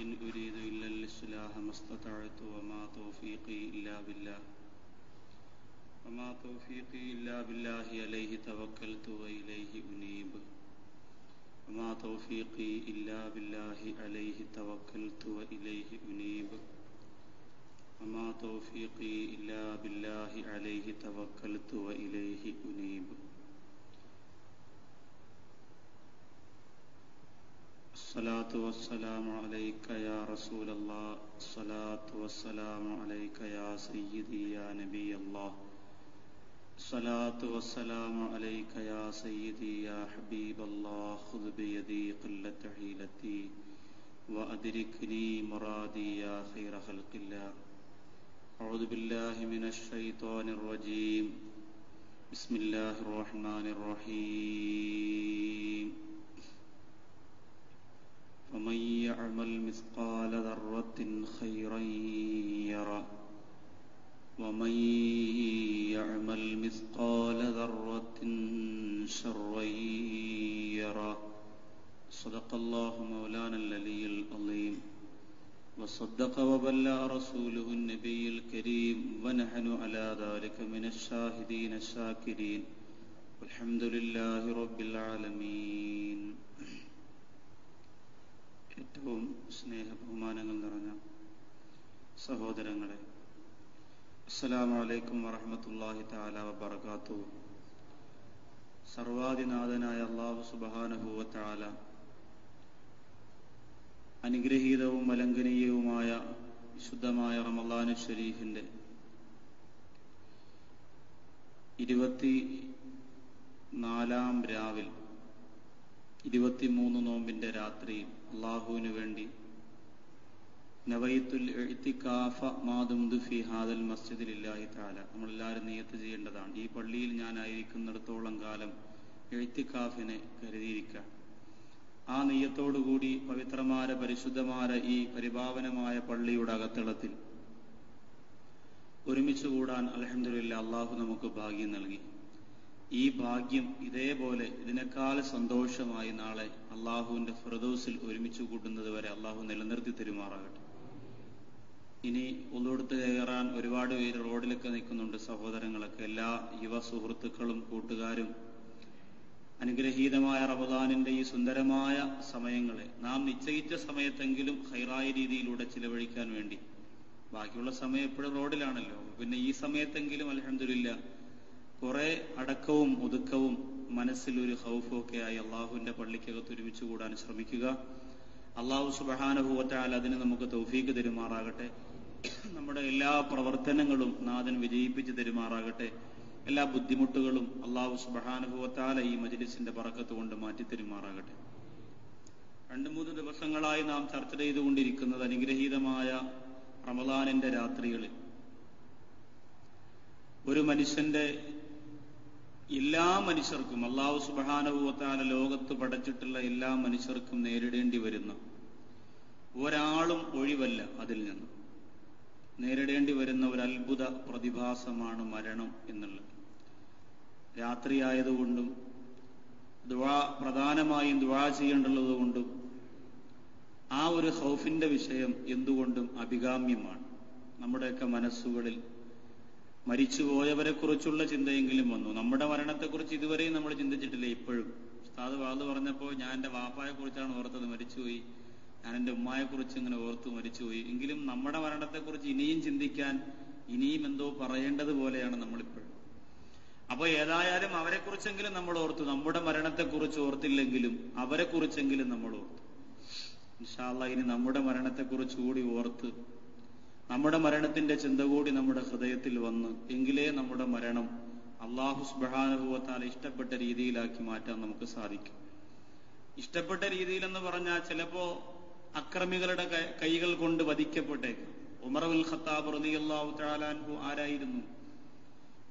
إن أريد إلا الإصلاح ما استطعت وما توفيقي إلا بالله عليه توكلت وإليه أنيب وما توفيقي إلا بالله عليه توكلت وإليه أنيب وما توفيقي إلا بالله عليه توكلت وإليه أنيب. الصلاة والسلام عليك يا رسول الله، الصلاة والسلام عليك يا سيدي يا نبي الله، الصلاة والسلام عليك يا سيدي يا حبيب الله، خذ بيدي قلة حيلتي وأدركني مرادي يا خير خلق الله. أعوذ بالله من الشيطان الرجيم، بسم الله الرحمن الرحيم. فمن يعمل مثقال ذرة خيرا يره ومن يعمل مثقال ذرة شرا يره. صدق الله مولانا العلي العظيم وصدق وبلغ رسوله النبي الكريم ونحن على ذلك من الشاهدين الشاكرين والحمد لله رب العالمين. ഏറ്റവും സ്നേഹ ബഹുമാനങ്ങൾ നിറഞ്ഞ സഹോദരങ്ങളെ, അസ്സലാമു അലൈക്കും വറഹ്മത്തുള്ളാഹി തആല വബറകാതുഹു. സർവാദിനാഥനായ അല്ലാഹു സുബ്ഹാനഹു വ തആല അനുഗ്രഹീതവും അലംഘനീയവുമായ വിശുദ്ധമായ റമളാൻ ശരീഫിന്റെ 24-ാം രാവിൽ 23 നോമ്പിന്റെ രാത്രിയിൽ അല്ലാഹുവിനു വേണ്ടി നവൈത്തുൽ ഇഅ്തികാഫ മാ ദുംതു ഫീ ഹാദൽ മസ്ജിദി ലില്ലാഹി തആല, നമ്മളെല്ലാവരും നിയത്ത് ചെയ്യേണ്ടതാണ്. ഈ പള്ളിയിൽ ഞാൻ ആയിരിക്കുന്നിടത്തോളം കാലം ഇഅ്തികാഫിനെ കരുതിയിരിക്കുക. ആ നിയ്യത്തോടുകൂടി പവിത്രമായ പരിശുദ്ധമായ ഈ പരിപാവനമായ പള്ളിയുടെ അകത്തളത്തിൽ ഒരുമിച്ച് കൂടാൻ അൽഹംദുലില്ലാഹ് അല്ലാഹു നമുക്ക് ഭാഗ്യം നൽകി. ഈ ഭാഗ്യം ഇതേപോലെ ഇതിനേക്കാൾ സന്തോഷമായി നാളെ അള്ളാഹുവിന്റെ ഫിർദൗസിൽ ഒരുമിച്ച് കൂട്ടുന്നത് വരെ അള്ളാഹു നിലനിർത്തി തരുമാറാകട്ടെ. ഇനി ഉള്ളെടുത്ത് കയറാൻ ഒരുപാട് പേര് റോഡിലൊക്കെ നിൽക്കുന്നുണ്ട്. സഹോദരങ്ങളൊക്കെ, എല്ലാ യുവ സുഹൃത്തുക്കളും കൂട്ടുകാരും അനുഗ്രഹീതമായ റമളാനിന്റെ ഈ സുന്ദരമായ സമയങ്ങളെ നാം നിശ്ചയിച്ച സമയത്തെങ്കിലും ഖൈറായ രീതിയിലൂടെ ചിലവഴിക്കാൻ വേണ്ടി, ബാക്കിയുള്ള സമയം എപ്പോഴും റോഡിലാണല്ലോ, പിന്നെ ഈ സമയത്തെങ്കിലും അൽഹംദുലില്ലാഹ് കുറെ അടക്കവും ഒതുക്കവും മനസ്സിലൊരു ഖൗഫും ഒക്കെ ആയി അള്ളാഹുവിന്റെ പള്ളിക്കകത്ത് ഒരുമിച്ച് കൂടാൻ ശ്രമിക്കുക. അള്ളാഹു സുബ്ഹാനഹു വ തആല അതിന് നമുക്ക് തൗഫീഖ് തരുമാറാകട്ടെ. നമ്മുടെ എല്ലാ പ്രവർത്തനങ്ങളും നാഥൻ വിജയിപ്പിച്ച് തരുമാറാകട്ടെ. എല്ലാ ബുദ്ധിമുട്ടുകളും അള്ളാഹു സുബ്ഹാനഹു വ തആല ഈ മജ്ലിസിന്റെ ബറക്കത്ത് കൊണ്ട് മാറ്റി തരുമാറാകട്ടെ. 2-3 ദിവസങ്ങളായി നാം ചർച്ച ചെയ്തുകൊണ്ടിരിക്കുന്നത് അനുഗ്രഹീതമായ റമളാനിന്റെ രാത്രികളിൽ ഒരു മനുഷ്യന്റെ എല്ലാ മനുഷ്യർക്കും അല്ലാഹു സുബ്ഹാനഹു വ തആല ലോകത്ത് പടച്ചിട്ടുള്ള എല്ലാ മനുഷ്യർക്കും നേരിടേണ്ടി വരുന്ന, ഒരാളും ഒഴിവല്ല അതിൽ നിന്ന് നേരിടേണ്ടി വരുന്ന ഒരു അത്ഭുത പ്രതിഭാസമാണ് മരണം എന്നുള്ളത്. രാത്രിയായതുകൊണ്ടും പ്രധാനമായും ദുആ ചെയ്യേണ്ടുള്ളത് കൊണ്ടും ആ ഒരു ഖൗഫിന്റെ വിഷയം എന്തുകൊണ്ടും അഭികാമ്യമാണ്. നമ്മുടെയൊക്കെ മനസ്സുകളിൽ മരിച്ചുപോയവരെ കുറിച്ചുള്ള ചിന്തയെങ്കിലും വന്നു. നമ്മുടെ മരണത്തെക്കുറിച്ച് ഇതുവരെയും നമ്മൾ ചിന്തിച്ചിട്ടില്ല. ഇപ്പോഴും ഉസ്താദ് വാദ് പറഞ്ഞപ്പോൾ ഞാൻ എൻ്റെ വാപ്പായെ കുറിച്ചാണ് ഓർത്തത്, മരിച്ചുപോയി. ഞാൻ എൻ്റെ ഉമ്മായെ കുറിച്ച് ഇങ്ങനെ ഓർത്തു, മരിച്ചുപോയി. എങ്കിലും നമ്മുടെ മരണത്തെക്കുറിച്ച് ഇനിയും ചിന്തിക്കാൻ, ഇനിയും എന്തോ പറയേണ്ടതുപോലെയാണ് നമ്മളിപ്പോഴും. അപ്പോൾ ഏതായാലും അവരെക്കുറിച്ചെങ്കിലും നമ്മൾ ഓർത്തു. നമ്മുടെ മരണത്തെക്കുറിച്ച് ഓർത്തില്ലെങ്കിലും അവരെക്കുറിച്ചെങ്കിലും നമ്മൾ ഓർത്തു. ഇൻഷാ അല്ലാഹ് ഇനി നമ്മുടെ മരണത്തെക്കുറിച്ച് കൂടി ഓർത്ത് നമ്മുടെ മരണത്തിന്റെ ചിന്ത കൂടി നമ്മുടെ ഹൃദയത്തിൽ വന്ന് എങ്കിലേ നമ്മുടെ മരണം അല്ലാഹു സുബ്ഹാനഹു വ തആല ഇഷ്ടപ്പെട്ട രീതിയിലാക്കി മാറ്റാൻ നമുക്ക് സാധിക്കും. ഇഷ്ടപ്പെട്ട രീതിയിലെന്ന് പറഞ്ഞാൽ ചിലപ്പോ അക്രമികളുടെ കൈകൾ കൊണ്ട് വധിക്കപ്പെട്ടേക്കാം. ഉമർ ഇബ്നുൽ ഖത്താബ് റളിയല്ലാഹു തആല അൻഹു ആരായിരുന്നു?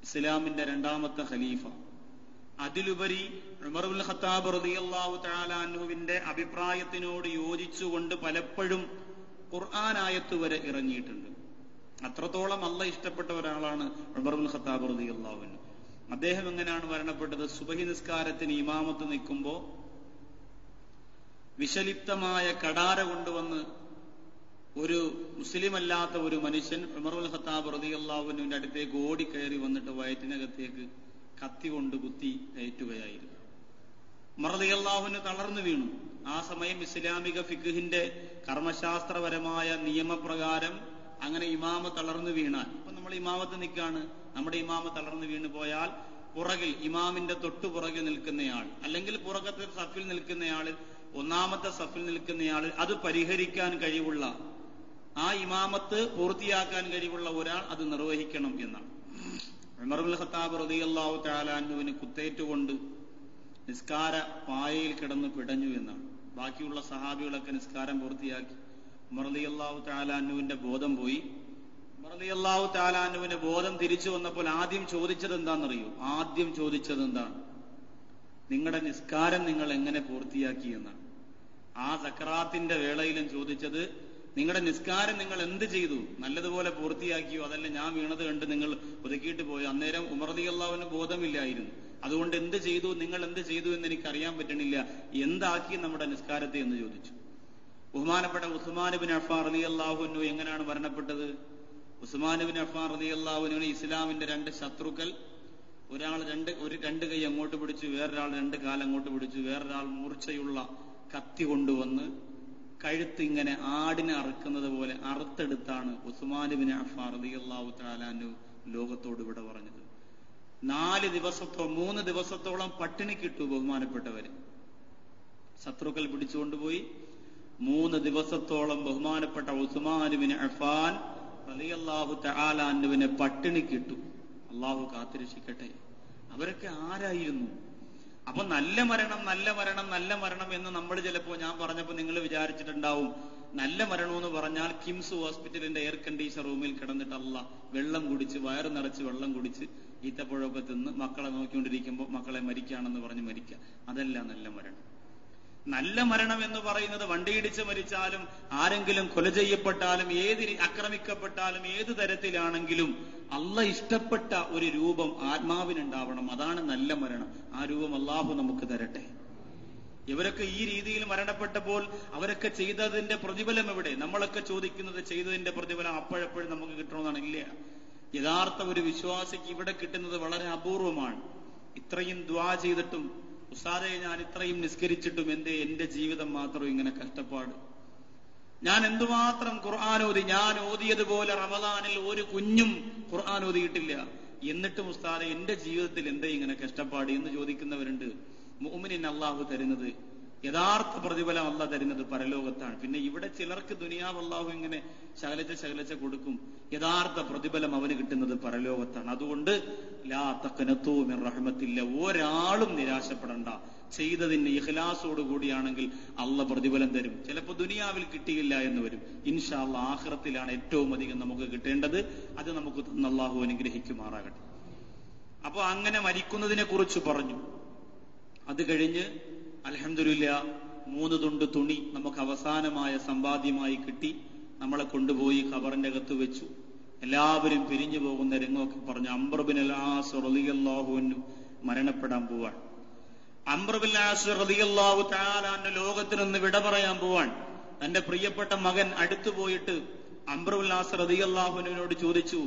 ഇസ്ലാമിന്റെ 2ാമത്തെ ഖലീഫ. അതിലുപരി ഉമർ ഇബ്നുൽ ഖത്താബ് റളിയല്ലാഹു തആല അൻഹുവിന്റെ അഭിപ്രായത്തിനോട് യോജിച്ചുകൊണ്ട് പലപ്പോഴും ഖുർആൻ ആയത്ത് വരെ ഇറങ്ങിയിട്ടുണ്ട്. അത്രത്തോളം അല്ലാഹ് ഇഷ്ടപ്പെട്ട ഒരാളാണ് ഉമർ ഇബ്നുൽ ഖത്താബ് റളിയല്ലാഹു അൻഹു. അദ്ദേഹം എങ്ങനെയാണ് മരണപ്പെട്ടത്? സുബഹി നിസ്കാരത്തിന് ഇമാമത്ത് നിൽക്കുമ്പോൾ വിഷലിപ്തമായ കടാര കൊണ്ടുവന്ന് ഒരു മുസ്ലിം അല്ലാത്ത ഒരു മനുഷ്യൻ ഉമർ ഇബ്നുൽ ഖത്താബ് റളിയല്ലാഹു അൻഹുവിന്റെ അടുത്തേക്ക് ഓടിക്കയറി വന്നിട്ട് വയറ്റിനകത്തേക്ക് കത്തി കൊണ്ട് കുത്തി കയറ്റുകയായിരുന്നു. ഉമർ റളിയല്ലാഹു അൻഹു തളർന്നു വീണു. ആ സമയം ഇസ്ലാമിക ഫിഖ്ഹിന്റെ കർമ്മശാസ്ത്രപരമായ നിയമപ്രകാരം അങ്ങനെ ഇമാമ തളർന്നു വീണാൽ, ഇപ്പൊ നമ്മൾ ഇമാമത്ത് നിൽക്കാണ്, നമ്മുടെ ഇമാമ തളർന്നു വീണു പോയാൽ പുറകിൽ ഇമാമിന്റെ തൊട്ടു പുറകിൽ നിൽക്കുന്നയാൾ അല്ലെങ്കിൽ പുറകത്തെ സഫിൽ നിൽക്കുന്നയാൾ, ഒന്നാമത്തെ സഫിൽ നിൽക്കുന്നയാൾ അത് പരിഹരിക്കാൻ കഴിവുള്ള, ആ ഇമാമത്ത് പൂർത്തിയാക്കാൻ കഴിവുള്ള ഒരാൾ അത് നിർവഹിക്കണം എന്നാണ്. ഉമർ ഇബ്നുൽ ഖത്താബ് റളിയല്ലാഹു തആല അൻഹുവിന് കുത്തേറ്റുകൊണ്ട് നിസ്കാര പായയിൽ കിടന്ന് പിടഞ്ഞു എന്നാണ്. ബാക്കിയുള്ള സഹാബികളൊക്കെ നിസ്കാരം പൂർത്തിയാക്കി. ഉമർ റളിയല്ലാഹു തആല അൻഹുവിന്റെ ബോധം പോയി. ഉമർ റളിയല്ലാഹു തആല അൻഹുവിന്റെ ബോധം തിരിച്ചു വന്നപ്പോൾ ആദ്യം ചോദിച്ചത് എന്താണെന്നറിയോ? ആദ്യം ചോദിച്ചത് എന്താണ്? നിങ്ങളുടെ നിസ്കാരം നിങ്ങൾ എങ്ങനെ പൂർത്തിയാക്കി എന്നാണ്. ആ സക്കറാത്തിന്റെ വേളയിലും ചോദിച്ചത് നിങ്ങളുടെ നിസ്കാരം നിങ്ങൾ എന്ത് ചെയ്തു, നല്ലതുപോലെ പൂർത്തിയാക്കിയോ, അതല്ല ഞാൻ വീണത് കണ്ട് നിങ്ങൾ ഒതുക്കിയിട്ട് പോയോ? അന്നേരം ഉമർ റളിയല്ലാഹുവിന് ബോധമില്ലായിരുന്നു. അതുകൊണ്ട് എന്ത് ചെയ്തു, നിങ്ങൾ എന്ത് ചെയ്തു എന്ന് എനിക്ക് അറിയാൻ പറ്റണില്ല, എന്താക്കി നമ്മുടെ നിസ്കാരത്തെ എന്ന് ചോദിച്ചു. ബഹുമാനപ്പെട്ട ഉസ്മാൻ ഇബ്നു അഫ്ഫാൻ റളിയല്ലാഹു അൻഹു എങ്ങനെയാണ് മരണപ്പെട്ടത്? ഉസ്മാൻ ഇബ്നു അഫ്ഫാൻ റളിയല്ലാഹു അൻഹു ഇസ്ലാമിന്റെ രണ്ട് ശത്രുക്കൾ, ഒരാൾ രണ്ട് കൈ അങ്ങോട്ട് പിടിച്ചു, വേറൊരാൾ രണ്ട് കാലം അങ്ങോട്ട് പിടിച്ചു, വേറൊരാൾ മൂർച്ചയുള്ള കത്തി കൊണ്ടുവന്ന് കഴുത്ത് ഇങ്ങനെ ആടിനെ അറുക്കുന്നത് പോലെ അറുത്തെടുത്താണ് ഉസ്മാൻ ഇബ്നു അഫ്ഫാൻ റളിയല്ലാഹു തആല അൻഹു ലോകത്തോട് വിട പറഞ്ഞത്. 3 ദിവസത്തോളം പട്ടിണി കിട്ടു ബഹുമാനപ്പെട്ടവര്. ശത്രുക്കൾ പിടിച്ചുകൊണ്ടുപോയി 3 ദിവസത്തോളം ബഹുമാനപ്പെട്ട ഉസ്മാൻ ഇബ്നു അഫ്ഫാൻ റളിയല്ലാഹു തആല അൻഹുവിനെ പട്ടിണി കിട്ടു. അള്ളാഹു കാത്തിരക്ഷിക്കട്ടെ. അവരൊക്കെ ആരായിരുന്നു? അപ്പൊ നല്ല മരണം എന്ന് നമ്മൾ ചിലപ്പോ, ഞാൻ പറഞ്ഞപ്പോ നിങ്ങൾ വിചാരിച്ചിട്ടുണ്ടാവും നല്ല മരണം എന്ന് പറഞ്ഞാൽ കിംസ് ഹോസ്പിറ്റലിന്റെ എയർ കണ്ടീഷൻ റൂമിൽ കിടന്നിട്ട് വെള്ളം കുടിച്ച്, വയറ് നിറച്ച് വെള്ളം കുടിച്ച്, ഈത്തപ്പഴമൊക്കെ തിന്ന് മക്കളെ നോക്കിക്കൊണ്ടിരിക്കുമ്പോൾ മക്കളെ മരിക്കുകയാണെന്ന് പറഞ്ഞ് മരിക്കുക. അതല്ല നല്ല മരണം. നല്ല മരണം എന്ന് പറയുന്നത് വണ്ടിയിടിച്ച് മരിച്ചാലും, ആരെങ്കിലും കൊല ചെയ്യപ്പെട്ടാലും, ആക്രമിക്കപ്പെട്ടാലും, ഏത് തരത്തിലാണെങ്കിലും അള്ളാഹ് ഇഷ്ടപ്പെട്ട ഒരു രൂപം ആത്മാവിനുണ്ടാവണം. അതാണ് നല്ല മരണം. ആ രൂപം അള്ളാഹു നമുക്ക് തരട്ടെ. ഇവരൊക്കെ ഈ രീതിയിൽ മരണപ്പെട്ടപ്പോൾ അവരൊക്കെ ചെയ്തതിന്റെ പ്രതിഫലം എവിടെ? നമ്മളൊക്കെ ചോദിക്കുന്നത് ചെയ്തതിന്റെ പ്രതിഫലം അപ്പോഴെപ്പോഴും നമുക്ക് കിട്ടണമെന്നാണ്. ഇല്ല, യഥാർത്ഥ ഒരു വിശ്വാസിക്ക് ഇവിടെ കിട്ടുന്നത് വളരെ അപൂർവമാണ്. ഇത്രയും ദുആ ചെയ്തിട്ടും, ഉസ്താദേ ഞാൻ ഇത്രയും നിസ്കരിച്ചിട്ടും എന്റെ ജീവിതം മാത്രം ഇങ്ങനെ കഷ്ടപ്പാട്, ഞാൻ എന്തുമാത്രം ഖുർആൻ ഓതി, ഞാൻ ഓതിയതുപോലെ റമദാനിൽ ഒരു കുഞ്ഞും ഖുർആൻ ഓതിയിട്ടില്ല, എന്നിട്ടും ഉസ്താദേ എന്റെ ജീവിതത്തിൽ എന്തേ ഇങ്ങനെ കഷ്ടപ്പാട് എന്ന് ചോദിക്കുന്നവരുണ്ട്. മുഅ്മിനിന് അള്ളാഹു തരുന്നത്, യഥാർത്ഥ പ്രതിഫലം അള്ളാഹ് തരുന്നത് പരലോകത്താണ്. പിന്നെ ഇവിടെ ചിലർക്ക് ദുനിയാവ് അള്ളാഹു ഇങ്ങനെ ശകലച്ച കൊടുക്കും, യഥാർത്ഥ പ്രതിഫലം അവന് കിട്ടുന്നത് പരലോകത്താണ്. അതുകൊണ്ട് ലാ തഖ്നതു മിൻ റഹ്മത്തില്ല, ഒരാളും നിരാശപ്പെടണ്ട. ചെയ്തതിന് ഇഖ്ലാസോട് കൂടിയാണെങ്കിൽ അള്ളാഹ് പ്രതിഫലം തരും. ചിലപ്പോൾ ദുനിയാവിൽ കിട്ടിയില്ല എന്ന് വരും. ഇൻഷാ അല്ലാഹ് ആഖിറത്തിലാണ് ഏറ്റവും അധികം നമുക്ക് കിട്ടേണ്ടത്. അത് നമുക്ക് തന്ന അള്ളാഹു അനുഗ്രഹിക്കുമാറാകട്ടെ. അപ്പൊ അങ്ങനെ മരിക്കുന്നതിനെ കുറിച്ച് പറഞ്ഞു. അത് കഴിഞ്ഞ് അൽഹംദുലില്ലാഹ് 3 തുണ്ട് തുണി നമുക്ക് അവസാനമായ സമ്പാദ്യമായി കിട്ടി. നമ്മളെ കൊണ്ടുപോയി ഖബറിന്റെ അകത്ത് വെച്ചു. എല്ലാവരും പിരിഞ്ഞു പോകുന്ന രംഗമൊക്കെ പറഞ്ഞു. അംർ ഇബ്നുൽ ആസ് റളിയല്ലാഹു അൻഹു മരണപ്പെടാൻ പോവാൻ. അംർ ഇബ്നുൽ ആസ് റളിയല്ലാഹു തആല അൻഹു ലോകത്തിൽ നിന്ന് വിട പറയാൻ പോവാൻ. തന്റെ പ്രിയപ്പെട്ട മകൻ അടുത്തു പോയിട്ട് അംർ ഇബ്നുൽ ആസ് റളിയല്ലാഹു അൻഹുവിനോട് ചോദിച്ചു,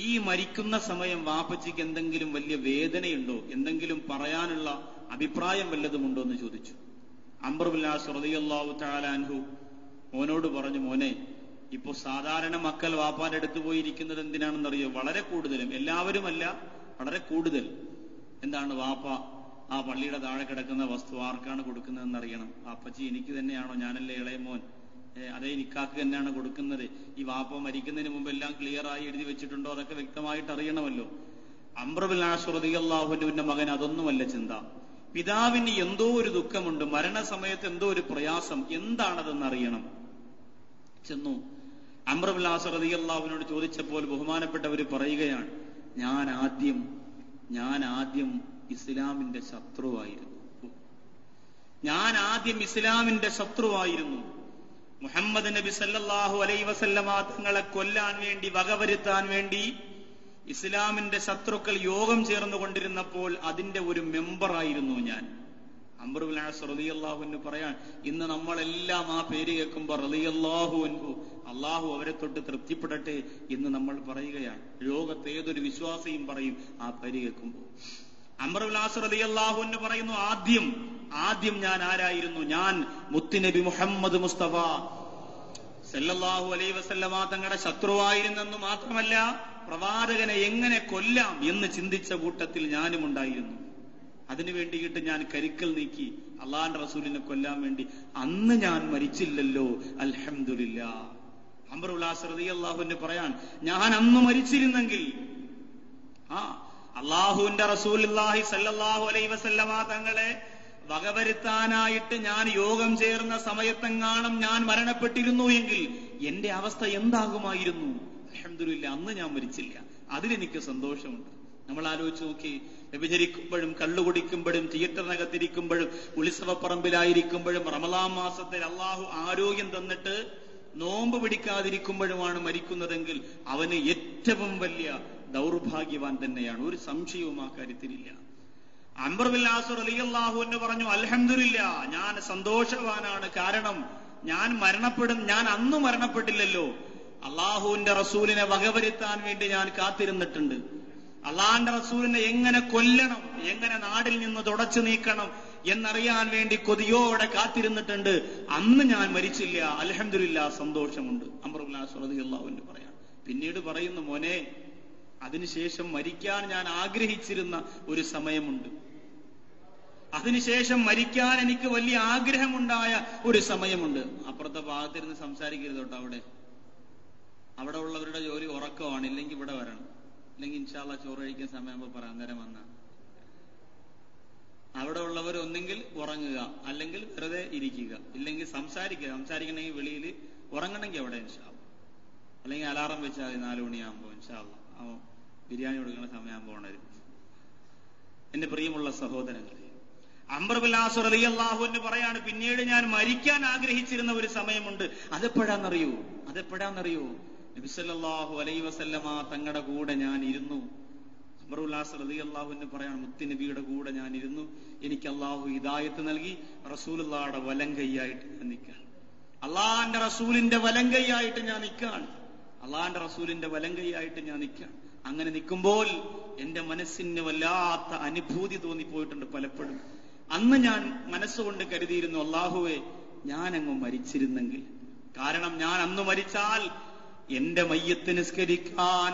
ഈ മരിക്കുന്ന സമയം വാപ്പച്ചിക്ക് എന്തെങ്കിലും വലിയ വേദനയുണ്ടോ, എന്തെങ്കിലും പറയാനുള്ള അഭിപ്രായം വല്ലതുമുണ്ടോ എന്ന് ചോദിച്ചു. അംർ ഇബ്നുൽ ആസ് റളിയല്ലാഹു തആല അൻഹു മോനോട് പറഞ്ഞു, മോനെ, ഇപ്പോ സാധാരണ മക്കൾ വാപ്പാന്റെ അടുത്ത് പോയിരിക്കുന്നത് എന്തിനാണെന്നറിയോ? വളരെ കൂടുതലും, എല്ലാവരുമല്ല, വളരെ കൂടുതൽ എന്താണ്, വാപ്പ ആ പള്ളിയുടെ താഴെ കിടക്കുന്ന വസ്തു ആർക്കാണ് കൊടുക്കുന്നതെന്ന് അറിയണം. വാപ്പച്ചി എനിക്ക് തന്നെയാണോ, ഞാനല്ലേ ഇളയ മോൻ, അതേ നിക്കാക്ക് തന്നെയാണ് കൊടുക്കുന്നത്, ഈ വാപ്പ മരിക്കുന്നതിന് മുമ്പ് എല്ലാം ക്ലിയർ ആയി എഴുതി വെച്ചിട്ടുണ്ടോ, അതൊക്കെ വ്യക്തമായിട്ട് അറിയണമല്ലോ. അംർ ഇബ്നുൽ ആസ് റളിയല്ലാഹു അൻഹുവിന്റെ മകൻ അതൊന്നുമല്ല ചിന്ത. പിതാവിന് എന്തോ ഒരു ദുഃഖമുണ്ട്, മരണസമയത്ത് എന്തോ ഒരു പ്രയാസം, എന്താണതെന്ന് അറിയണം. ചെന്നു അംർ ഇബ്നുൽ ആസ് റളിയല്ലാഹുവിനോട് ചോദിച്ചപ്പോൾ ബഹുമാനപ്പെട്ടവർ പറയുകയാണ്, ഞാൻ ആദ്യം ഇസ്ലാമിന്റെ ശത്രുവായിരുന്നു. മുഹമ്മദ് നബി സല്ലല്ലാഹു അലൈഹി വസല്ലമ തങ്ങളെ കൊല്ലാൻ വേണ്ടി, വകവരുത്താൻ വേണ്ടി ഇസ്ലാമിന്റെ ശത്രുക്കൾ യോഗം ചേർന്നുകൊണ്ടിരുന്നപ്പോൾ അതിന്റെ ഒരു മെമ്പറായിരുന്നു ഞാൻ. അംർ ഇബ്നു ആസ് റളിയല്ലാഹു അൻഹു പറയാൻ, ഇന്ന് നമ്മളെല്ലാം ആ പേര് കേൾക്കുമ്പോൾ റളിയല്ലാഹു അൻഹു, അള്ളാഹു അവരെ തൊട്ട് തൃപ്തിപ്പെടട്ടെ എന്ന് നമ്മൾ പറയുകയാണ്. ലോകത്ത് ഏതൊരു വിശ്വാസിയും പറയും ആ പേര് കേൾക്കുമ്പോൾ. അംർ ഇബ്നു ആസ് റളിയല്ലാഹു അൻഹു പറയുന്നു, ആദ്യം ഞാൻ ആരായിരുന്നു? ഞാൻ മുത്തുനബി മുഹമ്മദ് മുസ്തഫ സല്ലല്ലാഹു അലൈഹി വസല്ലമ തങ്ങളുടെ ശത്രുവായിരുന്നെന്ന് മാത്രമല്ല, പ്രവാചകനെ എങ്ങനെ കൊല്ലാം എന്ന് ചിന്തിച്ച കൂട്ടത്തിൽ ഞാനും ഉണ്ടായിരുന്നു. അതിനു വേണ്ടിയിട്ട് ഞാൻ കരുക്കൽ നീക്കി അള്ളാഹുവിന്റെ റസൂലിനെ കൊല്ലാൻ വേണ്ടി. അന്ന് ഞാൻ മരിച്ചില്ലല്ലോ, അൽഹംദുലില്ലാഹ്. അംർ ഇബ്നു ആസ് റളിയല്ലാഹു അൻഹു പറയാൻ, ഞാൻ അന്ന് മരിച്ചിരുന്നെങ്കിൽ അള്ളാഹുവിന്റെ റസൂലുള്ളാഹി സല്ലല്ലാഹു അലൈഹി വസല്ലമ തങ്ങളെ വകവരുത്താനായിട്ട് ഞാൻ യോഗം ചേർന്ന സമയത്തെങ്ങാനും ഞാൻ മരണപ്പെട്ടിരുന്നു എങ്കിൽ എന്റെ അവസ്ഥ എന്താകുമായിരുന്നു? അൽഹംദുലില്ലാഹ്, അന്ന് ഞാൻ മരിച്ചില്ല. അതിലെനിക്ക് സന്തോഷമുണ്ട്. നമ്മൾ ആലോചിച്ച് നോക്കി, വ്യഭിചരിക്കുമ്പോഴും കള്ളുകുടിക്കുമ്പോഴും തിയേറ്ററിനകത്തിരിക്കുമ്പോഴും ഉത്സവപ്പറമ്പിലായിരിക്കുമ്പോഴും റമളാൻ മാസത്തിൽ അള്ളാഹു ആരോഗ്യം തന്നിട്ട് നോമ്പ് പിടിക്കാതിരിക്കുമ്പോഴുമാണ് മരിക്കുന്നതെങ്കിൽ അവന് ഏറ്റവും വലിയ ദൗർഭാഗ്യവാൻ തന്നെയാണ്. ഒരു സംശയവും ആ കാര്യത്തിലില്ല. അംർ ഇബ്നു ആസ് റളിയല്ലാഹു അൻഹു പറഞ്ഞു, അൽഹംദുലില്ലാഹ്, ഞാൻ സന്തോഷവാനാണ്. കാരണം ഞാൻ അന്ന് മരണപ്പെട്ടില്ലല്ലോ. അള്ളാഹുവിന്റെ റസൂലിനെ വകവരുത്താൻ വേണ്ടി ഞാൻ കാത്തിരുന്നിട്ടുണ്ട്. അള്ളാഹിന്റെ റസൂലിനെ എങ്ങനെ കൊല്ലണം, എങ്ങനെ നാടിൽ നിന്ന് തുടച്ചു നീക്കണം എന്നറിയാൻ വേണ്ടി കൊതിയോടെ കാത്തിരുന്നിട്ടുണ്ട്. അന്ന് ഞാൻ മരിച്ചില്ല, അൽഹംദുലില്ലാഹ്, സന്തോഷമുണ്ട്. അംർ ഇബ്നു ആസ് റളിയല്ലാഹു അൻഹു പറയാം. പിന്നീട് പറയുന്നു, മോനെ, അതിനുശേഷം മരിക്കാൻ ഞാൻ ആഗ്രഹിച്ചിരുന്ന ഒരു സമയമുണ്ട്. അതിനുശേഷം മരിക്കാൻ എനിക്ക് വലിയ ആഗ്രഹമുണ്ടായ ഒരു സമയമുണ്ട്. അപ്പുറത്തെ ഭാഗത്തിരുന്ന് സംസാരിക്കരുത് കേട്ടോ. അവിടെ ഉള്ളവരുടെ ജോലി ഉറക്കമാണ്. ഇല്ലെങ്കിൽ ഇവിടെ വരണം. ഇല്ലെങ്കിൽ ഇൻഷാ അല്ലാഹ് ചോറ് കഴിക്കാൻ സമയമാകുമ്പോൾ പറയാം, നേരം വന്ന. അവിടെ ഉള്ളവർ ഒന്നെങ്കിൽ ഉറങ്ങുക, അല്ലെങ്കിൽ വെറുതെ ഇരിക്കുക, ഇല്ലെങ്കിൽ സംസാരിക്കണമെങ്കിൽ വെളിയിൽ, ഉറങ്ങണമെങ്കിൽ അവിടെ ഇൻഷാ അല്ലാഹ്. അല്ലെങ്കിൽ അലാറം വെച്ചാൽ 4 മണിയാകുമ്പോൾ ഇൻഷാ അല്ലാഹ് ബിരിയാണി കൊടുക്കുന്ന സമയമാകുമ്പോൾ ഉണരും. എന്റെ പ്രിയമുള്ള സഹോദരങ്ങളെ, അംർ ഇബ്നു ആസ് റളിയല്ലാഹു അൻഹു പറയാണ്, പിന്നീട് ഞാൻ മരിക്കാൻ ആഗ്രഹിച്ചിരുന്ന ഒരു സമയമുണ്ട്. അതെപ്പോഴാന്നറിയോ? നബി സല്ലല്ലാഹു അലൈഹി വസല്ലമ തങ്ങളുടെ കൂടെ ഞാൻ ഇരുന്നു. അംർ ഇബ്നു ആസ് റളിയല്ലാഹു അൻഹു പറയാണ്, മുത്തുനബിയുടെ കൂടെ ഞാൻ ഇരുന്നു. എനിക്ക് അള്ളാഹു ഹിദായത്ത് നൽകി. റസൂലുള്ളാഹിയുടെ വലങ്കൈയായിട്ട് ഞാൻ നിൽക്കാൻ, അള്ളാഹിന്റെ റസൂലിന്റെ വലങ്കൈയായിട്ട് ഞാൻ നിൽക്കാൻ. അങ്ങനെ നിൽക്കുമ്പോൾ എന്റെ മനസ്സിന് വല്ലാത്ത അനുഭൂതി തോന്നിപ്പോയിട്ടുണ്ട് പലപ്പോഴും. അന്ന് ഞാൻ മനസ്സുകൊണ്ട് കരുതിയിരുന്നു, അള്ളാഹുവേ, ഞാനങ്ങ് മരിച്ചിരുന്നെങ്കിൽ. കാരണം ഞാൻ അന്ന് മരിച്ചാൽ എന്റെ മയ്യത്ത് നിസ്കരിക്കാൻ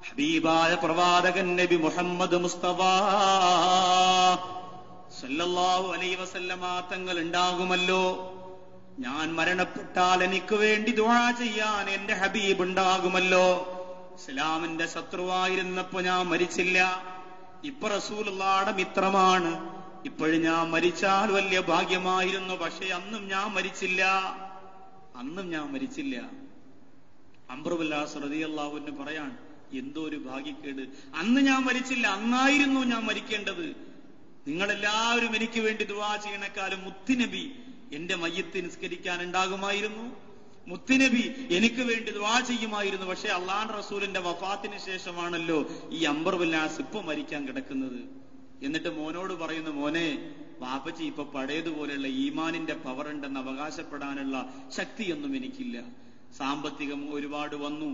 ഹബീബായ പ്രവാചകൻ നബി മുഹമ്മദ് മുസ്തഫ സല്ലല്ലാഹു അലൈഹി വസല്ലമ തങ്ങൾ ഉണ്ടാകുമല്ലോ. ഞാൻ മരണപ്പെട്ടാൽ എനിക്ക് വേണ്ടി ദുആ ചെയ്യാൻ എന്റെ ഹബീബ് ഉണ്ടാകുമല്ലോ. ഇസ്ലാമിന്റെ ശത്രുവായിരുന്നപ്പോ ഞാൻ മരിച്ചില്ല. ഇപ്പൊ റസൂലുള്ളാഹിയുടെ മിത്രമാണ്. ഇപ്പോഴും ഞാൻ മരിച്ചാൽ വലിയ ഭാഗ്യമായിരുന്നു. പക്ഷെ അന്നും ഞാൻ മരിച്ചില്ല. അംർ ഇബ്നു ആസ് റളിയല്ലാഹു അൻഹു പറയാൻ, എന്തോ ഒരു ഭാഗ്യക്കേട്. അന്ന് ഞാൻ മരിച്ചില്ല, അന്നായിരുന്നു ഞാൻ മരിക്കേണ്ടത്. നിങ്ങളെല്ലാവരും എനിക്ക് വേണ്ടി ദുആ ചെയ്യണേക്കാളും മുത്തുനബി എന്റെ മയ്യത്ത് നിസ്കരിക്കാൻ ഉണ്ടാകുമായിരുന്നു. മുത്തുനബി എനിക്ക് വേണ്ടി ദുആ ചെയ്യുമായിരുന്നു. പക്ഷെ അള്ളാഹുവിന്റെ റസൂലിന്റെ വഫാത്തിന് ശേഷമാണല്ലോ ഈ അംർ ഇബ്നു ആസ് ഇപ്പൊ മരിക്കാൻ കിടക്കുന്നത്. എന്നിട്ട് മോനോട് പറയുന്നു, മോനെ, വാപ്പച്ചി ഇപ്പൊ പഴയതുപോലെയുള്ള ഈമാനിന്റെ പവർ ഉണ്ടെന്ന് അവകാശപ്പെടാനുള്ള ശക്തിയൊന്നും എനിക്കില്ല. സാമ്പത്തികം ഒരുപാട് വന്നു.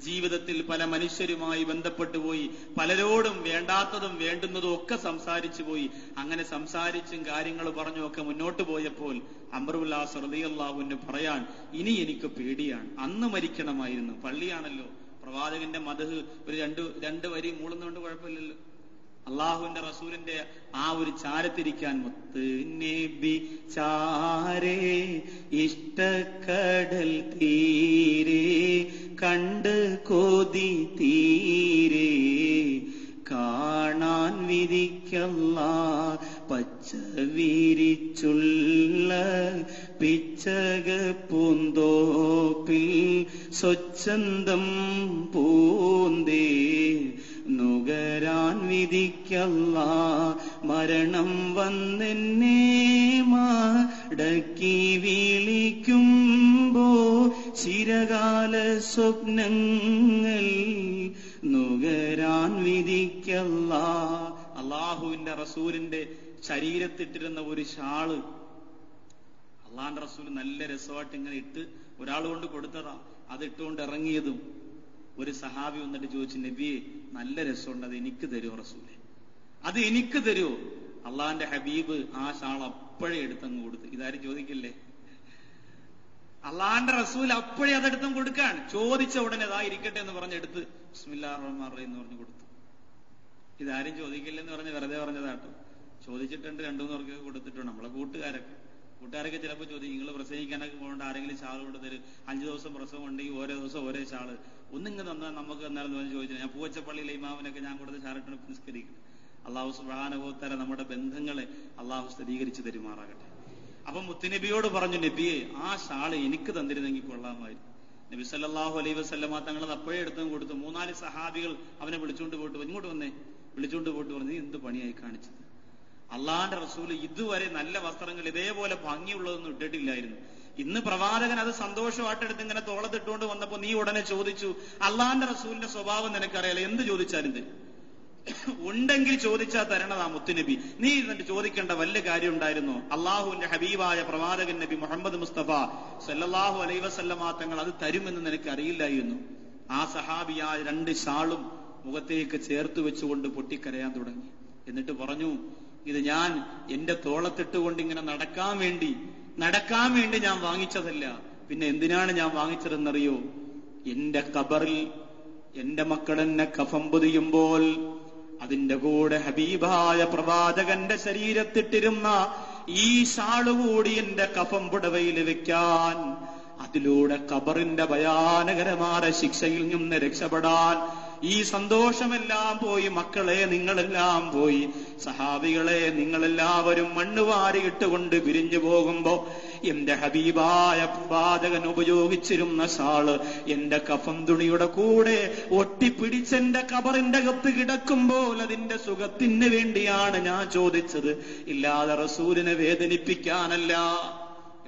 ജീവിതത്തിൽ പല മനുഷ്യരുമായി ബന്ധപ്പെട്ടു പോയി. പലരോടും വേണ്ടാത്തതും വേണ്ടുന്നതും ഒക്കെ സംസാരിച്ചു പോയി. അങ്ങനെ സംസാരിച്ചും കാര്യങ്ങൾ പറഞ്ഞും ഒക്കെ മുന്നോട്ട് പോയപ്പോൾ അംർ ഇബ്നു ആസ് റളിയല്ലാഹു അൻഹു പറയാൻ, ഇനി എനിക്ക് പേടിയാണ്. അന്ന് മരിക്കണമായിരുന്നു. പള്ളിയാണല്ലോ, പ്രവാചകന്റെ മദ്ഹ് ഒരു രണ്ട് വരി മൂളുന്നതുകൊണ്ട് കുഴപ്പമില്ലല്ലോ. അള്ളാഹുവിന്റെ റസൂലിന്റെ ആ ഒരു ചാരത്തിരിക്കാൻ, മുത്ത് നബി ചാരേ ഇഷ്ടക്കടൽ തീരെ കണ്ട് കൊതി തീരെ കാണാൻ വിധിക്കല്ലാഹ് പച്ച വിരിച്ചുള്ള പിച്ചക പൂന്തോപ്പിൽ സ്വച്ഛന്തം പൂന്തേ നുകരാൻ വിധിക്കല്ലാഹ് മരണം വന്നെന്നെ മടക്കി വിളിക്കുമ്പോ ചിരകാല സ്വപ്നങ്ങൾ നുകരാൻ വിധിക്കല്ലാഹ്. അള്ളാഹുവിന്റെ റസൂലിന്റെ ശരീരത്തിട്ടിരുന്ന ഒരു ഷാള് അള്ളാന്റെ റസൂൽ നല്ല രസമായിട്ട് ഇങ്ങനെ ഇട്ട് ഒരാൾ കൊണ്ട് കൊടുത്തതാ. അത് ഇട്ടുകൊണ്ട് ഇറങ്ങിയതും ഒരു സഹാബി വന്നിട്ട് ചോദിച്ചു, നബിയെ നല്ല രസമുണ്ട്, അത് എനിക്ക് തരുമോ റസൂലെ, അത് എനിക്ക് തരുമോ? അള്ളാന്റെ ഹബീബ് ആ ഷാൾ അപ്പോഴേ എടുത്തങ്ങ് കൊടുത്തു. ഇതാരും ചോദിക്കില്ലേ? അള്ളാന്റെ റസൂൽ അപ്പോഴേ അതെടുത്തും കൊടുക്കാൻ ചോദിച്ച ഉടനെ അതാ ഇരിക്കട്ടെ എന്ന് പറഞ്ഞെടുത്ത് ബിസ്മില്ലാഹിർ റഹ്മാനിർ റഹീം എന്ന് പറഞ്ഞു കൊടുത്തു. ഇതാരും ചോദിക്കില്ലെന്ന് പറഞ്ഞ് വെറുതെ പറഞ്ഞതാട്ടോ. ചോദിച്ചിട്ടുണ്ട്, 2-3 പേർക്ക് കൊടുത്തിട്ടുണ്ട്. നമ്മളെ കൂട്ടുകാരൊക്കെ ചിലപ്പോൾ ചോദിക്കും, നിങ്ങൾ പ്രസംഗിക്കാനൊക്കെ പോകേണ്ട, ആരെങ്കിലും ഷാൾ കൊണ്ട് തരും, 5 ദിവസം പ്രസവം ഉണ്ടെങ്കിൽ ഓരോ ദിവസം ഓരോ ഷാള് ഒന്നിങ്ങ് തന്നാൽ നമുക്ക് എന്നാലും ചോദിച്ചു. ഞാൻ പൂവച്ചപ്പള്ളിയിലെ ഇമാമിനൊക്കെ ഞാൻ കൊടുത്ത് ഷാളിട്ട് നിസ്കരിക്കും. അള്ളാഹു സുബ്ഹാനഹു വ തആല നമ്മുടെ ബന്ധങ്ങളെ അള്ളാഹു സ്ഥിരീകരിച്ച് തരുമാറാകട്ടെ. അപ്പൊ മുത്തുനബിയോട് പറഞ്ഞു, നബിയെ ആ ഷാള് എനിക്ക് തന്നിരുന്നെങ്കിൽ കൊള്ളാമായിരുന്നു. നബി സല്ലല്ലാഹു അലൈഹി വസല്ലമ തങ്ങൾ അപ്പോഴേ എടുത്തും കൊടുത്തു. 3-4 സഹാബികൾ അവനെ വിളിച്ചുകൊണ്ട് പോയിട്ട്, ഇങ്ങോട്ട് വന്നേ, വിളിച്ചുകൊണ്ട് പോയിട്ട് പറഞ്ഞു, നീ എന്ത് പണിയായി കാണിച്ചത്? അള്ളാന്റെ റസൂല് ഇതുവരെ നല്ല വസ്ത്രങ്ങൾ ഇതേപോലെ ഭംഗിയുള്ളതൊന്നും ഇട്ടിട്ടില്ലായിരുന്നു. ഇന്ന് പ്രവാചകൻ അത് സന്തോഷമായിട്ടെടുത്ത് ഇങ്ങനെ തോളത്തിട്ടുകൊണ്ട് വന്നപ്പോ നീ ഉടനെ ചോദിച്ചു, അള്ളാന്റെ റസൂലിന്റെ സ്വഭാവം നിനക്കറിയാലോ, എന്ത് ചോദിച്ചാലും തരും. ഉണ്ടെങ്കിൽ ചോദിച്ചാൽ തരണതാ മുത്തുനബി. നീ എന്നിട്ട് ചോദിക്കേണ്ട വല്ല കാര്യം ഉണ്ടായിരുന്നോ? അള്ളാഹുവിന്റെ ഹബീബായ പ്രവാചകൻ നബി മുഹമ്മദ് മുസ്തഫ സല്ലല്ലാഹു അലൈഹി വസല്ലമ തങ്ങൾ അത് തരുമെന്ന് നിനക്ക് അറിയില്ലായിരുന്നു. ആ സഹാബിയായ 2 ഷാളും മുഖത്തേക്ക് ചേർത്ത് വെച്ചുകൊണ്ട് പൊട്ടിക്കരയാൻ തുടങ്ങി. എന്നിട്ട് പറഞ്ഞു, ഇത് ഞാൻ എന്റെ തോളത്തിട്ടുകൊണ്ട് ഇങ്ങനെ നടക്കാൻ വേണ്ടി ഞാൻ വാങ്ങിച്ചതല്ല. പിന്നെ എന്തിനാണ് ഞാൻ വാങ്ങിച്ചതെന്നറിയോ? എന്റെ ഖബറിൽ എന്റെ മക്കൾ എന്നെ കഫൻ പൊതിയുമ്പോൾ അതിന്റെ കൂടെ ഹബീബായ പ്രവാചകന്റെ ശരീരത്തിട്ടിരുന്ന ഈ ഷാള് കൂടി എന്റെ കഫൻ പുടവയിൽ വെക്കാൻ, അതിലൂടെ ഖബറിന്റെ ഭയാനകരമായ ശിക്ഷയിൽ നിന്ന് രക്ഷപ്പെടാൻ ഈ സന്തോഷമെല്ലാം പോയി. മക്കളെ നിങ്ങളെല്ലാം പോയി, സഹാബികളെ നിങ്ങളെല്ലാവരും മണ്ണ് വാരിയിട്ടുകൊണ്ട് പിരിഞ്ഞു പോകുമ്പോ എന്റെ ഹബീബായ പ്രവാചകൻ ഉപയോഗിച്ചിരുന്ന ഷാള് എന്റെ കഫൻ തുണിയുടെ കൂടെ ഒട്ടിപ്പിടിച്ചെന്റെ ഖബറിന്റെ അകത്ത് കിടക്കുമ്പോൾ അതിന്റെ സുഖത്തിന് വേണ്ടിയാണ് ഞാൻ ചോദിച്ചത്, ഇല്ലാതെ റസൂലിനെ വേദനിപ്പിക്കാനല്ല,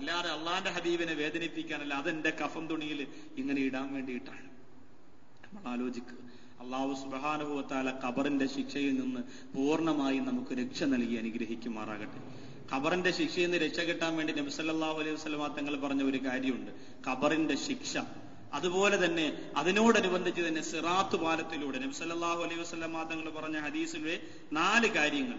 ഇല്ലാതെ അള്ളാന്റെ ഹബീബിനെ വേദനിപ്പിക്കാനല്ല. അതെന്റെ കഫൻ തുണിയിൽ ഇങ്ങനെ ഇടാൻ വേണ്ടിയിട്ടാണ്. നമ്മൾ ആലോചിക്കുക, അള്ളാഹു സുബ്ഹാനഹു വ തആല ഖബറിന്റെ ശിക്ഷയിൽ നിന്ന് പൂർണ്ണമായി നമുക്ക് രക്ഷ നൽകി അനുഗ്രഹിക്കുമാറാകട്ടെ. ഖബറിന്റെ ശിക്ഷയിൽ നിന്ന് രക്ഷ കിട്ടാൻ വേണ്ടി നബി സല്ലല്ലാഹു അലൈഹി വസല്ലമ തങ്ങൾ പറഞ്ഞ ഒരു കാര്യമുണ്ട്, ഖബറിന്റെ ശിക്ഷ. അതുപോലെ തന്നെ അതിനോടനുബന്ധിച്ച് തന്നെ സിറാത്ത് പാലത്തിലൂടെ നബി സല്ലല്ലാഹു അലൈഹി വസല്ലമ തങ്ങൾ പറഞ്ഞ ഹദീസിലെ 4 കാര്യങ്ങൾ,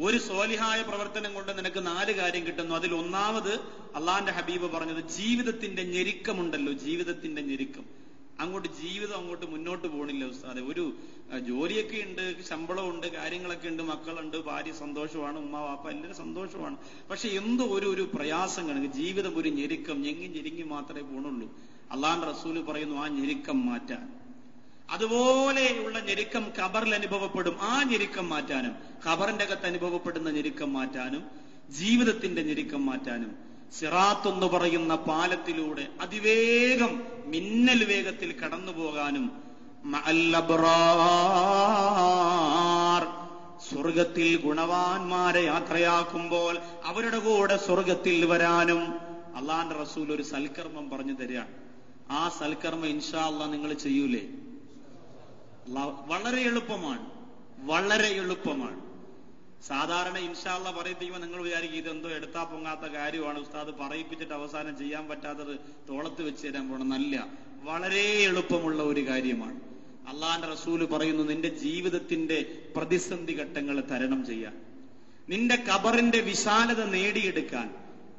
ഒരു സ്വാലിഹായ പ്രവർത്തനം കൊണ്ട് നിനക്ക് 4 കാര്യം കിട്ടുന്നു. അതിൽ ഒന്നാമത് അള്ളാന്റെ ഹബീബ് പറഞ്ഞത് ജീവിതത്തിന്റെ ഞെരുക്കമുണ്ടല്ലോ, ജീവിതത്തിന്റെ ഞെരുക്കം. ജീവിതം അങ്ങോട്ട് മുന്നോട്ട് പോകണില്ല ഉസ്താദെ. ഒരു ജോലിയൊക്കെ ഉണ്ട്, ശമ്പളമുണ്ട്, കാര്യങ്ങളൊക്കെ ഉണ്ട്, മക്കളുണ്ട്, ഭാര്യ സന്തോഷമാണ്, ഉമ്മ വാപ്പ എല്ലാവരും സന്തോഷമാണ്. പക്ഷെ എന്തോ ഒരു പ്രയാസം കാണുക, ജീവിതം ഒരു ഞെരുക്കം, ഞെരുങ്ങി മാത്രമേ പോണുള്ളൂ. അള്ളാന്റെ റസൂല് പറയുന്നു ആ ഞെരുക്കം മാറ്റാൻ. അതുപോലെയുള്ള ഞെരുക്കം ഖബറിൽ അനുഭവപ്പെടും. ആ ഞെരുക്കം മാറ്റാനും, ഖബറിന്റെ അകത്ത് അനുഭവപ്പെടുന്ന ഞെരുക്കം മാറ്റാനും, ജീവിതത്തിന്റെ ഞെരുക്കം മാറ്റാനും സിറാത്ത് എന്ന് പറയുന്ന പാലത്തിലൂടെ അതിവേഗം മിന്നൽ വേഗത്തിൽ കടന്നു പോകാനും, സ്വർഗത്തിൽ ഗുണവാന്മാരെ യാത്രയാക്കുമ്പോൾ അവരുടെ കൂടെ സ്വർഗത്തിൽ വരാനും അള്ളാന്റെ റസൂൽ ഒരു സൽക്കർമ്മം പറഞ്ഞു തരികയാണ്. ആ സൽക്കർമ്മം ഇൻഷാ അല്ലാഹ് നിങ്ങൾ ചെയ്യൂലേ? വളരെ എളുപ്പമാണ്, വളരെ എളുപ്പമാണ്. സാധാരണ ഇൻഷാ അല്ലാഹ് പറയിപ്പിക്കുമ്പോൾ നിങ്ങൾ വിചാരിക്കും ഇതെന്തോ എടുത്താ പൊങ്ങാത്ത കാര്യമാണ്, ഉസ്താദ് പറയിപ്പിച്ചിട്ട് അവസാനം ചെയ്യാൻ പറ്റാത്തത് തോളത്ത് വെച്ച് തരാൻ പോണം. നല്ല വളരെ എളുപ്പമുള്ള ഒരു കാര്യമാണ്. അള്ളാന്റെ റസൂല് പറയുന്നു, നിന്റെ ജീവിതത്തിന്റെ പ്രതിസന്ധി ഘട്ടങ്ങളെ തരണം ചെയ്യാൻ, നിന്റെ ഖബറിന്റെ വിശാലത നേടിയെടുക്കാൻ,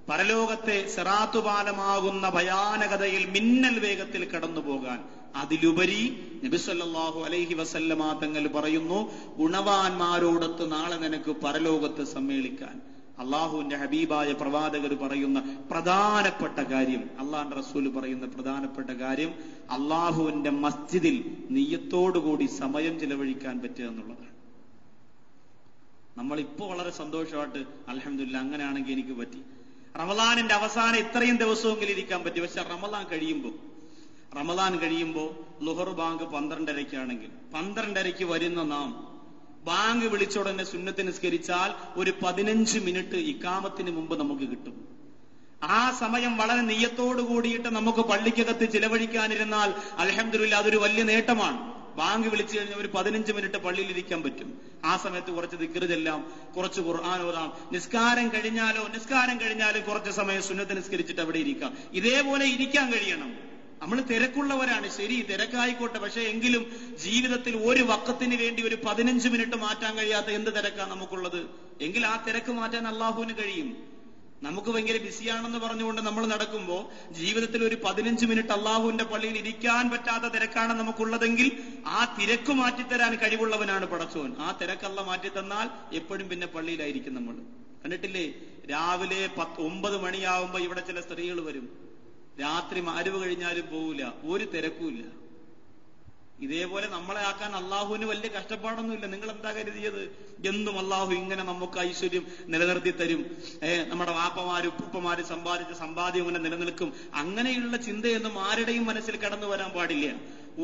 പരലോകത്തെ സിറാത്തുപാലമാകുന്ന ഭയാനകതയിൽ മിന്നൽ വേഗത്തിൽ കടന്നു പോകാൻ, അതിലുപരി നബി സല്ലല്ലാഹു അലൈഹി വസല്ലമ തങ്ങൾ പറയുന്നു, ഗുണവാന്മാരോടൊത്ത് നാളെ നിനക്ക് പരലോകത്ത് സമ്മേളിക്കാൻ. അള്ളാഹുവിന്റെ ഹബീബായ പ്രവാചകർ പറയുന്ന പ്രധാനപ്പെട്ട കാര്യം, അള്ളാഹുന്റെ റസൂല് പറയുന്ന പ്രധാനപ്പെട്ട കാര്യം, അള്ളാഹുവിന്റെ മസ്ജിദിൽ നിയ്യത്തോടുകൂടി സമയം ചിലവഴിക്കാൻ പറ്റുക എന്നുള്ളതാണ്. നമ്മളിപ്പോ വളരെ സന്തോഷമായിട്ട് അൽഹംദുലില്ലാ അങ്ങനെയാണെങ്കിൽ എനിക്ക് പറ്റി, റമളാനിന്റെ അവസാനം ഇത്രയും ദിവസമെങ്കിലും ഇരിക്കാൻ പറ്റി. പക്ഷെ റമളാൻ കഴിയുമ്പോ ളുഹർ ബാങ്ക് 12:30-ക്കാണെങ്കിൽ 12:30-ക്ക് വരുന്ന നാം ബാങ്ക് വിളിച്ചോടനെ സുന്നത്ത് നിസ്കരിച്ചാൽ ഒരു 15 മിനിറ്റ് ഇഖാമത്തിന് മുമ്പ് നമുക്ക് കിട്ടും. ആ സമയം വളരെ നിയ്യത്തോടു കൂടിയിട്ട് നമുക്ക് പള്ളിക്കകത്ത് ചിലവഴിക്കാനിരുന്നാൽ അൽഹംദുലില്ലാ അതൊരു വലിയ നേട്ടമാണ്. ബാങ്ക് വിളിച്ചു കഴിഞ്ഞാൽ ഒരു 15 മിനിറ്റ് പള്ളിയിൽ ഇരിക്കാൻ പറ്റും. ആ സമയത്ത് കുറച്ച് ദിക്ർ ചെല്ലാം, കുറച്ച് ഖുർആൻ ഓതാം. നിസ്കാരം കഴിഞ്ഞാലും കുറച്ച് സമയം സുന്നത്ത് നിസ്കരിച്ചിട്ട് അവിടെ ഇരിക്കാം. ഇതേപോലെ ഇരിക്കാൻ കഴിയണം. നമ്മൾ തിരക്കുള്ളവരാണ്, ശരി, തിരക്കായിക്കോട്ടെ. പക്ഷെ എങ്കിലും ജീവിതത്തിൽ ഒരു വഖത്തിന് വേണ്ടി ഒരു 15 മിനിറ്റ് മാറ്റാൻ കഴിയാത്ത എന്ത് തിരക്കാണ് നമുക്കുള്ളത്? എങ്കിൽ ആ തിരക്ക് മാറ്റാൻ അള്ളാഹുവിന് കഴിയും. നമുക്ക് ഭയങ്കര ബിസിയാണെന്ന് പറഞ്ഞുകൊണ്ട് നമ്മൾ നടക്കുമ്പോ ജീവിതത്തിൽ ഒരു 15 മിനിറ്റ് അള്ളാഹുവിന്റെ പള്ളിയിൽ ഇരിക്കാൻ പറ്റാത്ത തിരക്കാണ് നമുക്കുള്ളതെങ്കിൽ ആ തിരക്ക് മാറ്റിത്തരാൻ കഴിവുള്ളവനാണ് പടച്ചോൻ. ആ തിരക്കല്ല മാറ്റിത്തന്നാൽ എപ്പോഴും പിന്നെ പള്ളിയിലായിരിക്കും നമ്മൾ. കണ്ടിട്ടില്ലേ, രാവിലെ 9 മണിയാവുമ്പോ ഇവിടെ ചില സ്ത്രീകൾ വരും, രാത്രി മഗ്‌രിബ് കഴിഞ്ഞാലും പോവില്ല, ഒരു തിരക്കുമില്ല. ഇതേപോലെ നമ്മളെ ആക്കാൻ അള്ളാഹുവിന് വലിയ കഷ്ടപ്പാടൊന്നുമില്ല. നിങ്ങൾ എന്താ കരുതിയത്? എന്നും അള്ളാഹു ഇങ്ങനെ നമുക്ക് ഐശ്വര്യം നിലനിർത്തി തരും, നമ്മുടെ വാപ്പമാര് ഉപ്പമാര് സമ്പാദിച്ച സമ്പാദ്യം ഇങ്ങനെ നിലനിൽക്കും, അങ്ങനെയുള്ള ചിന്തയൊന്നും ആരുടെയും മനസ്സിൽ കടന്നു വരാൻ പാടില്ല.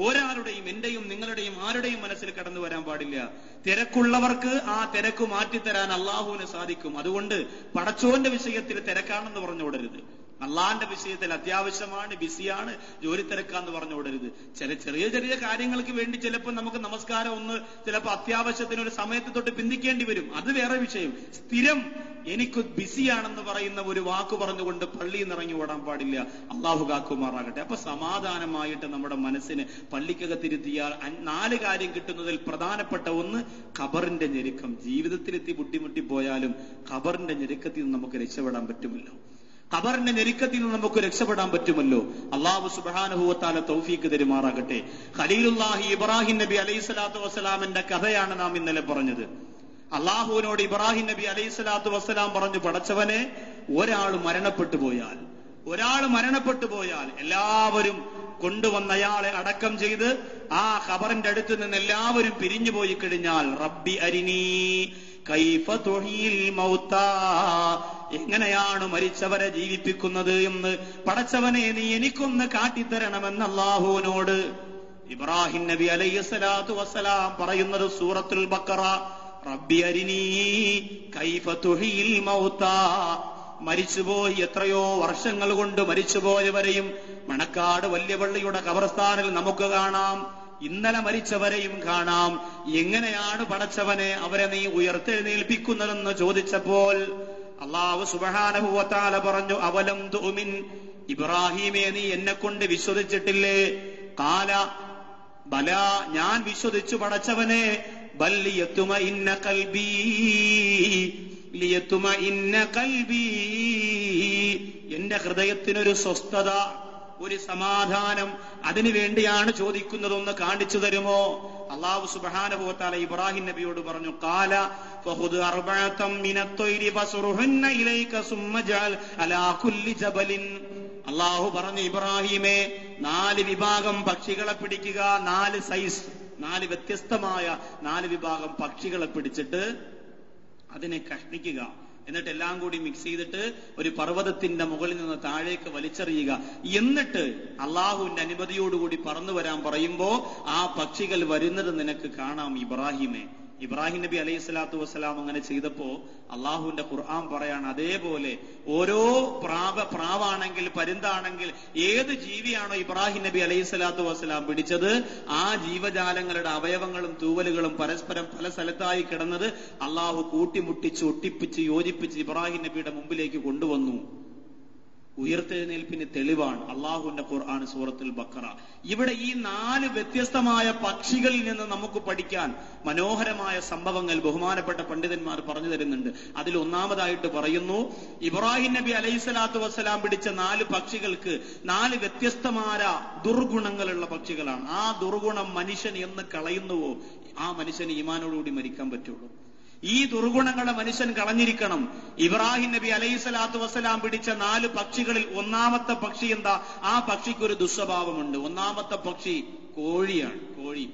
ഒരാളുടെയും, എന്റെയും നിങ്ങളുടെയും ആരുടെയും മനസ്സിൽ കടന്നു വരാൻ പാടില്ല. തിരക്കുള്ളവർക്ക് ആ തിരക്ക് മാറ്റിത്തരാൻ അള്ളാഹുവിന് സാധിക്കും. അതുകൊണ്ട് പടച്ചോന്റെ വിഷയത്തിൽ തിരക്കാണെന്ന് പറഞ്ഞുകൊടരുത്. അള്ളാന്റെ വിഷയത്തിൽ അത്യാവശ്യമാണ്, ബിസിയാണ്, ജോലി തിരക്കാന്ന് പറഞ്ഞുകൊടരുത്. ചെറിയ ചെറിയ കാര്യങ്ങൾക്ക് വേണ്ടി ചിലപ്പോൾ നമുക്ക് നമസ്കാരം ചിലപ്പോൾ അത്യാവശ്യത്തിന് ഒരു സമയത്ത് തൊട്ട് പിന്തിക്കേണ്ടി വരും, അത് വേറെ വിഷയം. സ്ഥിരം എനിക്ക് ബിസിയാണെന്ന് പറയുന്ന ഒരു വാക്ക് പറഞ്ഞുകൊണ്ട് പള്ളിയിൽ നിന്ന് ഇറങ്ങി ഓടാൻ പാടില്ല. അള്ളാഹു കാക്കുമാറാകട്ടെ. അപ്പൊ സമാധാനമായിട്ട് നമ്മുടെ മനസ്സിന് പള്ളിക്കകത്തിരുത്തിയാൽ 4 കാര്യം കിട്ടുന്നതിൽ പ്രധാനപ്പെട്ട ഒന്ന് ഖബറിന്റെ ഞെരുക്കം. ജീവിതത്തിലെത്തി ബുദ്ധിമുട്ടി പോയാലും ഖബറിന്റെ ഞെരുക്കത്തിൽ നിന്ന് നമുക്ക് രക്ഷപ്പെടാൻ പറ്റുമല്ലോ. ഖബറിന്റെ ഞെരുക്കത്തിൽ നിന്ന് നമുക്ക് രക്ഷപ്പെടാൻ പറ്റുമല്ലോ. അല്ലാഹു സുബ്ഹാനഹു വ തആല തൗഫീഖ് തരുമാറാകട്ടെ. ഖലീലുല്ലാഹി ഇബ്രാഹിം നബി അലൈഹിസ്സലാത്തു വസ്സലാമിന്റെ കഥയാണ് നാം ഇന്നലെ പറഞ്ഞത്. അള്ളാഹുവിനോട് ഇബ്രാഹിം നബി അലൈഹിസ്സലാത്തു വസ്സലാം പറഞ്ഞു, പടച്ചവനെ, ഒരാൾ മരണപ്പെട്ടു പോയാൽ എല്ലാവരും കൊണ്ടുവന്ന അയാളെ അടക്കം ചെയ്ത് ആ ഖബറിന്റെ അടുത്ത് നിന്ന് എല്ലാവരും പിരിഞ്ഞു പോയി കഴിഞ്ഞാൽ, റബ്ബി അരിനീ കൈഫ തുഹീൽ മൗതാ, എങ്ങനെയാണ് മരിച്ചവരെ ജീവിപ്പിക്കുന്നത് എന്ന് പടച്ചവനെ നീ എനിക്കൊന്ന് കാട്ടിത്തരണമെന്ന് അള്ളാഹുവിനോട് ഇബ്രാഹിം നബി അലൈഹിസ്സലാത്തു വസ്സലാം പറയുന്നത് സൂറത്തുൽ ബഖറ, റബ്ബി അരിനീ കൈഫ തുഹീൽ മൗതാ. മരിച്ചുപോയി, എത്രയോ വർഷങ്ങൾ കൊണ്ട് മരിച്ചുപോയവരെയും മണക്കാട് വലിയ പള്ളിയുടെ ഖബർസ്ഥാനിൽ നമുക്ക് കാണാം. ഇന്നലെ മരിച്ചവരെയും കാണാം. എങ്ങനെയാണ് പടച്ചവനെ അവരെ നീ ഉയർത്തെഴുന്നേൽപ്പിക്കുന്നതെന്ന് ചോദിച്ചപ്പോൾ അല്ലാഹു സുബ്ഹാനഹു വ തആല പറഞ്ഞു, അവലം തുഅ്മിൻ, ഇബ്രാഹീമേ, നീ എന്നെ കൊണ്ട് വിശ്വസിച്ചിട്ടില്ലേ? ഖാല ബല, ഞാൻ വിശ്വസിച്ചു പടച്ചവനെ. ബൽ ലിയത്മഇന്ന ഖൽബി, എന്റെ ഹൃദയത്തിനൊരു സ്വസ്ഥത, ഒരു സമാധാനം, അതിനു വേണ്ടിയാണ് ചോദിക്കുന്നതൊന്ന് കാണിച്ചു തരുമോ? അല്ലാഹു സുബ്ഹാനഹു വ തആല ഇബ്രാഹിം നബിയോട് പറഞ്ഞു, ഖാല ഫഖുദ് അർബഅതം മിനത്തൊയ്രി ഫസ്റുഹുന്ന ഇലൈക സുമ്മ ജഅൽ അലാ കുല്ലി ജബലിൻ. അല്ലാഹു പറഞ്ഞു, ഇബ്രാഹിമേ, 4 വിഭാഗം പക്ഷികളെ പിടിക്കുക, 4 സൈസ്, 4 വ്യത്യസ്തമായ 4 വിഭാഗം പക്ഷികളെ പിടിച്ചിട്ട് അതിനെ കഷ്ണിക്കുക. എന്നിട്ട് എല്ലാം കൂടി മിക്സ് ചെയ്തിട്ട് ഒരു പർവ്വതത്തിന്റെ മുകളിൽ നിന്ന് താഴേക്ക് വലിച്ചെറിയുക. എന്നിട്ട് അള്ളാഹുവിന്റെ അനുമതിയോടുകൂടി പറന്നു വരാൻ പറയുമ്പോ ആ പക്ഷികൾ വരുന്നത് നിനക്ക് കാണാം ഇബ്രാഹിമേ. ഇബ്രാഹിം നബി അലൈഹി സ്വലാത്തു വസ്സലാം അങ്ങനെ ചെയ്തപ്പോ അള്ളാഹുവിന്റെ ഖുർആൻ പറയാണ്, അതേപോലെ ഓരോ പ്രാവാണെങ്കിൽ പരുന്താണെങ്കിൽ ഏത് ജീവിയാണോ ഇബ്രാഹിം നബി അലൈഹി സ്വലാത്തു വസ്സലാം പിടിച്ചത്, ആ ജീവജാലങ്ങളുടെ അവയവങ്ങളും തൂവലുകളും പരസ്പരം പല സ്ഥലത്തായി കിടന്നത് അള്ളാഹു കൂട്ടിമുട്ടിച്ച് ഒട്ടിപ്പിച്ച് യോജിപ്പിച്ച് ഇബ്രാഹിം നബിയുടെ മുമ്പിലേക്ക് കൊണ്ടുവന്നു. ഉയർത്തെഴുന്നേൽപ്പിന് തെളിവാണ് അള്ളാഹുവിന്റെ ഖുർആൻ സൂറത്തുൽ ബഖറ. ഇവിടെ ഈ 4 വ്യത്യസ്തമായ പക്ഷികളിൽ നിന്ന് നമുക്ക് പഠിക്കാൻ മനോഹരമായ സംഭവങ്ങൾ ബഹുമാനപ്പെട്ട പണ്ഡിതന്മാർ പറഞ്ഞു തരുന്നുണ്ട്. അതിൽ ഒന്നാമതായിട്ട് പറയുന്നു, ഇബ്രാഹിം നബി അലൈഹി സ്വലാത്തു വസ്സലാം പിടിച്ച 4 പക്ഷികൾക്ക് 4 വ്യത്യസ്തമായ ദുർഗുണങ്ങളുള്ള പക്ഷികളാണ്. ആ ദുർഗുണം മനുഷ്യൻ എന്ന് കളയുന്നുവോ ആ മനുഷ്യന് ഈമാനോടുകൂടി മരിക്കാൻ പറ്റുള്ളൂ. ഈ ദുർഗുണങ്ങളെ മനുഷ്യൻ കളഞ്ഞിരിക്കണം. ഇബ്രാഹിം നബി അലൈഹി സ്വലാത്തു വസ്സലാം പിടിച്ച 4 പക്ഷികളിൽ ഒന്നാമത്തെ പക്ഷി എന്താ? ആ പക്ഷിക്ക് ഒരു ദുസ്വഭാവമുണ്ട്. ഒന്നാമത്തെ പക്ഷി കോഴിയാണ്.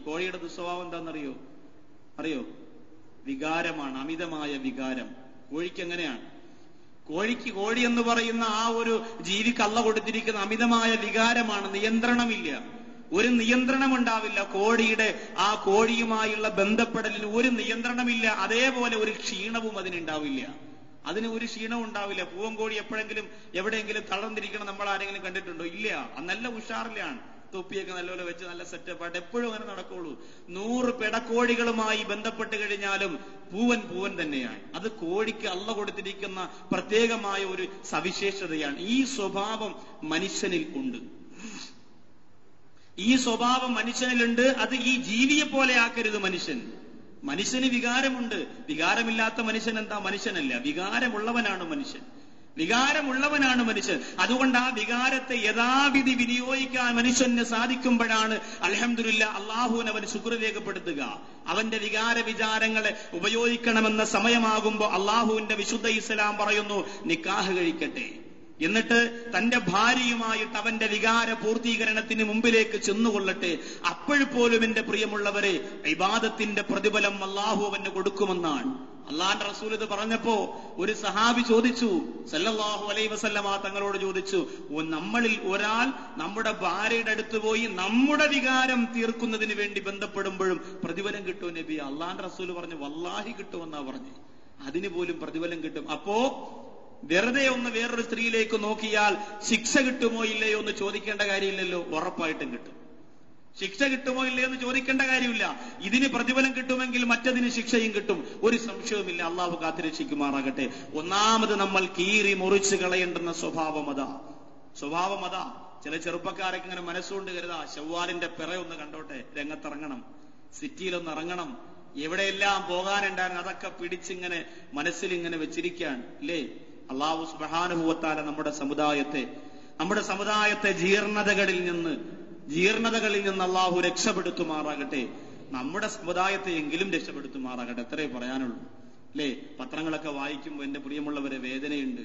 കോഴിയുടെ ദുസ്വഭാവം എന്താണെന്നറിയോ? വികാരമാണ്, അമിതമായ വികാരം. കോഴിക്ക് എങ്ങനെയാണ്? കോഴി എന്ന് പറയുന്ന ആ ഒരു ജീവിക്ക് അല്ലാഹു കൊടുത്തിരിക്കുന്ന അമിതമായ വികാരമാണ്, നിയന്ത്രണമില്ല. ഒരു നിയന്ത്രണം ഉണ്ടാവില്ല. ആ കോഴിയുമായുള്ള ബന്ധപ്പെടലിന് ഒരു നിയന്ത്രണമില്ല. അതേപോലെ ഒരു ക്ഷീണവും അതിനുണ്ടാവില്ല. അതിന് ഒരു ക്ഷീണവും ഉണ്ടാവില്ല. പൂവൻ കോഴി എപ്പോഴെങ്കിലും എവിടെയെങ്കിലും തളർന്നിരിക്കണം നമ്മൾ ആരെങ്കിലും കണ്ടിട്ടുണ്ടോ? ഇല്ല. നല്ല ഉഷാറിലാണ്. തൊപ്പിയൊക്കെ നല്ലപോലെ വെച്ച് നല്ല സെറ്റപ്പായിട്ട് എപ്പോഴും അങ്ങനെ നടക്കുള്ളൂ. 100 പെടക്കോഴികളുമായി ബന്ധപ്പെട്ട് കഴിഞ്ഞാലും പൂവൻ തന്നെയാണ്. അത് കോഴിക്ക് അള്ള കൊടുത്തിരിക്കുന്ന പ്രത്യേകമായ ഒരു സവിശേഷതയാണ്. ഈ സ്വഭാവം മനുഷ്യനിൽ ഉണ്ട്. ഈ സ്വഭാവം മനുഷ്യനിലുണ്ട്. അത് ഈ ജീവിയെ പോലെ ആക്കരുത്. മനുഷ്യന് വികാരമുണ്ട്. വികാരമില്ലാത്ത മനുഷ്യൻ എന്താ? മനുഷ്യനല്ല. വികാരമുള്ളവനാണ് മനുഷ്യൻ. അതുകൊണ്ട് ആ വികാരത്തെ യഥാവിധി വിനിയോഗിക്കാൻ മനുഷ്യന് സാധിക്കുമ്പോഴാണ് അൽഹംദുലില്ലാഹ് അള്ളാഹുവിന് അവൻ ശുക്ർ രേഖപ്പെടുത്തുക. അവന്റെ വികാര വിചാരങ്ങളെ ഉപയോഗിക്കണമെന്ന സമയമാകുമ്പോൾ അള്ളാഹുവിന്റെ വിശുദ്ധ ഇസ്ലാം പറയുന്നു നിക്കാഹ് കഴിക്കട്ടെ. എന്നിട്ട് തന്റെ ഭാര്യയുമായിട്ട് അവന്റെ വികാര പൂർത്തീകരണത്തിന് മുമ്പിലേക്ക് ചെന്നുകൊള്ളട്ടെ. അപ്പോഴുപോലും എന്റെ പ്രിയമുള്ളവരെ ഇബാദത്തിന്റെ പ്രതിഫലം അള്ളാഹു അവന് കൊടുക്കുമെന്നാണ് അള്ളാന്റെ റസൂൽ ഇത് പറഞ്ഞപ്പോ ഒരു സഹാബി ചോദിച്ചു, സല്ലല്ലാഹു അലൈഹി വസല്ലമ തങ്ങളോട് ചോദിച്ചു, നമ്മളിൽ ഒരാൾ നമ്മുടെ ഭാര്യയുടെ അടുത്ത് പോയി നമ്മുടെ വികാരം തീർക്കുന്നതിന് വേണ്ടി ബന്ധപ്പെടുമ്പോഴും പ്രതിഫലം കിട്ടുമോ നബി? അള്ളാന്റെ റസൂൽ പറഞ്ഞു വല്ലാഹി കിട്ടുമെന്നാ പറഞ്ഞു. അതിന് പോലും പ്രതിഫലം കിട്ടും. അപ്പോ വെറുതെ ഒന്ന് വേറൊരു സ്ത്രീയിലേക്ക് നോക്കിയാൽ ശിക്ഷ കിട്ടുമോ ഇല്ലയോ എന്ന് ചോദിക്കേണ്ട കാര്യമില്ലല്ലോ. ഉറപ്പായിട്ടും കിട്ടും. ശിക്ഷ കിട്ടുമോ ഇല്ലയോ എന്ന് ചോദിക്കേണ്ട കാര്യമില്ല. ഇതിന് പ്രതിഫലം കിട്ടുമെങ്കിൽ മറ്റതിന് ശിക്ഷയും കിട്ടും. ഒരു സംശയവുമില്ല. അള്ളാഹു കാത്തുരക്ഷിക്കുമാറാകട്ടെ. ഒന്നാമത് നമ്മൾ കീറി മുറിച്ച് കളയേണ്ടുന്ന സ്വഭാവം അതാ. ചില ചെറുപ്പക്കാരൊക്കെ ഇങ്ങനെ മനസ്സുകൊണ്ട് കരുതാ ശവ്വാലിന്റെ പിറ ഒന്ന് കണ്ടോട്ടെ, രംഗത്തിറങ്ങണം, സിറ്റിയിലൊന്ന് ഇറങ്ങണം, എവിടെയെല്ലാം പോകാനുണ്ടായിരുന്നു അതൊക്കെ പിടിച്ചിങ്ങനെ മനസ്സിൽ ഇങ്ങനെ വെച്ചിരിക്കുകയാണ് അല്ലേ? അള്ളാഹു സുബ്ഹാനഹു വ തആല നമ്മുടെ സമുദായത്തെ ജീർണതകളിൽ നിന്ന് അള്ളാഹു രക്ഷപ്പെടുത്തുമാറാകട്ടെ. നമ്മുടെ സമുദായത്തെ എങ്കിലും രക്ഷപ്പെടുത്തുമാറാകട്ടെ. എത്രയേ പറയാനുള്ളൂ അല്ലേ? പത്രങ്ങളൊക്കെ വായിക്കുമ്പോൾ എന്റെ പ്രിയമുള്ളവരെ വേദനയുണ്ട്.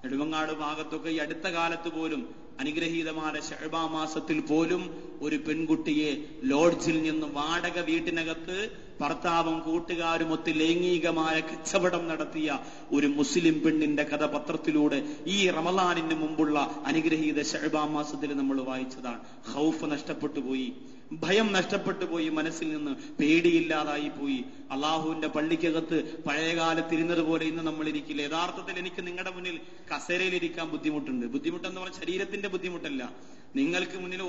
നെടുമങ്ങാട് ഭാഗത്തൊക്കെ ഈ അടുത്ത കാലത്ത് പോലും അനുഗ്രഹീതമായ ശഅബാ മാസത്തിൽ പോലും ഒരു പെൺകുട്ടിയെ ലോഡ്ജിൽ നിന്ന് വാടക വീട്ടിനകത്ത് ഭർത്താവും കൂട്ടുകാരുമൊത്ത് ലൈംഗികമായ കച്ചവടം നടത്തിയ ഒരു മുസ്ലിം പെണ്ണിന്റെ കഥ പത്രത്തിലൂടെ ഈ റമളാനിന് മുമ്പുള്ള അനുഗ്രഹീത ശഅബാ മാസത്തിൽ നമ്മൾ വായിച്ചതാണ്. ഖൗഫ് നഷ്ടപ്പെട്ടു പോയി, ഭയം നഷ്ടപ്പെട്ടു പോയി, മനസ്സിൽ നിന്ന് പേടിയില്ലാതായി പോയി. അള്ളാഹുവിന്റെ പള്ളിക്കകത്ത് പഴയകാലത്തിരുന്നത് പോലെ ഇന്ന് നമ്മൾ ഇരിക്കില്ല. യഥാർത്ഥത്തിൽ എനിക്ക് നിങ്ങളുടെ മുന്നിൽ കസേരയിലിരിക്കാൻ ബുദ്ധിമുട്ടെന്ന് പറഞ്ഞാൽ ശരീരത്തിന്റെ ബുദ്ധിമുട്ടല്ല. നിങ്ങൾക്ക് മുന്നിൽ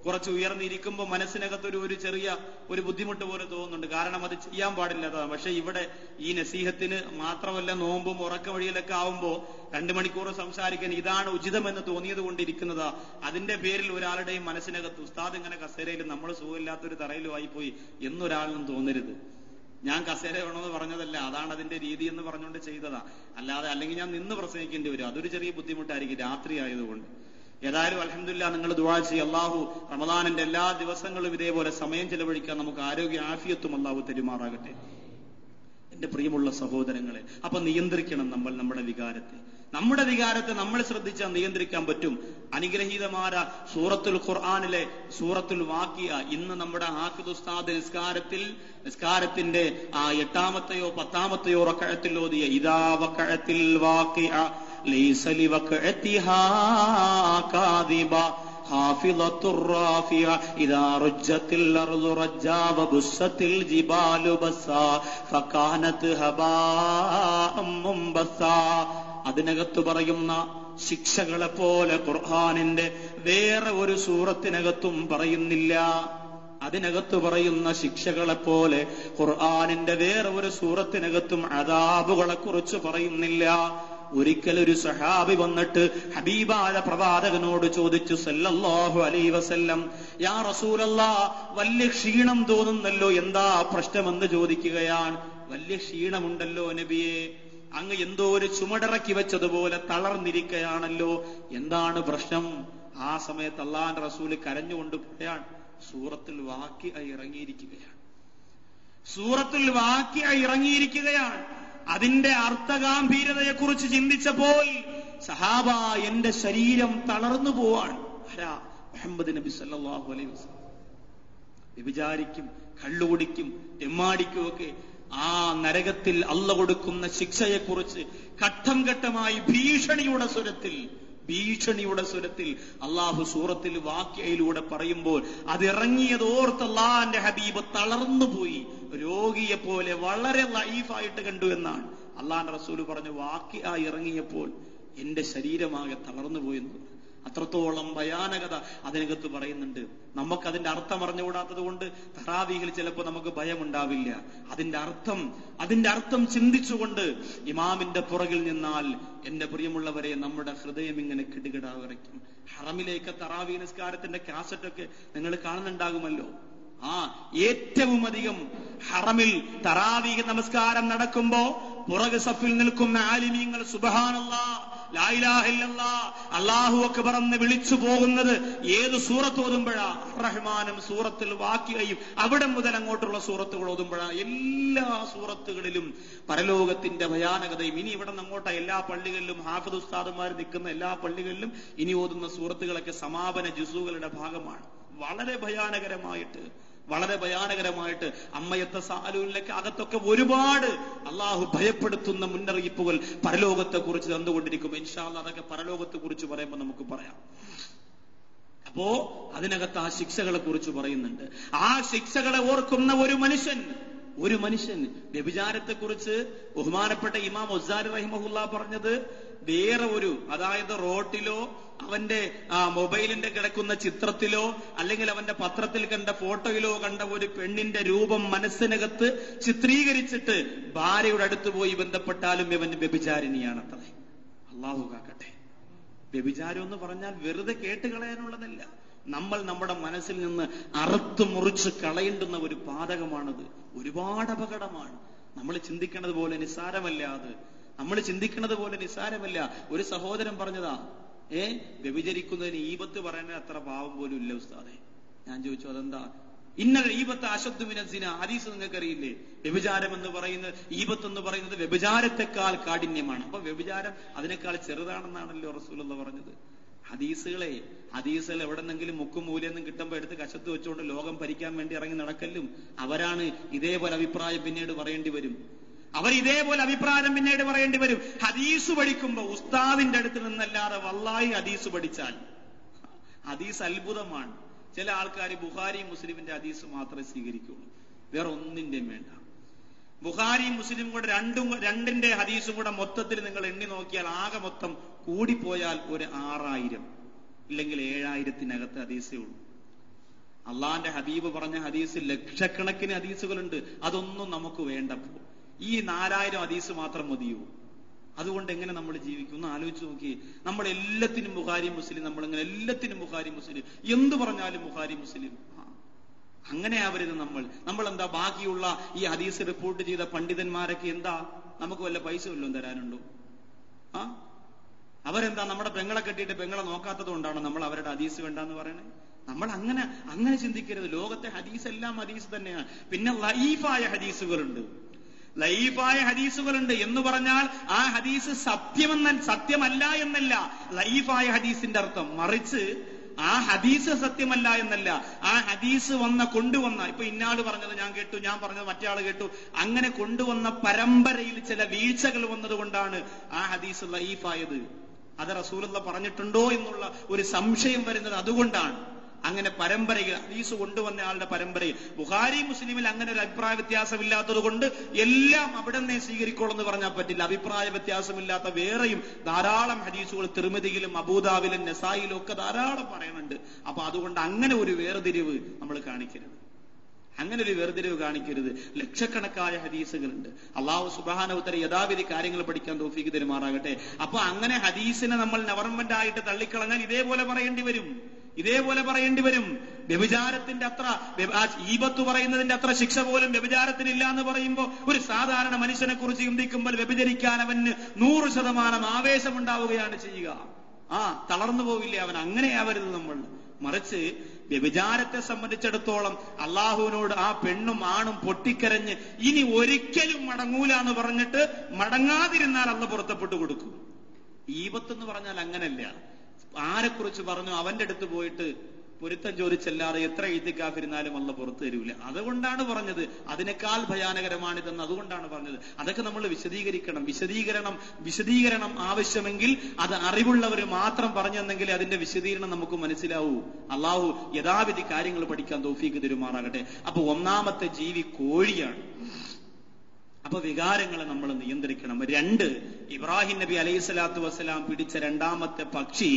കുറച്ച് ഉയർന്നിരിക്കുമ്പോൾ മനസ്സിനകത്തൊരു ചെറിയ ഒരു ബുദ്ധിമുട്ട് പോലെ തോന്നുന്നുണ്ട്. കാരണം അത് ചെയ്യാൻ പാടില്ലാത്തതാണ്. പക്ഷെ ഇവിടെ ഈ നസീഹത്തിന് മാത്രമല്ല, നോമ്പും ഉറക്ക വഴിയിലൊക്കെ ആവുമ്പോ 2 മണിക്കൂർ സംസാരിക്കാൻ ഇതാണ് ഉചിതമെന്ന് തോന്നിയത് കൊണ്ടിരിക്കുന്നതാ. അതിന്റെ പേരിൽ ഒരാളുടെയും മനസ്സിനകത്ത് ഉസ്താദ് ഇങ്ങനെ കസേരയിൽ നമ്മൾ സുഖമില്ലാത്തൊരു തറയിലും ആയിപ്പോയി എന്നൊരാളിനും തോന്നരുത്. ഞാൻ കസേര വേണമെന്ന് പറഞ്ഞതല്ല, അതാണ് അതിന്റെ രീതി എന്ന് പറഞ്ഞുകൊണ്ട് ചെയ്തതാ. അല്ലാതെ അല്ലെങ്കിൽ ഞാൻ നിന്ന് പ്രസംഗിക്കേണ്ടി വരും. അതൊരു ചെറിയ ബുദ്ധിമുട്ടായിരിക്കും രാത്രി ആയതുകൊണ്ട്. ഏതായാലും അൽഹംദുലില്ലാഹ് നിങ്ങൾ ദുആ ചെയ്യുക. അള്ളാഹു റമളാനിന്റെ എല്ലാ ദിവസങ്ങളും ഇതേപോലെ സമയം ചെലവഴിക്കാൻ നമുക്ക് ആരോഗ്യ ആഫിയത്തും അള്ളാഹു തരുമാറാകട്ടെ. എന്റെ പ്രിയമുള്ള സഹോദരങ്ങളെ, അപ്പൊ നിയന്ത്രിക്കണം നമ്മൾ നമ്മുടെ വികാരത്തെ നമ്മൾ ശ്രദ്ധിച്ചാൽ നിയന്ത്രിക്കാൻ പറ്റും. അനുഗ്രഹീതമായ സൂറത്തുൽ ഖുർആനിലെ സൂറത്തുൽ വാഖിയ ഇന്ന് നമ്മുടെ ഹാഫിദ് ഉസ്താദ് നിസ്കാരത്തിന്റെ 8ാമത്തെയോ 10ാമത്തെയോ റക്അത്തിൽ ഓതിയ ഇദാ വഖഅത്തിൽ വാഖിഅ ലൈസ ലിവഖഅതിഹാ കാദിബ ഹാഫിളത്തുർ റാഫിഅ ഇദാ റുജ്ജത്തിൽ അർളു റജ്ജാ വബുസ്സത്തിൽ ജിബാലു ബസ്സാ ഫകാനത് ഹബാഅം മുംബസ്സാ. അതിനകത്ത് പറയുന്ന ശിക്ഷകളെ പോലെ ഖുർആനിന്റെ വേറെ ഒരു സൂറത്തിനകത്തും പറയുന്നില്ല. അതിനകത്ത് പറയുന്ന ശിക്ഷകളെ പോലെ ഖുർആനിന്റെ വേറെ ഒരു സൂറത്തിനകത്തും അദാബുകളെ കുറിച്ച് പറയുന്നില്ല. ഒരിക്കലൊരു സഹാബി വന്നിട്ട് ഹബീബായ പ്രവാചകനോട് ചോദിച്ചു സല്ലല്ലാഹു അലൈഹി വസല്ലം, യാ റസൂലല്ലാഹ്, വലിയ ക്ഷീണം തോന്നുന്നല്ലോ, എന്താ പ്രശ്നമെന്ന് ചോദിക്കുകയാണ്. വലിയ ക്ഷീണമുണ്ടല്ലോ നബിയെ, അങ്ങ് എന്തോ ഒരു ചുമടിറക്കി വെച്ചതുപോലെ തളർന്നിരിക്കുകയാണല്ലോ, എന്താണ് പ്രശ്നം? ആ സമയത്ത് അല്ലാഹുവിന്റെ റസൂൽ കരഞ്ഞുകൊണ്ട് പറയാണ്, സൂറത്തുൽ വാഖിഅ ഇറങ്ങിയിരിക്കുകയാണ്. അതിന്റെ അർത്ഥഗാംഭീര്യതയെ കുറിച്ച് ചിന്തിച്ചപ്പോൾ സഹാബ എന്റെ ശരീരം തളർന്നു പോവാണ്. മുഹമ്മദ് നബി സല്ലല്ലാഹു അലൈഹി വസല്ലം വ്യഭിചാരിക്കും, കള്ളുകുടിക്കും, തെമ്മാടിക്കും ഒക്കെ ആ നരകത്തിൽ അള്ള കൊടുക്കുന്ന ശിക്ഷയെക്കുറിച്ച് ഘട്ടം ഘട്ടമായി ഭീഷണിയുടെ സ്വരത്തിൽ അള്ളാഹു സൂറത്തിൽ വാഖിഅയിലൂടെ പറയുമ്പോൾ അതിറങ്ങിയതോർത്ത് അള്ളാന്റെ ഹബീബ് തളർന്നുപോയി, രോഗിയെ പോലെ വളരെ ലൈഫായിട്ട് കണ്ടു എന്നാണ് അള്ളാന്റെ റസൂല് പറഞ്ഞു. വാഖിഅ ഇറങ്ങിയപ്പോൾ എന്റെ ശരീരമാകെ തളർന്നുപോയെന്ന്. അത്രത്തോളം ഭയാനകത അതിനകത്ത് പറയുന്നുണ്ട്. നമുക്കതിന്റെ അർത്ഥം അറിഞ്ഞുകൂടാത്തത് കൊണ്ട് തറാവീഹിൽ ചിലപ്പോൾ നമുക്ക് ഭയമുണ്ടാവില്ല. അതിന്റെ അർത്ഥം ചിന്തിച്ചുകൊണ്ട് ഇമാമിന്റെ പുറകിൽ നിന്നാൽ എന്റെ പ്രിയമുള്ളവരെ നമ്മുടെ ഹൃദയം ഇങ്ങനെ കിടുകിടാ വിറയ്ക്കും. ഹറമിലേക്ക് തറാവീഹ് നിസ്കാരത്തിന്റെ കാസറ്റൊക്കെ നിങ്ങൾ കാണുന്നുണ്ടാകുമല്ലോ. ഏറ്റവും അധികം ഹറമിൽ തറാവീഹ് നമസ്കാരം നടക്കുമ്പോ പുറകു സഫിൽ നിൽക്കുന്ന ആലിമീങ്ങൾ സുബ്ഹാനല്ലാഹ്, ലാ ഇലാഹ ഇല്ലല്ലാഹ്, അല്ലാഹു അക്ബർ എന്ന് വിളിച്ചു പോകുന്നത് ഏത് സൂറത്ത് ഓതുമ്പോഴാ? റഹ്മാനും സൂറത്തിൽ വാക്കിയയും അവിടെ മുതൽ അങ്ങോട്ടുള്ള സൂറത്തുകൾ ഓതുമ്പോഴാ? എല്ലാ സൂറത്തുകളിലും പരലോകത്തിന്റെ ഭയാനകതയും. ഇനി ഇവിടെ നിന്ന് അങ്ങോട്ടാ എല്ലാ പള്ളികളിലും ഹാഫിദ് ഉസ്താദുമാർ നിൽക്കുന്ന എല്ലാ പള്ളികളിലും ഇനി ഓതുന്ന സൂറത്തുകളൊക്കെ സമാപന ജുസുകളുടെ ഭാഗമാണ്. വളരെ ഭയാനകരമായിട്ട് അമ്മയത്തെ സാലൂലിലേക്ക് അകത്തൊക്കെ ഒരുപാട് അള്ളാഹു ഭയപ്പെടുത്തുന്ന മുന്നറിയിപ്പുകൾ പരലോകത്തെ കുറിച്ച് തന്നുകൊണ്ടിരിക്കും. ഇൻഷാ അല്ലാഹ് അതൊക്കെ പരലോകത്തെ കുറിച്ച് പറയുമ്പോൾ നമുക്ക് പറയാം. അപ്പോ അതിനകത്ത് ആ ശിക്ഷകളെ കുറിച്ച് പറയുന്നുണ്ട്. ആ ശിക്ഷകളെ ഓർക്കുന്ന ഒരു മനുഷ്യൻ വ്യഭിചാരത്തെ കുറിച്ച് ബഹുമാനപ്പെട്ട ഇമാം ഒസാരി റഹിമഹുല്ലാ പറഞ്ഞത് വേറെ അതായത് റോട്ടിലോ അവന്റെ മൊബൈലിന്റെ കിടക്കുന്ന ചിത്രത്തിലോ അല്ലെങ്കിൽ അവന്റെ പത്രത്തിൽ കണ്ട ഫോട്ടോയിലോ കണ്ട ഒരു പെണ്ണിന്റെ രൂപം മനസ്സിനകത്ത് ചിത്രീകരിച്ചിട്ട് ഭാര്യയുടെ അടുത്ത് പോയി ബന്ധപ്പെട്ടാലും ഇവൻ വ്യഭിചാരിണിയാണത്രേ. അള്ളാഹു കാക്കട്ടെ. വ്യഭിചാരം എന്ന് പറഞ്ഞാൽ വെറുതെ കേട്ടുകളയാനുള്ളതല്ല. നമ്മൾ നമ്മുടെ മനസ്സിൽ നിന്ന് അറുത്ത് മുറിച്ച് കളയേണ്ടുന്ന ഒരു പാതകമാണത്. ഒരുപാട് അപകടമാണ്. നമ്മൾ ചിന്തിക്കുന്നത് പോലെ നിസ്സാരമല്ല. ഒരു സഹോദരൻ പറഞ്ഞതാ, വ്യഭിചരിക്കുന്നതിന് ഈബത്ത് പറയുന്നത് അത്ര പാവം പോലും ഇല്ല ഉസ്താദേ. ഞാൻ ചോദിച്ചു അതെന്താ? ഇന്നൽ ഈബത്ത് അശദ്ദു മിന സിന. ഹദീസ് നിങ്ങൾക്ക് അറിയില്ലേ? വ്യഭിചാരം എന്ന് പറയുന്നത്, ഈബത്ത് എന്ന് പറയുന്നത് വ്യഭിചാരത്തെക്കാൾ കാഠിന്യമാണ്. അപ്പൊ വ്യഭിചാരം അതിനേക്കാൾ ചെറുതാണെന്നാണല്ലോ റസൂലുള്ളാഹി പറഞ്ഞത്. ഹദീസുകൾ എവിടെന്നെങ്കിലും മുക്കും മൂലയൊന്നും കിട്ടുമ്പോ എടുത്ത് കശത്ത് വെച്ചുകൊണ്ട് ലോകം ഭരിക്കാൻ വേണ്ടി ഇറങ്ങി നടക്കലും അവരാണ് ഇതേപോലെ അഭിപ്രായം പിന്നീട് പറയേണ്ടി വരും. ഹദീസ് പഠിക്കുമ്പോ ഉസ്താദിന്റെ അടുത്ത് നിന്നല്ലാതെ വല്ലാഹി ഹദീസ് പഠിച്ചാൽ ഹദീസ് അത്ഭുതമാണ്. ചില ആൾക്കാർ ബുഖാരി മുസ്ലിമിന്റെ ഹദീസ് മാത്രമേ സ്വീകരിക്കുള്ളൂ, വേറെ ഒന്നിന്റെയും വേണ്ട. ബുഖാരി മുസ്ലിം കൂടെ രണ്ടിന്റെ ഹദീസും കൂടെ മൊത്തത്തിൽ നിങ്ങൾ എണ്ണി നോക്കിയാൽ ആകെ മൊത്തം കൂടിപ്പോയാൽ ഒരു 6000 ഇല്ലെങ്കിൽ 7000 ഹദീസേ ഉള്ളൂ. അള്ളാന്റെ ഹബീബ് പറഞ്ഞ ഹദീസ് ലക്ഷക്കണക്കിന് ഹദീസുകളുണ്ട്. അതൊന്നും നമുക്ക് വേണ്ടപ്പോ ഈ 4000 ഹദീസ് മാത്രം മതിയോ? അതുകൊണ്ട് എങ്ങനെ നമ്മൾ ജീവിക്കും? ഒന്ന് ആലോചിച്ച് നോക്കി. നമ്മൾ എല്ലാത്തിനും ബുഖാരി മുസ്ലിം, നമ്മളിങ്ങനെ എല്ലാത്തിനും ബുഖാരി മുസ്ലിം, എന്തു പറഞ്ഞാലും ബുഖാരി മുസ്ലിം. അങ്ങനെ ആവരുത് നമ്മൾ എന്താ ബാക്കിയുള്ള ഈ ഹദീസ് റിപ്പോർട്ട് ചെയ്ത പണ്ഡിതന്മാരൊക്കെ എന്താ നമുക്ക് വല്ല പൈസ വല്ലതും തരാനുണ്ടോ? അവരെന്താ നമ്മുടെ പെങ്ങളെ കെട്ടിയിട്ട് പെങ്ങളെ നോക്കാത്തത് കൊണ്ടാണ് നമ്മൾ അവരുടെ ഹദീസ് വേണ്ടെന്ന് പറയണേ? നമ്മൾ അങ്ങനെ ചിന്തിക്കരുത്. ലോകത്തെ ഹദീസ് എല്ലാം ഹദീസ് തന്നെയാണ്. പിന്നെ ലഈഫായ ഹദീസുകളുണ്ട് എന്ന് പറഞ്ഞാൽ ആ ഹദീസ് സത്യമല്ല എന്നല്ല ലഈഫായ ഹദീസിന്റെ അർത്ഥം. മറിച്ച് ആ ഹദീസ് സത്യമല്ല എന്നല്ല, ആ ഹദീസ് കൊണ്ടുവന്ന ഇപ്പൊ ഇന്നാള് പറഞ്ഞത് ഞാൻ കേട്ടു, ഞാൻ പറഞ്ഞത് മറ്റേ ആള് കേട്ടു, അങ്ങനെ കൊണ്ടുവന്ന പരമ്പരയിൽ ചില വീഴ്ചകൾ വന്നതുകൊണ്ടാണ് ആ ഹദീസ് ലഈഫായത്. അത് റസൂലുള്ളാഹി പറഞ്ഞിട്ടുണ്ടോ എന്നുള്ള ഒരു സംശയം വരുന്നത് അതുകൊണ്ടാണ്. അങ്ങനെ പരമ്പരയിൽ ഹദീസ് കൊണ്ടുവന്ന ആളുടെ പരമ്പരയിൽ ബുഖാരി മുസ്ലിമിൽ അങ്ങനെ ഒരു അഭിപ്രായ വ്യത്യാസമില്ലാത്തത് കൊണ്ട് എല്ലാം അവിടെ നിന്ന് സ്വീകരിക്കോളെന്ന് പറഞ്ഞാൽ പറ്റില്ല. അഭിപ്രായ വ്യത്യാസമില്ലാത്ത വേറെയും ധാരാളം ഹദീസുകൾ തിർമിദിയിലും അബൂദാബിലും നസായിലും ഒക്കെ ധാരാളം പറയുന്നുണ്ട്. അപ്പൊ അതുകൊണ്ട് അങ്ങനെ ഒരു വേർതിരിവ് നമ്മൾ കാണിക്കരുത്. ലക്ഷക്കണക്കായ ഹദീസുകളുണ്ട്. അല്ലാഹു സുബ്ഹാനഹു വ തആല യഥാവിധി കാര്യങ്ങൾ പഠിക്കാൻ തൗഫീഖ് തരുമാറാകട്ടെ. അപ്പൊ അങ്ങനെ ഹദീസിനെ നമ്മൾ നവർമെന്റ് ആയിട്ട് തള്ളിക്കളഞ്ഞാൽ ഇതേപോലെ പറയേണ്ടി വരും. വ്യഭിചാരത്തിന്റെ അത്ര ഈബത്ത് പറയുന്നതിന്റെ അത്ര ശിക്ഷ പോലും വ്യഭിചാരത്തിനില്ല എന്ന് പറയുമ്പോൾ ഒരു സാധാരണ മനുഷ്യനെ കുറിച്ച് ചിന്തിക്കുമ്പോൾ വ്യഭിചരിക്കാൻ അവന് 100% ആവേശമുണ്ടാവുകയാണ് ചെയ്യുക. തളർന്നു പോവില്ലേ അവൻ? അങ്ങനെ ആവരുത് നമ്മൾ. മറിച്ച് വ്യഭിചാരത്തെ സംബന്ധിച്ചിടത്തോളം അള്ളാഹുവിനോട് ആ പെണ്ണും ആണും പൊട്ടിക്കരഞ്ഞ് ഇനി ഒരിക്കലും മടങ്ങൂല എന്ന് പറഞ്ഞിട്ട് മടങ്ങാതിരുന്നാൽ അള്ളാഹു പുറത്തപ്പെട്ടു കൊടുക്കും. ഈബത്ത് എന്ന് പറഞ്ഞാൽ അങ്ങനല്ല. ആരെക്കുറിച്ച് പറഞ്ഞു അവന്റെ അടുത്ത് പോയിട്ട് പൊരുത്തം ചോദിച്ചല്ലാതെ എത്ര ഇത്തിക്കാഫിരുന്നാലും അള്ളാഹു പുറത്തു തരൂല. അതുകൊണ്ടാണ് പറഞ്ഞത് അതിനേക്കാൾ ഭയാനകരമാണിതെന്ന്. അതുകൊണ്ടാണ് പറഞ്ഞത്. അതൊക്കെ നമ്മൾ വിശദീകരണം ആവശ്യമെങ്കിൽ അത് അറിവുള്ളവർ മാത്രം പറഞ്ഞെന്നെങ്കിൽ അതിന്റെ വിശദീകരണം നമുക്ക് മനസ്സിലാവൂ. അള്ളാഹു യഥാവിധി കാര്യങ്ങൾ പഠിക്കാൻ തൗഫീഖ് തരുമാറാകട്ടെ. അപ്പൊ ഒന്നാമത്തെ ജീവി കോഴിയാണ്. അപ്പൊ വികാരങ്ങളെ നമ്മൾ നിയന്ത്രിക്കണം. 2, ഇബ്രാഹിം നബി അലൈഹി സ്വലാത്തു വസ്സലാം പിടിച്ച രണ്ടാമത്തെ പക്ഷി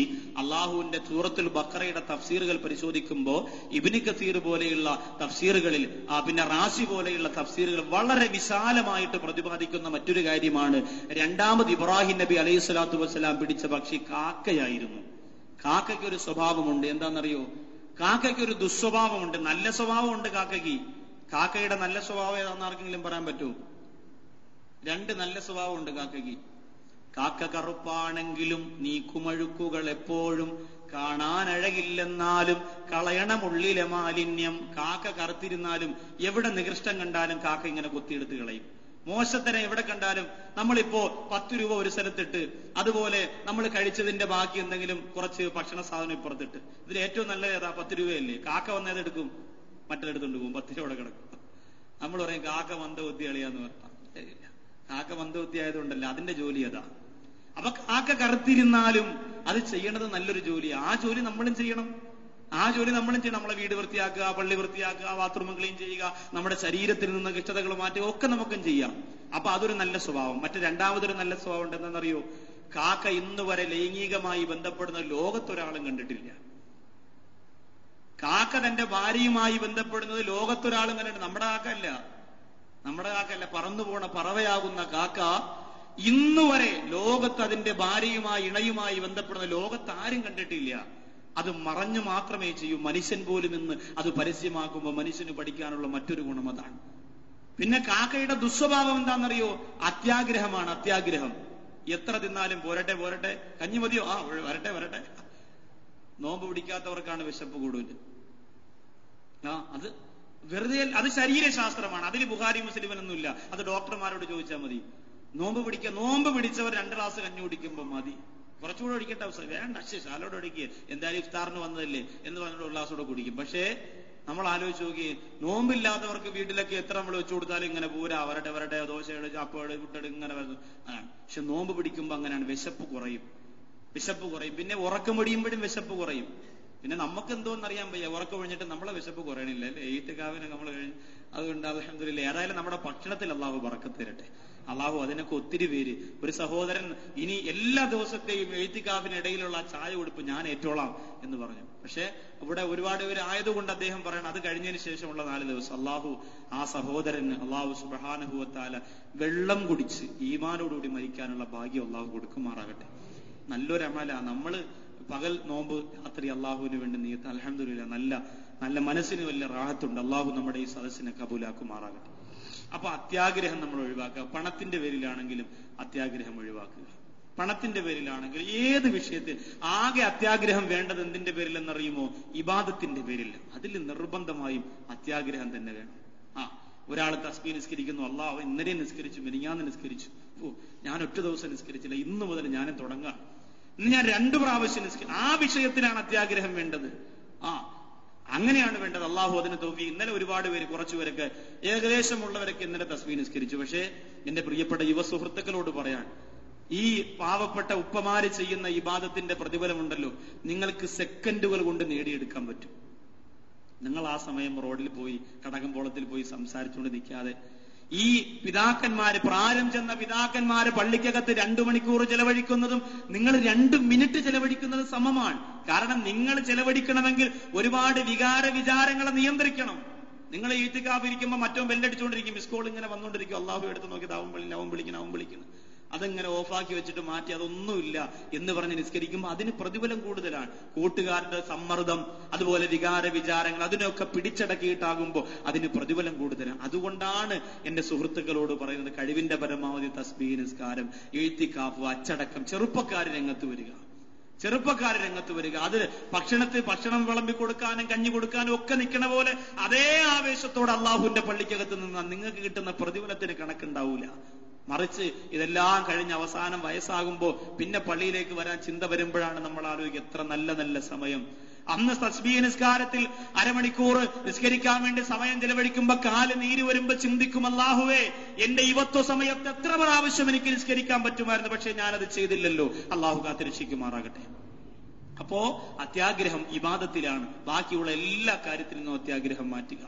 അള്ളാഹുവിന്റെ സൂറത്തുൽ ബഖറയുടെ തഫ്സീറുകൾ പരിശോധിക്കുമ്പോൾ ഇബ്നു കസീർ പോലെയുള്ള തഫ്സീറുകളിൽ പിന്നെ റാസി പോലെയുള്ള തഫ്സീറുകൾ വളരെ വിശാലമായിട്ട് പ്രതിപാദിക്കുന്ന മറ്റൊരു കാര്യമാണ്, രണ്ടാമത് ഇബ്രാഹിം നബി അലൈഹി സ്വലാത്തു വസ്സലാം പിടിച്ച പക്ഷി കാക്കയായിരുന്നു. കാക്കയ്ക്ക് ഒരു സ്വഭാവമുണ്ട്, എന്താണെന്നറിയോ? കാക്കയ്ക്ക് ഒരു ദുസ്വഭാവമുണ്ട്, നല്ല സ്വഭാവമുണ്ട് കാക്കയ്ക്ക്. കാക്കയുടെ നല്ല സ്വഭാവം ഏതാണെന്ന് ആർക്കെങ്കിലും പറയാൻ പറ്റുമോ? 2 നല്ല സ്വഭാവമുണ്ട് കാക്കയ്ക്ക്. കാക്ക കറുപ്പാണെങ്കിലും നീക്കുമഴുക്കുകൾ എപ്പോഴും, കാണാനഴകില്ലെന്നാലും കളയണമുള്ളിലെ മാലിന്യം. കാക്ക കറുത്തിരുന്നാലും എവിടെ നികൃഷ്ടം കണ്ടാലും കാക്ക ഇങ്ങനെ കൊത്തിയെടുത്ത് കളയും. മോശത്തരം എവിടെ കണ്ടാലും, നമ്മളിപ്പോ 10 രൂപ ഒരു സ്ഥലത്തിട്ട് അതുപോലെ നമ്മൾ കഴിച്ചതിന്റെ ബാക്കി എന്തെങ്കിലും കുറച്ച് ഭക്ഷണ സാധനം ഇപ്പുറത്തിട്ട്, ഇതിൽ ഏറ്റവും നല്ല ഏതാ? 10 രൂപയല്ലേ? കാക്ക വന്നേതെടുക്കും, മറ്റെടുത്തുകൊണ്ട് പോകും, 10 രൂപ കിടക്കും. നമ്മൾ പറയും കാക്ക മന്ദബുദ്ധി കളിയാന്ന് പറഞ്ഞില്ല. കാക്ക മന്ദബുദ്ധി ആയതുകൊണ്ടല്ല, അതിന്റെ ജോലി അതാ. അപ്പൊ കാക്ക കറുത്തിരുന്നാലും അത് ചെയ്യണത് നല്ലൊരു ജോലിയാണ്. ആ ജോലി നമ്മളും ചെയ്യണം. നമ്മളെ വീട് വൃത്തിയാക്കുക, പള്ളി വൃത്തിയാക്കുക, ബാത്റൂം ക്ലീൻ ചെയ്യുക, നമ്മുടെ ശരീരത്തിൽ നിന്ന് ഇഷ്ടതകൾ മാറ്റുക, ഒക്കെ നമുക്കും ചെയ്യാം. അപ്പൊ അതൊരു നല്ല സ്വഭാവം. രണ്ടാമതൊരു നല്ല സ്വഭാവം ഉണ്ട്, എന്താണെന്നറിയോ? കാക്ക ഇന്ന് വരെ ലൈംഗികമായി ബന്ധപ്പെടുന്ന ലോകത്തൊരാളും കണ്ടിട്ടില്ല. കാക്ക തന്റെ ഭാര്യയുമായി ബന്ധപ്പെടുന്നത് ലോകത്തൊരാളും കണ്ടിട്ട്. നമ്മുടെ കാക്കല്ല, പറന്നു പോണ പറവയാകുന്ന കാക്ക ഇന്നുവരെ ലോകത്ത് അതിന്റെ ഭാര്യയുമായി ഇണയുമായി ബന്ധപ്പെടുന്ന ലോകത്ത് ആരും കണ്ടിട്ടില്ല. അത് മറഞ്ഞു മാത്രമേ ചെയ്യൂ. മനുഷ്യൻ പോലും ഇന്ന് അത് പരസ്യമാക്കുമ്പോൾ മനുഷ്യന് പഠിക്കാനുള്ള മറ്റൊരു ഗുണം അതാണ്. പിന്നെ കാക്കയുടെ ദുസ്വഭാവം എന്താണെന്നറിയോ? അത്യാഗ്രഹമാണ്. അത്യാഗ്രഹം. എത്ര തിന്നാലും പോരട്ടെ, കഞ്ഞി മതിയോ? വരട്ടെ. നോമ്പ് പിടിക്കാത്തവർക്കാണ് വിശപ്പ് കൂടുതൽ. അത് വെറുതെ, അത് ശരീരശാസ്ത്രമാണ്. അതിൽ ബുഖാരി മുസ്ലിമിനൊന്നുമില്ല. അത് ഡോക്ടർമാരോട് ചോദിച്ചാൽ മതി. നോമ്പ് പിടിച്ചവർ 2 ഗ്ലാസ് കഞ്ഞി കുടിക്കുമ്പോ മതി, കുറച്ചുകൂടെ ഒഴിക്കേണ്ട അവസ്ഥ വേണ്ട, ശാലോടെ ഒഴിക്കുക, എന്തായാലും ഇഫ്താറിന് വന്നതല്ലേ എന്ന് പറഞ്ഞിട്ട് 1 ഗ്ലാസ് കൂടെ കുടിക്കും. പക്ഷേ നമ്മൾ ആലോചിച്ച് നോക്കി, നോമ്പില്ലാത്തവർക്ക് വീട്ടിലൊക്കെ എത്ര നമ്മൾ വെച്ചു കൊടുത്താലും ഇങ്ങനെ പൂരാ വരട്ടെ, ദോശകൾ, ചാപ്പകൾ, കുട്ടകൾ ഇങ്ങനെ വരുന്നു. പക്ഷെ നോമ്പ് പിടിക്കുമ്പോ അങ്ങനെയാണ്, വിശപ്പ് കുറയും. പിന്നെ ഉറക്കം ഒഴിയുമ്പോഴും വിശപ്പ് കുറയും. പിന്നെ നമുക്ക് എന്തോന്നറിയാൻ വയ്യ, ഉറക്കം ഒഴിഞ്ഞിട്ട് നമ്മളെ വിശപ്പ് കുറയണില്ല അല്ലേ? ഈത്തക്കാവിനെ നമ്മൾ കഴിഞ്ഞ്. അതുകൊണ്ട് അൽഹംദുലില്ലാഹ്, ഏതായാലും നമ്മുടെ ഭക്ഷണത്തിൽ അള്ളാഹു ബറക്കത്ത് തരട്ടെ. അള്ളാഹു അതിനൊക്കെ ഒത്തിരി പേര്. ഒരു സഹോദരൻ ഇനി എല്ലാ ദിവസത്തെയും എഴുത്തിക്കാവിനിടയിലുള്ള ചായ കൊടുപ്പ് ഞാൻ ഏറ്റോളാം എന്ന് പറഞ്ഞു. പക്ഷെ ഇവിടെ ഒരുപാട് പേര് ആയതുകൊണ്ട് അദ്ദേഹം പറയണം, അത് കഴിഞ്ഞതിന് ശേഷമുള്ള 4 ദിവസം അള്ളാഹു ആ സഹോദരന് അള്ളാഹു സുബ്ഹാനഹു വ തആല വെള്ളം കുടിച്ച് ഈമാനോടുകൂടി മരിക്കാനുള്ള ഭാഗ്യം അള്ളാഹു കൊടുക്കുമാറാകട്ടെ. നല്ലൊരു അമല. നമ്മള് പകൽ നോമ്പ്, രാത്രി അള്ളാഹുവിന് വേണ്ടി നീയത്ത്. അൽഹംദുലില്ലാഹ്, നല്ല മനസ്സിന് വലിയ റാഹത്തുണ്ട്. അള്ളാഹു നമ്മുടെ ഈ സദസ്സിനെ കബൂലാക്കുമാറാകട്ടെ. അപ്പൊ അത്യാഗ്രഹം നമ്മൾ ഒഴിവാക്കുക. പണത്തിന്റെ പേരിലാണെങ്കിലും അത്യാഗ്രഹം ഒഴിവാക്കുക. പണത്തിന്റെ പേരിലാണെങ്കിൽ ഏത് വിഷയത്തിൽ ആകെ അത്യാഗ്രഹം വേണ്ടത് എന്തിന്റെ പേരിലെന്നറിയുമോ? ഇബാദത്തിന്റെ പേരിൽ. അതിൽ നിർബന്ധമായും അത്യാഗ്രഹം തന്നെ വേണം. ഒരാൾ തസ്ബീഹ് നിസ്കരിക്കുന്നു, അല്ലാഹു ഇന്നലെ നിസ്കരിച്ചു, മിനിഞ്ഞാന്ന് നിസ്കരിച്ചു, ഞാൻ ഒറ്റ ദിവസം നിസ്കരിച്ചില്ല, ഇന്ന് മുതൽ ഞാനും തുടങ്ങാം, ഇന്ന് ഞാൻ 2 പ്രാവശ്യം നിസ്കരിക്കും. ആ വിഷയത്തിലാണ് അത്യാഗ്രഹം വേണ്ടത്. അങ്ങനെയാണ് വേണ്ടത്. അള്ളാഹു അതിന് തൗഫീഖ്. ഇന്നലെ ഒരുപാട് പേര്, കുറച്ചുപേരൊക്കെ ഏകദേശമുള്ളവരൊക്കെ ഇന്നലെ തസ്ബീഹ് നിസ്കരിച്ചു. പക്ഷേ എന്റെ പ്രിയപ്പെട്ട യുവ സുഹൃത്തുക്കളോട് പറയാൻ, ഈ പാവപ്പെട്ട ഉപ്പമാര് ചെയ്യുന്ന ഇബാദത്തിന്റെ പ്രതിഫലമുണ്ടല്ലോ, നിങ്ങൾക്ക് സെക്കൻഡുകൾ കൊണ്ട് നേടിയെടുക്കാൻ പറ്റും. നിങ്ങൾ ആ സമയം റോഡിൽ പോയി, കടകമ്പോളത്തിൽ പോയി സംസാരിച്ചുകൊണ്ട് നിൽക്കാതെ, ഈ പിതാക്കന്മാര്, പ്രായം ചെന്ന പിതാക്കന്മാര് പള്ളിക്കകത്ത് 2 മണിക്കൂർ ചെലവഴിക്കുന്നതും നിങ്ങൾ 2 മിനിറ്റ് ചെലവഴിക്കുന്നതും സമമാണ്. കാരണം നിങ്ങൾ ചെലവഴിക്കണമെങ്കിൽ ഒരുപാട് വിചാരങ്ങളെ നിയന്ത്രിക്കണം. നിങ്ങൾ ഈത്തിക്കാഫ് ഇരിക്കുമ്പോൾ മറ്റോ ബെല്ലടിച്ചുകൊണ്ടിരിക്കും, മിസ് കോൾ ഇങ്ങനെ വന്നുകൊണ്ടിരിക്കും. അള്ളാഹു എടുത്ത് നോക്കി, അവൻ വിളിക്കണം, അതിങ്ങനെ ഓഫാക്കി വെച്ചിട്ട് മാറ്റി അതൊന്നുമില്ല എന്ന് പറഞ്ഞ് നിസ്കരിക്കുമ്പോൾ അതിന് പ്രതിഫലം കൂടുതലാണ്. കൂട്ടുകാരുടെ സമ്മർദ്ദം, അതുപോലെ വിചാരങ്ങൾ, അതിനൊക്കെ പിടിച്ചടക്കിയിട്ടാകുമ്പോൾ അതിന് പ്രതിഫലം കൂടുതലാണ്. അതുകൊണ്ടാണ് എന്റെ സുഹൃത്തുക്കളോട് പറയുന്നത്, കഴിവിന്റെ പരമാവധി തസ്ബീഹ്, നിസ്കാരം, ഈത്തിക്കാഫ്, അച്ചടക്കം. ചെറുപ്പക്കാർ രംഗത്ത് വരിക. അത് ഭക്ഷണം വിളമ്പി കൊടുക്കാനും കഞ്ഞി കൊടുക്കാനും ഒക്കെ നിൽക്കണ പോലെ അതേ ആവേശത്തോടെ അള്ളാഹുവിന്റെ പള്ളിക്കകത്ത് നിന്നാൽ നിങ്ങൾക്ക് കിട്ടുന്ന പ്രതിഫലത്തിന് കണക്കുണ്ടാവൂല. മറിച്ച് ഇതെല്ലാം കഴിഞ്ഞ് അവസാനം വയസ്സാകുമ്പോ പിന്നെ പള്ളിയിലേക്ക് വരാൻ ചിന്ത വരുമ്പോഴാണ് നമ്മൾ ആലോചിക്കുക, എത്ര നല്ല സമയം. അന്ന് തസ്ബീഹ് നിസ്കാരത്തിൽ അരമണിക്കൂർ നിസ്കരിക്കാൻ വേണ്ടി സമയം ചെലവഴിക്കുമ്പോ കാല് നീര് വരുമ്പോ ചിന്തിക്കും, അല്ലാഹുവേ എന്റെ യുവത്വ സമയത്ത് എത്ര പ്രാവശ്യം എനിക്ക് നിസ്കരിക്കാൻ പറ്റുമായിരുന്നു, പക്ഷെ ഞാനത് ചെയ്തില്ലല്ലോ. അള്ളാഹു കാത്തിരക്ഷിക്കുമാറാകട്ടെ. അപ്പോ അത്യാഗ്രഹം ഇബാദത്തിലാണ്. ബാക്കിയുള്ള എല്ലാ കാര്യത്തിൽ നിന്നും അത്യാഗ്രഹം മാറ്റുക.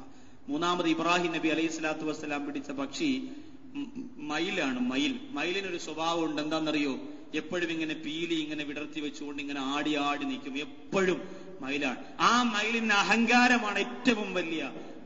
മൂന്നാമത് ഇബ്രാഹിം നബി അലൈഹി സ്വലാത്തു വസ്സലാം പിടിച്ച പക്ഷി മയിലാണ്. മയിലിനൊരു സ്വഭാവം ഉണ്ട്, എന്താണെന്നറിയോ? എപ്പോഴും ഇങ്ങനെ പീലി ഇങ്ങനെ വിടർത്തി വെച്ചുകൊണ്ട് ഇങ്ങനെ ആടി ആടി നിൽക്കും. എപ്പോഴും മയിലാണ്. ആ മയിലിന് അഹങ്കാരമാണ് ഏറ്റവും വലിയ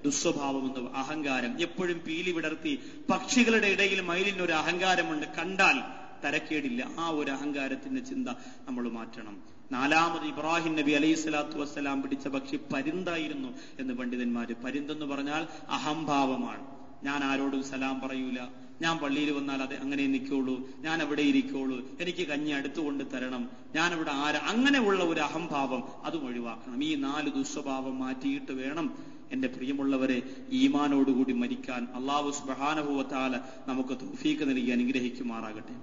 ദുസ്വഭാവം എന്ന്. അഹങ്കാരം, എപ്പോഴും പീലി വിടർത്തി. പക്ഷികളുടെ ഇടയിൽ മയിലിനൊരു അഹങ്കാരമുണ്ട്, കണ്ടാൽ തരക്കേടില്ല. ആ ഒരു അഹങ്കാരത്തിന്റെ ചിന്ത നമ്മൾ മാറ്റണം. നാലാമത് ഇബ്രാഹിം നബി അലൈഹി സ്വലാത്തു വസ്സലാം പിടിച്ച പക്ഷി പരുന്തായിരുന്നു എന്ന് പണ്ഡിതന്മാര്. പരുന്തെന്ന് പറഞ്ഞാൽ അഹംഭാവമാണ്. ഞാൻ ആരോടും സലാം പറയൂല, ഞാൻ പള്ളിയിൽ വന്നാൽ അത് അങ്ങനെ നിൽക്കുള്ളൂ, ഞാൻ അവിടെ ഇരിക്കുള്ളൂ, എനിക്ക് കഞ്ഞി അടുത്തുകൊണ്ട് തരണം, ഞാനിവിടെ അങ്ങനെയുള്ള ഒരു അഹംഭാവം അതും ഒഴിവാക്കണം. ഈ 4 ദുസ്വഭാവം മാറ്റിയിട്ട് വേണം എന്റെ പ്രിയമുള്ളവരെ ഈമാനോടുകൂടി മരിക്കാൻ. അല്ലാഹു സുബ്ഹാനഹു വ തആല നമുക്ക് തൗഫീഖ് നൽകി അനുഗ്രഹിക്കുമാറാകട്ടെ.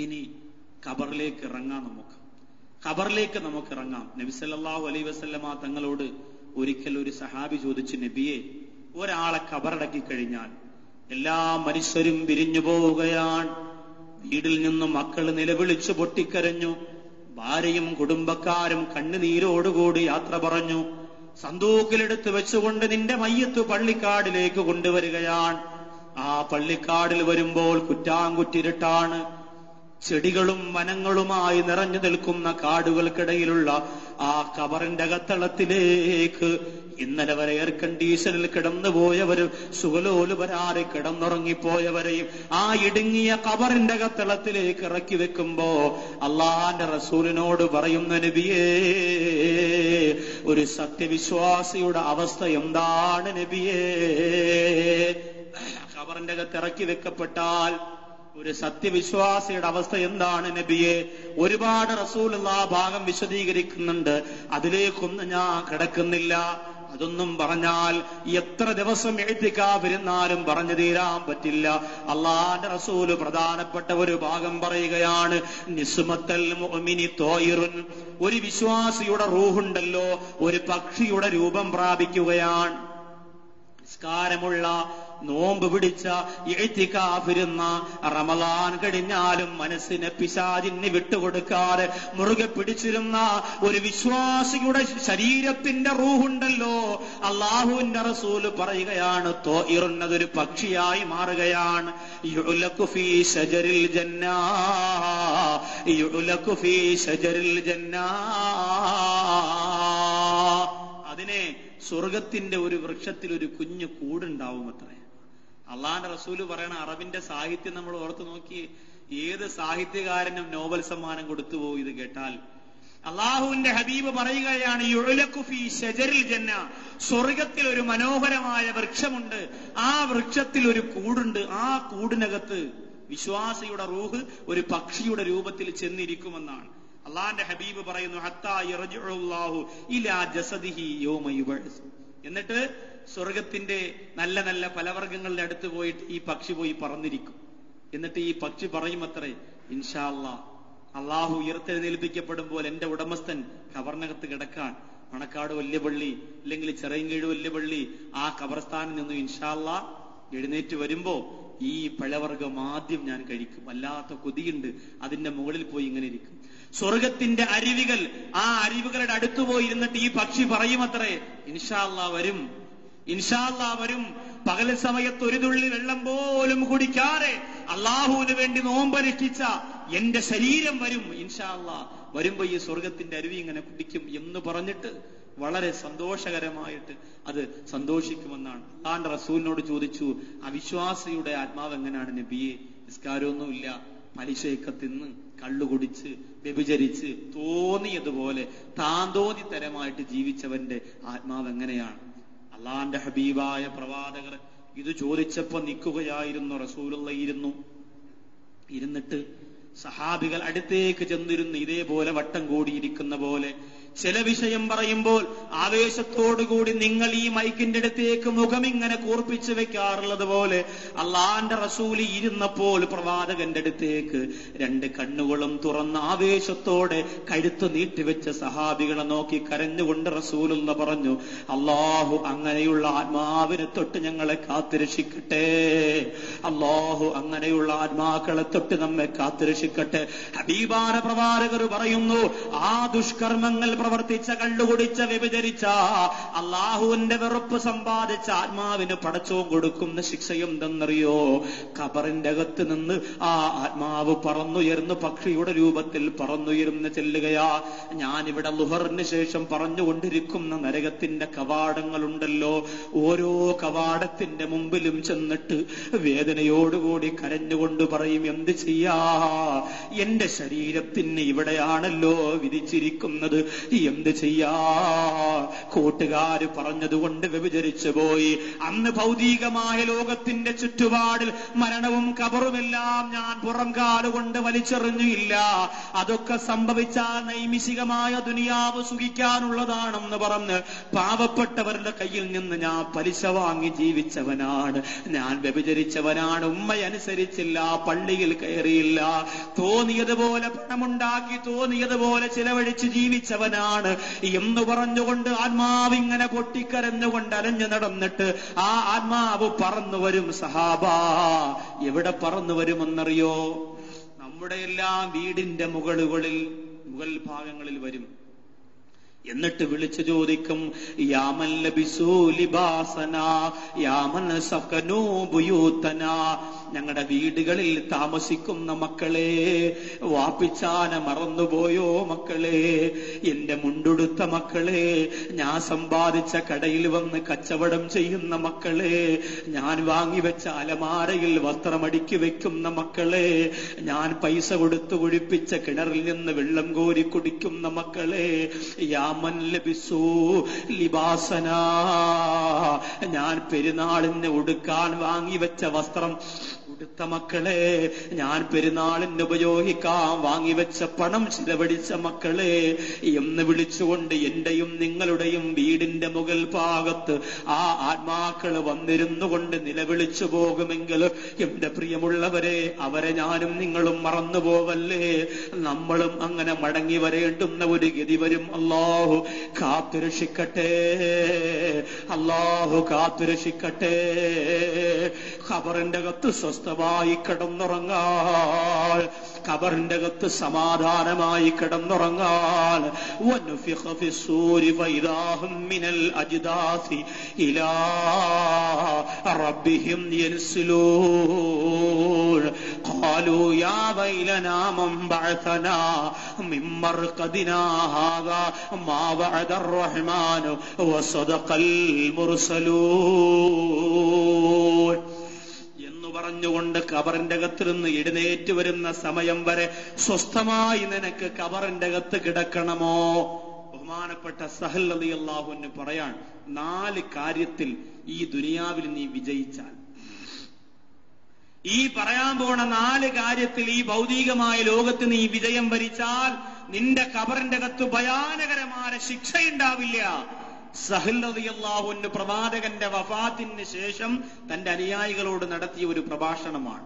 ഇനി ഖബറിലേക്ക് ഇറങ്ങാം. ഖബറിലേക്ക് നമുക്ക് ഇറങ്ങാം. നബി സല്ലല്ലാഹു അലൈഹി വസല്ലമ തങ്ങളോട് ഒരിക്കൽ ഒരു സഹാബി ചോദിച്ചു, നബിയെ, ഒരാളെ ഖബറടക്കി കഴിഞ്ഞാൽ എല്ലാ മനുഷ്യരും പിരിഞ്ഞു പോവുകയാണ്. വീട്ടിൽ നിന്നും മക്കൾ നിലവിളിച്ചു പൊട്ടിക്കരഞ്ഞു, ഭാര്യയും കുടുംബക്കാരും കണ്ണുനീരോടുകൂടി യാത്ര പറഞ്ഞു. സന്തൂക്കിലെടുത്ത് വെച്ചുകൊണ്ട് നിന്റെ മയ്യത്ത് പള്ളിക്കാടിലേക്ക് കൊണ്ടുവരികയാണ്. ആ പള്ളിക്കാടിൽ വരുമ്പോൾ കുറ്റാങ്കുറ്റിരുട്ടാണ്. ചെടികളും വനങ്ങളുമായി നിറഞ്ഞു നിൽക്കുന്ന കാടുകൾക്കിടയിലുള്ള ആ ഖബറിന്റെ അകത്തളത്തിലേക്ക് ഇന്നലെ വരെ എയർ കണ്ടീഷനിൽ കിടന്നുപോയവരും സുഖലോലുപരാറി കിടന്നുറങ്ങിപ്പോയവരെയും ആ ഇടുങ്ങിയ ഖബറിന്റെ അകത്തളത്തിലേക്ക് ഇറക്കി വെക്കുമ്പോ അള്ളാന്റെ റസൂലിനോട് പറയുന്ന നബിയേ, ഒരു സത്യവിശ്വാസിയുടെ അവസ്ഥ എന്താണ് നബിയേ? ഖബറിന്റെ അകത്ത് ഇറക്കി വെക്കപ്പെട്ടാൽ ഒരു സത്യവിശ്വാസിയുടെ അവസ്ഥ എന്താണ് നബിയെ? ഒരുപാട് റസൂലുള്ളാഹി ആ ഭാഗം വിശദീകരിക്കുന്നുണ്ട്. അതിലേക്കൊന്നും ഞാൻ കിടക്കുന്നില്ല. അതൊന്നും പറഞ്ഞാൽ എത്ര ദിവസം ഇഅ്തികാഫിരുന്നാലും പറഞ്ഞു തീരാൻ പറ്റില്ല. അള്ളാന്റെ റസൂല് പ്രധാനപ്പെട്ട ഒരു ഭാഗം പറയുകയാണ്, നിസ്മത്തൽ മുഅ്മിനി ത്വായിറുൻ. ഒരു വിശ്വാസിയുടെ റൂഹുണ്ടല്ലോ, ഒരു പക്ഷിയുടെ രൂപം പ്രാപിക്കുകയാണ്. നിസ്കാരമുള്ള, നോമ്പ് പിടിച്ച, ഇഅ്തികാഫിരുന്ന, റമളാൻ കഴിഞ്ഞാലും മനസ്സിനെ പിശാചിന് വിട്ടുകൊടുക്കാതെ മുറുകെ പിടിച്ചിരുന്ന ഒരു വിശ്വാസിയുടെ ശരീരത്തിന്റെ റൂഹുണ്ടല്ലോ, അല്ലാഹുവിന്റെ റസൂല് പറയുകയാണ്, ത്വായിറുൻ, അതൊരു പക്ഷിയായി മാറുകയാണ്. യുഅ്ലഖു ഫീ ശജരിൽ ജന്നാ, യുഅ്ലഖു ഫീ ശജരിൽ ജന്നാ. അതിനെ സ്വർഗത്തിന്റെ ഒരു വൃക്ഷത്തിൽ ഒരു കുഞ്ഞു കൂടുണ്ടാവും അത്രേ. അള്ളാന്റെ റസൂല് പറയണ അറബിന്റെ സാഹിത്യം നമ്മൾ ഓർത്തു നോക്കി, ഏത് സാഹിത്യകാരനും നോബൽ സമ്മാനം കൊടുത്തുപോകും ഇത് കേട്ടാൽ. അള്ളാഹുവിന്റെ ഹബീബ് പറയുകയാണ്, യുഅ്ലഖു ഫീ ശജരിൽ ജന്ന, സ്വർഗത്തിൽ ഒരു മനോഹരമായ വൃക്ഷമുണ്ട്, ആ വൃക്ഷത്തിൽ ഒരു കൂടുണ്ട്, ആ കൂടിനകത്ത് വിശ്വാസിയുടെ റൂഹ് ഒരു പക്ഷിയുടെ രൂപത്തിൽ ചെന്നിരിക്കുമെന്നാണ് അള്ളാന്റെ ഹബീബ് പറയുന്നു. ഹത്താ യർജിഉല്ലാഹു ഇലാ ജസദിഹി യൗമ യുബഅസ്. എന്നിട്ട് സ്വർഗത്തിന്റെ നല്ല നല്ല ഫലവർഗ്ഗങ്ങളുടെ അടുത്ത് പോയിട്ട് ഈ പക്ഷി പോയി പറന്നിരിക്കും. എന്നിട്ട് ഈ പക്ഷി പറയുമത്രേ, ഇൻഷാ അല്ലാഹ്, അള്ളാഹു ഉയർത്തെഴുന്നേൽപ്പിക്കപ്പെടുമ്പോൾ എന്റെ ഉടമസ്ഥൻ ഖബറിനകത്ത് കിടക്കാൻ, മണക്കാട് വലിയ പള്ളി അല്ലെങ്കിൽ ചിറയൻകീഴ് വലിയ പള്ളി, ആ ഖബർസ്ഥാനിൽ നിന്നും ഇൻഷാ അല്ലാഹ് എഴുന്നേറ്റ് വരുമ്പോ ഈ പഴവർഗം ആദ്യം ഞാൻ കഴിക്കും. വല്ലാത്ത കൊതിയുണ്ട്, അതിന്റെ മുകളിൽ പോയി ഇങ്ങനെ ഇരിക്കും. സ്വർഗത്തിന്റെ അരുവികൾ, ആ അരുവികളുടെ അടുത്തു പോയി ഇരുന്നിട്ട് ഈ പക്ഷി പറയുമത്രേ, ഇൻഷാ അല്ലാഹ് വരും, ഇൻഷാ അല്ലാഹ് വരും. പകൽ സമയത്ത് ഒരു തുള്ളി വെള്ളം പോലും കുടിക്കാതെ അള്ളാഹുവിന് വേണ്ടി നോമ്പനുഷ്ഠിച്ച എന്റെ ശരീരം വരും, ഇൻഷാ അല്ലാഹ് വരുമ്പോ ഈ സ്വർഗത്തിന്റെ അരുവി ഇങ്ങനെ കുടിക്കും എന്ന് പറഞ്ഞിട്ട് വളരെ സന്തോഷകരമായിട്ട് അത് സന്തോഷിക്കുമെന്നാണ്. അള്ളാന്റെ റസൂലിനോട് ചോദിച്ചു, അവിശ്വാസിയുടെ ആത്മാവ് എങ്ങനെയാണ് നബിയെ? നിസ്കാരമൊന്നുമില്ല, പലിശയൊക്കെ തിന്ന്, കള്ളുകുടിച്ച്, വ്യഭിചരിച്ച്, തോന്നിയതുപോലെ താന്തോന്നിത്തരമായിട്ട് ജീവിച്ചവന്റെ ആത്മാവ് എങ്ങനെയാണ്? അള്ളാന്റെ ഹബീബായ പ്രവാചകർ ഇത് ചോദിച്ചപ്പോ നിൽക്കുകയായിരുന്നു. റസൂലുള്ളാഹി ഇരുന്നിട്ട് സഹാബികൾ അടുത്തേക്ക് ചെന്നിരുന്ന് ഇതേപോലെ വട്ടം കൂടിയിരിക്കുന്ന പോലെ ചില വിഷയം പറയുമ്പോൾ ആവേശത്തോടുകൂടി നിങ്ങൾ ഈ മൈക്കിന്റെ അടുത്തേക്ക് മുഖമിങ്ങനെ കൂർപ്പിച്ചു വെക്കാറുള്ളത് പോലെ അള്ളാന്റെ റസൂല് ഇരുന്നപ്പോൾ പ്രവാചകന്റെ അടുത്തേക്ക് രണ്ട് കണ്ണുകളും തുറന്ന ആവേശത്തോടെ കഴുത്ത് നീട്ടിവെച്ച സഹാബികളെ നോക്കി കരഞ്ഞുകൊണ്ട് റസൂലുള്ള പറഞ്ഞു, അള്ളാഹു അങ്ങനെയുള്ള ആത്മാവിനെ തൊട്ട് ഞങ്ങളെ കാത്തുരക്ഷിക്കട്ടെ, അള്ളാഹു അങ്ങനെയുള്ള ആത്മാക്കളെ തൊട്ട് നമ്മെ കാത്തുരക്ഷിക്കട്ടെ. ഹബീബാന പ്രവാചകർ പറയുന്നു, ആ ദുഷ്കർമ്മങ്ങൾ പ്രവർത്തിച്ച, കള്ളുകുടിച്ച, വ്യഭിചരിച്ച, അള്ളാഹുവിന്റെ വെറുപ്പ് സമ്പാദിച്ച ആത്മാവിന് പടച്ചോൻ കൊടുക്കുന്ന ശിക്ഷ എന്തെന്നറിയോ? ഖബറിന്റെ അകത്ത് നിന്ന് ആ ആത്മാവ് പറന്നുയർന്ന് പക്ഷിയുടെ രൂപത്തിൽ പറന്നുയർന്ന് ചെല്ലുകയാ. ഞാനിവിടെ ളുഹറിന് ശേഷം പറഞ്ഞുകൊണ്ടിരിക്കുന്ന നരകത്തിന്റെ കവാടങ്ങളുണ്ടല്ലോ, ഓരോ കവാടത്തിന്റെ മുമ്പിലും ചെന്നിട്ട് വേദനയോടുകൂടി കരഞ്ഞുകൊണ്ട് പറയും, എന്ത് ചെയ്യാ, എന്റെ ശരീരത്തിന് ഇവിടെയാണല്ലോ വിധിച്ചിരിക്കുന്നത്, എന്ത് ചെയ്യാ. കൂട്ടുകാര് പറഞ്ഞതുകൊണ്ട് വ്യഭിചരിച്ചു പോയി. അന്ന് ഭൗതികമായ ലോകത്തിന്റെ ചുറ്റുപാടിൽ മരണവും ഖബറുമെല്ലാം ഞാൻ പുറം കാലുകൊണ്ട് വലിച്ചെറിഞ്ഞില്ല. അതൊക്കെ സംഭവിച്ചാൽ നൈമിഷികമായ ദുനിയാവ് സുഖിക്കാനുള്ളതാണെന്ന് പറഞ്ഞ് പാവപ്പെട്ടവരുടെ കയ്യിൽ നിന്ന് ഞാൻ പലിശ വാങ്ങി ജീവിച്ചവനാണ്, ഞാൻ വ്യഭിചരിച്ചവനാണ്, ഉമ്മയനുസരിച്ചില്ല, പള്ളിയിൽ കയറിയില്ല, തോന്നിയതുപോലെ പണമുണ്ടാക്കി തോന്നിയതുപോലെ ചിലവഴിച്ച് ജീവിച്ചവനാണ് എന്ന് പറഞ്ഞുകൊണ്ട് ആത്മാവ് ഇങ്ങനെ പൊട്ടിക്കരഞ്ഞുകൊണ്ട് അലഞ്ഞു നടന്നിട്ട് ആ ആത്മാവ് പറന്നു വരും. സഹാബാ, എവിടെ പറന്നു വരുമെന്നറിയോ? നമ്മുടെ എല്ലാം വീടിന്റെ മുകൾ ഭാഗങ്ങളിൽ വരും. എന്നിട്ട് വിളിച്ചു ചോദിക്കും, യാമൻ ലബിസൂ ലിബാസനാ യാമൻ സകനൂ ബുയൂതനാ, ഞങ്ങളുടെ വീടുകളിൽ താമസിക്കുന്ന മക്കളെ, വാപ്പിച്ചാന മറന്നുപോയോ മക്കളെ, എന്റെ മുണ്ടുടുത്ത മക്കളെ, ഞാൻ സമ്പാദിച്ച കടയിൽ വന്ന് കച്ചവടം ചെയ്യുന്ന മക്കളെ, ഞാൻ വാങ്ങിവെച്ച അലമാരയിൽ വസ്ത്രമടിക്കി വെക്കുന്ന മക്കളെ, ഞാൻ പൈസ കൊടുത്തു കുഴിപ്പിച്ച കിണറിൽ നിന്ന് വെള്ളം കോരി കുടിക്കുന്ന മക്കളെ, യാമൻ ലബിസൂ ലിബാസനാ, ഞാൻ പെരുന്നാളിന് ഉടുക്കാൻ വാങ്ങിവെച്ച വസ്ത്രം ഉടുത്ത മക്കളെ, ഞാൻ പെരുന്നാളിന് ഉപയോഗിക്കാൻ വാങ്ങിവെച്ച പണം ചിലവഴിച്ച മക്കളെ എന്ന് വിളിച്ചുകൊണ്ട് എന്റെയും നിങ്ങളുടെയും വീടിന്റെ മുകൾ ഭാഗത്ത് ആ ആത്മാക്കൾ വന്നിരുന്നു കൊണ്ട് നിലവിളിച്ചു പോകുമെങ്കിൽ എന്റെ പ്രിയമുള്ളവരെ, അവരെ ഞാനും നിങ്ങളും മറന്നു പോവല്ലേ? നമ്മളും അങ്ങനെ മടങ്ങി വരേണ്ടുന്ന ഒരു ഗതി വരും. അല്ലാഹു കാത്തുരക്ഷിക്കട്ടെ, അല്ലാഹു കാത്തുരക്ഷിക്കട്ടെ. ഖബറിന്റെ അകത്ത് സ്വസ്ഥമായി കിടന്നുറങ്ങാൻ, ഖബറിന്റെ അകത്ത് സമാധാനമായി കിടന്നുറങ്ങാൻ. വനുഫിഖ ഫിസ്സൂരി ഫഇദാഹും മിനൽ അജ്ദാസി ഇലാ റബ്ബിഹിം യൻസിലൂൻ ഖാലൂ യാ വൈലനാ മൻ ബഅസനാ മിൻ മർഖദിനാ ഹാദാ മാ വഅദർ റഹ്മാനു വസദഖൽ മുർസലൂൻ എന്ന് പറഞ്ഞുകൊണ്ട് ഖബറിന്റെ അകത്ത് നിന്ന് എഴുന്നേറ്റ് വരുന്ന സമയം വരെ സ്വസ്ഥമായി നിനക്ക് ഖബറിന്റെ അകത്ത് കിടക്കണമോ? ബഹുമാനപ്പെട്ട സഹൽ റളിയല്ലാഹു അൻഹു പറയാൻ, 4 കാര്യത്തിൽ ഈ ദുനിയാവിൽ നീ വിജയിച്ചാൽ, ഈ പറയാൻ പോണ 4 കാര്യത്തിൽ ഈ ഭൗതികമായ ലോകത്ത് നീ വിജയം വരിച്ചാൽ നിന്റെ ഖബറിന്റെ അകത്ത് ഭയാനകരമായ ശിക്ഷയുണ്ടാവില്ല. സഹൽ റളിയല്ലാഹു അൻഹു പ്രവാചകന്റെ വഫാത്തിന് ശേഷം തന്റെ അനുയായികളോട് നടത്തിയ ഒരു പ്രഭാഷണമാണ്.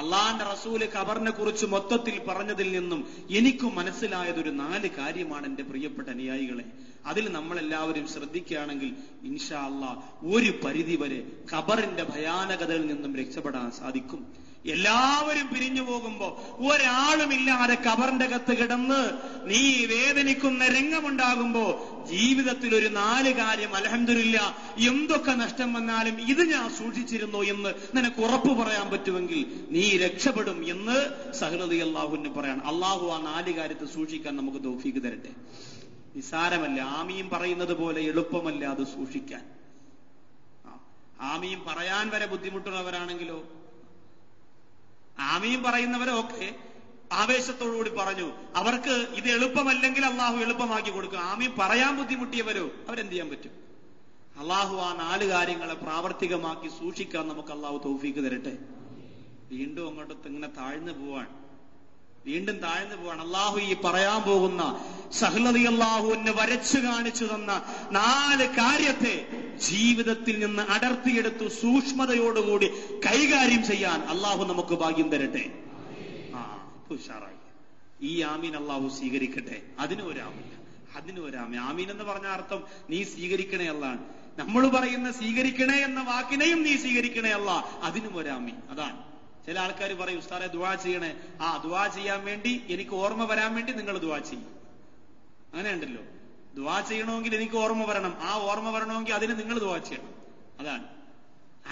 അള്ളാന്റെ റസൂല് ഖബറിനെ കുറിച്ച് മൊത്തത്തിൽ പറഞ്ഞതിൽ നിന്നും എനിക്ക് മനസ്സിലായതൊരു 4 കാര്യമാണ് എന്റെ പ്രിയപ്പെട്ട അനുയായികളെ. അതിൽ നമ്മളെല്ലാവരും ശ്രദ്ധിക്കുകയാണെങ്കിൽ ഇൻഷാ അല്ലാഹ് ഒരു പരിധി വരെ ഖബറിന്റെ ഭയാനകതയിൽ നിന്നും രക്ഷപ്പെടാൻ സാധിക്കും. എല്ലാവരും പിരിഞ്ഞു പോകുമ്പോ ഒരാളുമില്ലാതെ ഖബറിന്റെ അകത്ത് കിടന്ന് നീ വേദനിക്കുന്ന രംഗമുണ്ടാകുമ്പോ ജീവിതത്തിൽ ഒരു 4 കാര്യം അൽഹംദുലില്ലാഹ് എന്തൊക്കെ നഷ്ടം വന്നാലും ഇത് ഞാൻ സൂക്ഷിച്ചിരുന്നു എന്ന് നിനക്ക് ഉറപ്പ് പറയാൻ പറ്റുമെങ്കിൽ നീ രക്ഷപ്പെടും എന്ന് സഹൽ റളിയല്ലാഹു അൻഹു പറയാണ്. അള്ളാഹു ആ 4 കാര്യത്തെ സൂക്ഷിക്കാൻ നമുക്ക് തൗഫീഖ് തരട്ടെ. നിസാരമല്ല, ആമീൻ പറയുന്നത് പോലെ എളുപ്പമല്ല അത് സൂക്ഷിക്കാൻ. ആമീൻ പറയാൻ വരെ ബുദ്ധിമുട്ടുള്ളവരാണെങ്കിലോ, ആമീൻ പറയുന്നവരൊക്കെ ആവേശത്തോടുകൂടി പറഞ്ഞു, അവർക്ക് ഇത് എളുപ്പമല്ലെങ്കിൽ അള്ളാഹു എളുപ്പമാക്കി കൊടുക്കും. ആമീൻ പറയാൻ ബുദ്ധിമുട്ടിയവരോ അവരെന്ത് ചെയ്യാൻ പറ്റും? അള്ളാഹു ആ 4 കാര്യങ്ങളെ പ്രാവർത്തികമാക്കി സൂക്ഷിക്കാൻ നമുക്ക് അള്ളാഹു തൗഫീഖ് തരട്ടെ. വീണ്ടും അങ്ങോട്ട് ഇങ്ങനെ താഴ്ന്നു പോവാണ്, വീണ്ടും താഴ്ന്നു പോവാണ്. അള്ളാഹു ഈ പറയാൻ പോകുന്ന സഹൽ റളിയല്ലാഹു അൻഹു വരച്ചു കാണിച്ചു തന്ന 4 കാര്യത്തെ ജീവിതത്തിൽ നിന്ന് അടർത്തിയെടുത്തു സൂക്ഷ്മതയോടുകൂടി കൈകാര്യം ചെയ്യാൻ അള്ളാഹു നമുക്ക് ഭാഗ്യം തരട്ടെ. ഉഷാറായി ഈ ആമീൻ അള്ളാഹു സ്വീകരിക്കട്ടെ. അതിന് ഒരാമീൻ. ആമീൻ എന്ന് പറഞ്ഞ അർത്ഥം നീ സ്വീകരിക്കണേ അല്ലാണ്. നമ്മൾ പറയുന്ന സ്വീകരിക്കണേ എന്ന വാക്കിനെയും നീ സ്വീകരിക്കണേ അല്ല, അതിനും ഒരാമീൻ. അതാണ് ചില ആൾക്കാർ പറയും, ഉസ്താദെ ദുആ ചെയ്യണേ. ദുആ ചെയ്യാൻ വേണ്ടി എനിക്ക് ഓർമ്മ വരാൻ വേണ്ടി നിങ്ങൾ ദുആ ചെയ്യും. അങ്ങനെ ഉണ്ടല്ലോ. ദുആ ചെയ്യണമെങ്കിൽ എനിക്ക് ഓർമ്മ വരണം, ആ ഓർമ്മ വരണമെങ്കിൽ അതിന് നിങ്ങൾ ദുആ ചെയ്യണം. അതാണ്.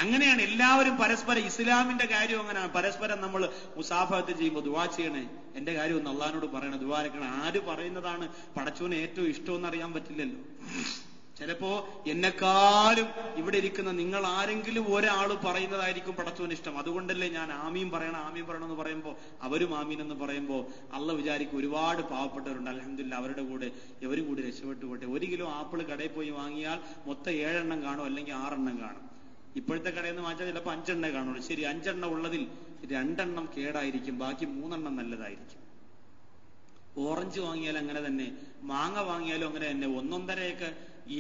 അങ്ങനെയാണ് എല്ലാവരും പരസ്പരം. ഇസ്ലാമിന്റെ കാര്യം അങ്ങനെയാണ്. പരസ്പരം നമ്മൾ മുസാഫഹത്ത് ചെയ്യുമ്പോൾ ദുആ ചെയ്യണേ, എന്റെ കാര്യം ഒന്ന് അള്ളാഹിനോട് പറയണേ, ദുആ അരക്കണം. ആര് പറയുന്നതാണ് പടച്ചോന് ഏറ്റവും ഇഷ്ടമെന്ന് അറിയാൻ പറ്റില്ലല്ലോ. ചിലപ്പോ എന്നെക്കാളും ഇവിടെ ഇരിക്കുന്ന നിങ്ങൾ ആരെങ്കിലും ഒരാൾ പറയുന്നതായിരിക്കും പടച്ചോന് ഇഷ്ടം. അതുകൊണ്ടല്ലേ ഞാൻ ആമീൻ പറയണം എന്ന് പറയുമ്പോൾ അവരും ആമീൻ എന്ന് പറയുമ്പോൾ അള്ളാഹ് വിചാരിക്കും ഒരുപാട് പാവപ്പെട്ടവരുണ്ട്, അൽഹംദുലില്ലാഹ് അവരുടെ കൂടെ ഇവരും കൂടി രക്ഷപ്പെട്ടു പോട്ടെ. 1 കിലോ ആപ്പിൾ കടയിൽ പോയി വാങ്ങിയാൽ മൊത്തം 7 എണ്ണം കാണും, അല്ലെങ്കിൽ 6 എണ്ണം കാണും. ഇപ്പോഴത്തെ കടയിൽ നിന്ന് വാങ്ങിച്ചാൽ ചിലപ്പോൾ 5 എണ്ണേ കാണുള്ളൂ. ശരി, 5 എണ്ണം ഉള്ളതിൽ 2 എണ്ണം കേടായിരിക്കും, ബാക്കി 3 എണ്ണം നല്ലതായിരിക്കും. ഓറഞ്ച് വാങ്ങിയാലും അങ്ങനെ തന്നെ, മാങ്ങ വാങ്ങിയാലും അങ്ങനെ തന്നെ. 1.5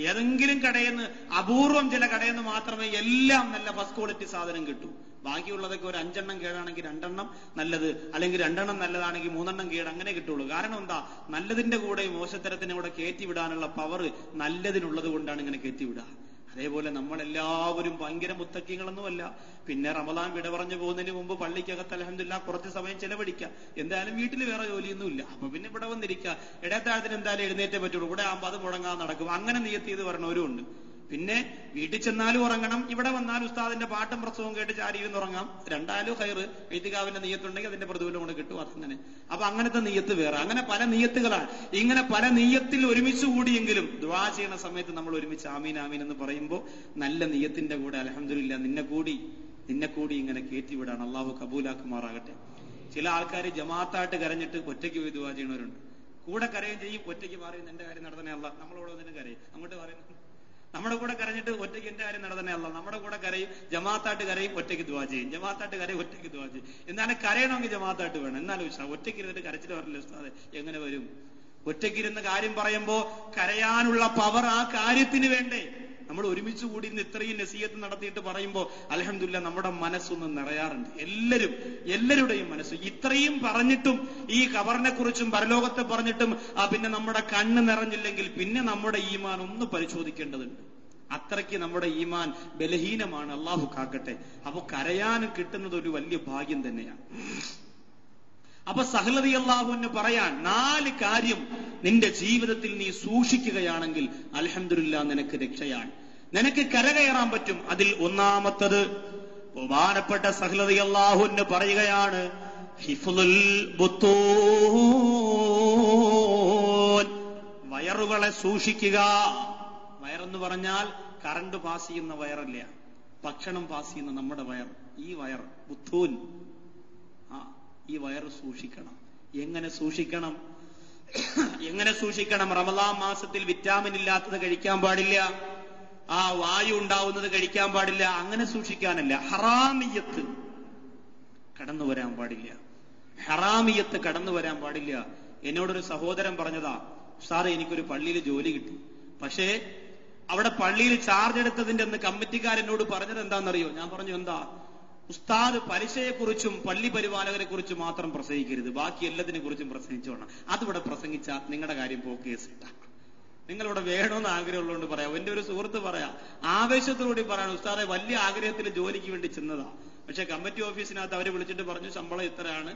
ഏതെങ്കിലും കടയിൽ നിന്ന്, അപൂർവം ചില കടയിൽ നിന്ന് മാത്രമേ എല്ലാം നല്ല ഫസ്റ്റ് ക്വാളിറ്റി സാധനം കിട്ടൂ. ബാക്കിയുള്ളതൊക്കെ ഒരു 5 എണ്ണം കേടാണെങ്കിൽ 2 എണ്ണം നല്ലത്, അല്ലെങ്കിൽ 2 എണ്ണം നല്ലതാണെങ്കിൽ 3 എണ്ണം കേട്, അങ്ങനെ കിട്ടുള്ളൂ. കാരണം എന്താ? നല്ലതിന്റെ കൂടെ മോശത്തരത്തിനെ കൂടെ കയറ്റിവിടാനുള്ള പവർ നല്ലതിനുള്ളത് കൊണ്ടാണ് ഇങ്ങനെ കയറ്റിവിടുക. അതേപോലെ നമ്മളെല്ലാവരും ഭയങ്കര മുത്തക്കിങ്ങളൊന്നുമല്ല. പിന്നെ റമദാൻ വിട പറഞ്ഞു പോകുന്നതിന് മുമ്പ് പള്ളിക്കകത്ത് അൽഹംദുലില്ലാഹ് കുറച്ച് സമയം ചെലവഴിക്കുക. എന്തായാലും വീട്ടിൽ വേറെ ജോലിയൊന്നുമില്ല, അപ്പൊ പിന്നെ ഇവിടെ വന്നിരിക്കുക. ഇടത്താഴത്തിന് എന്തായാലും എഴുന്നേറ്റേ പറ്റുള്ളൂ, ഇവിടെ ആകുമ്പോൾ അത് മുടങ്ങാതെ നടക്കും. അങ്ങനെ നിയത്ത് ചെയ്ത് വരണവരും ഉണ്ട്. പിന്നെ വീട്ടിൽ ചെന്നാലും ഉറങ്ങണം, ഇവിടെ വന്നാലും ഉസ്താദിന്റെ പാട്ടും പ്രസവവും കേട്ട് ചാരിയിരുന്ന് ഉറങ്ങാം. രണ്ടാലും ഹൈറ്. എഴുത്തുകാവിന്റെ നീയത്തുണ്ടെങ്കിൽ അതിന്റെ പ്രതിഫലം കൊണ്ട് കിട്ടും. അതങ്ങനെ. അപ്പൊ അങ്ങനത്തെ നീയത്ത് വേറെ, അങ്ങനെ പല നീയത്തുകളാണ്. ഇങ്ങനെ പല നീയത്തിൽ ഒരുമിച്ച് കൂടിയെങ്കിലും ദുആ ചെയ്യുന്ന സമയത്ത് നമ്മൾ ഒരുമിച്ച് ആമീൻ ആമീൻ എന്ന് പറയുമ്പോൾ നല്ല നീയത്തിന്റെ കൂടെ അൽഹംദുലില്ലാഹ് നിന്നെ കൂടി ഇങ്ങനെ കയറ്റിവിടാണ്. അള്ളാഹു കബൂലാക്കുമാറാകട്ടെ. ചില ആൾക്കാർ ജമാഅത്തായിട്ട് കരഞ്ഞിട്ട് ഒറ്റയ്ക്ക് പോയി ദുആ ചെയ്യുന്നവരുണ്ട്. കൂടെ കരയും ചെയ്യും, ഒറ്റയ്ക്ക് പറയും എന്റെ കാര്യം നടത്തണേ അല്ലാഹ്. നമ്മളോട് വന്നിട്ട് കരയും, അങ്ങോട്ട് പറയുന്നു. നമ്മുടെ കൂടെ കരഞ്ഞിട്ട് ഒറ്റയ്ക്ക് എന്റെ കാര്യം നടത്തണേ അല്ലാഹ്. നമ്മുടെ കൂടെ കരയും, ജമാഅത്തായിട്ട് കരയും, ഒറ്റയ്ക്ക് ദുആ ചെയ്യും. ജമാഅത്തായിട്ട് കരയും, ഒറ്റയ്ക്ക് ദുആ ചെയ്യും. എന്നാലും കരയണമെങ്കിൽ ജമാഅത്തായിട്ട് വേണം. എന്നാലും ഒറ്റയ്ക്ക് ഇരുന്നിട്ട് കരച്ചിട്ട് പറഞ്ഞില്ല ഉസ്താദേ, എങ്ങനെ വരും? ഒറ്റയ്ക്കിരുന്ന് കാര്യം പറയുമ്പോ കരയാനുള്ള പവർ ആ കാര്യത്തിന് വേണ്ടേ? നമ്മൾ ഒരുമിച്ച് കൂടി ഇന്ന് ഇത്രയും നസീഹത്ത് നടത്തിയിട്ട് പറയുമ്പോൾ അൽഹംദുലില്ലാഹ് നമ്മുടെ മനസ്സൊന്ന് നിറയാറുണ്ട്. എല്ലാവരുടെയും മനസ്സ്. ഇത്രയും പറഞ്ഞിട്ടും, ഈ ഖബറിനെ കുറിച്ചും പരലോകത്തെ പറഞ്ഞിട്ടും പിന്നെ നമ്മുടെ കണ്ണ് നിറഞ്ഞില്ലെങ്കിൽ പിന്നെ നമ്മുടെ ഈമാൻ ഒന്ന് പരിശോധിക്കേണ്ടതുണ്ട്. അത്രയ്ക്ക് നമ്മുടെ ഈമാൻ ബലഹീനമാണ്. അള്ളാഹു കാക്കട്ടെ. അപ്പൊ കരയാൻ കിട്ടുന്നത് ഒരു വലിയ ഭാഗ്യം തന്നെയാണ്. അപ്പൊ സഹൽ റളിയല്ലാഹു അൻഹു പറയാൻ 4 കാര്യം നിന്റെ ജീവിതത്തിൽ നീ സൂക്ഷിക്കുകയാണെങ്കിൽ അൽഹംദുലില്ലാഹ് നിനക്ക് രക്ഷയാണ്, നിനക്ക് കരകയറാൻ പറ്റും. അതിൽ ഒന്നാമത്തത് ബഹുമാനപ്പെട്ട സഹൽ റളിയല്ലാഹു അൻഹു പറയുകയാണ്, ഹിഫ്ളുൽ ബുത്തൂൻ, വയറുകളെ സൂക്ഷിക്കുക. വയറെന്ന് പറഞ്ഞാൽ കറണ്ട് പാസ് ചെയ്യുന്ന വയറല്ല, ഭക്ഷണം പാസ് ചെയ്യുന്ന നമ്മുടെ വയർ. ഈ വയർ ബുത്തൂൻ, ഈ വയറ് സൂക്ഷിക്കണം. എങ്ങനെ സൂക്ഷിക്കണം? റമദാൻ മാസത്തിൽ വിറ്റാമിൻ ഇല്ലാത്തത് കഴിക്കാൻ പാടില്ല, വായു ഉണ്ടാവുന്നത് കഴിക്കാൻ പാടില്ല. അങ്ങനെ സൂക്ഷിക്കാനല്ല, ഹറാമിയത്ത് കടന്നു വരാൻ പാടില്ല. എന്നോടൊരു സഹോദരൻ പറഞ്ഞതാ, സാറേ എനിക്കൊരു പള്ളിയിൽ ജോലി കിട്ടി, പക്ഷേ അവിടെ പള്ളിയിൽ ചാർജ് എടുത്തതിന്റെ അന്ന് കമ്മിറ്റിക്കാരെന്നോട് പറഞ്ഞത് എന്താണെന്നറിയോ? ഞാൻ പറഞ്ഞു, എന്താ? ഉസ്താദ് പലിശയെക്കുറിച്ചും പള്ളി പരിപാലകരെ കുറിച്ചും മാത്രം പ്രസംഗിക്കരുത്, ബാക്കി എല്ലാത്തിനെ കുറിച്ചും പ്രസംഗിച്ചോണം. അതിവിടെ പ്രസംഗിച്ചാൽ നിങ്ങളുടെ കാര്യം പോക്കേസിട്ട. നിങ്ങളിവിടെ വേണമെന്ന് ആഗ്രഹമുള്ളതുകൊണ്ട് പറയാം. എന്റെ ഒരു സുഹൃത്ത് പറയാം, ആവേശത്തോടുകൂടി പറയാണ്, ഉസ്താദെ വലിയ ആഗ്രഹത്തിൽ ജോലിക്ക് വേണ്ടി ചെന്നതാ, പക്ഷെ കമ്മിറ്റി ഓഫീസിനകത്ത് അവരെ വിളിച്ചിട്ട് പറഞ്ഞു ശമ്പളം ഇത്രയാണ്,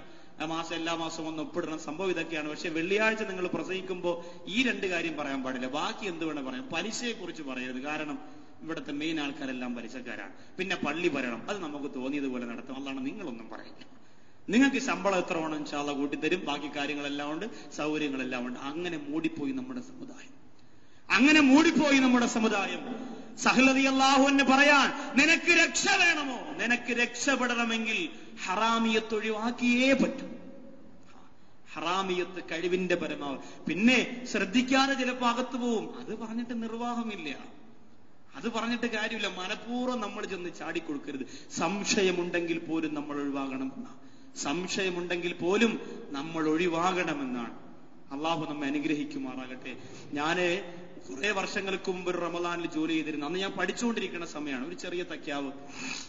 എല്ലാ മാസവും ഒന്ന് ഒപ്പിടണം, സംഭവം ഇതൊക്കെയാണ്. പക്ഷെ വെള്ളിയാഴ്ച നിങ്ങൾ പ്രസംഗിക്കുമ്പോൾ ഈ 2 കാര്യം പറയാൻ പാടില്ല, ബാക്കി എന്ത് വേണം പറയാം, പലിശയെ കുറിച്ച് പറയരുത്. കാരണം ഇവിടുത്തെ മെയിൻ ആൾക്കാരെല്ലാം പലിശക്കാരാണ്. പിന്നെ പള്ളി ഭരണം അത് നമുക്ക് തോന്നിയതുപോലെ നടത്തും. അതാണ് നിങ്ങളൊന്നും പറയില്ല. നിങ്ങൾക്ക് ശമ്പളം എത്ര വേണം ഇൻഷാ അല്ലാഹ് കൂട്ടിത്തരും, ബാക്കി കാര്യങ്ങളെല്ലാം ഉണ്ട്, സൗകര്യങ്ങളെല്ലാം ഉണ്ട്. അങ്ങനെ മൂടിപ്പോയി നമ്മുടെ സമുദായം. സഹൽ റളിയല്ലാഹു അൻഹു പറയാൻ, നിനക്ക് രക്ഷ വേണമോ? നിനക്ക് രക്ഷപ്പെടണമെങ്കിൽ ഹറാമിയത്ത് ഒഴിവാക്കിയേ പറ്റൂ. ഹറാമിയത്ത് കഴിവിന്റെ പരമാവധി. പിന്നെ ശ്രദ്ധിക്കാതെ ചിലപ്പോൾ അകത്തു പോവും, അത് പറഞ്ഞിട്ട് നിർവാഹമില്ല, അത് പറഞ്ഞിട്ട് കാര്യമില്ല. മനഃപൂർവ്വം നമ്മൾ ചെന്ന് ചാടിക്കൊടുക്കരുത്. സംശയമുണ്ടെങ്കിൽ പോലും നമ്മൾ ഒഴിവാകണമെന്നാണ്. അള്ളാഹു നമ്മെ അനുഗ്രഹിക്കുമാറാകട്ടെ. ഞാന് കുറെ വർഷങ്ങൾക്ക് മുമ്പ് ഒരു റമദാനിൽ ജോലി ചെയ്തിരുന്നു. അന്ന് ഞാൻ പഠിച്ചുകൊണ്ടിരിക്കുന്ന സമയമാണ്. ഒരു ചെറിയ തക്യാവ്,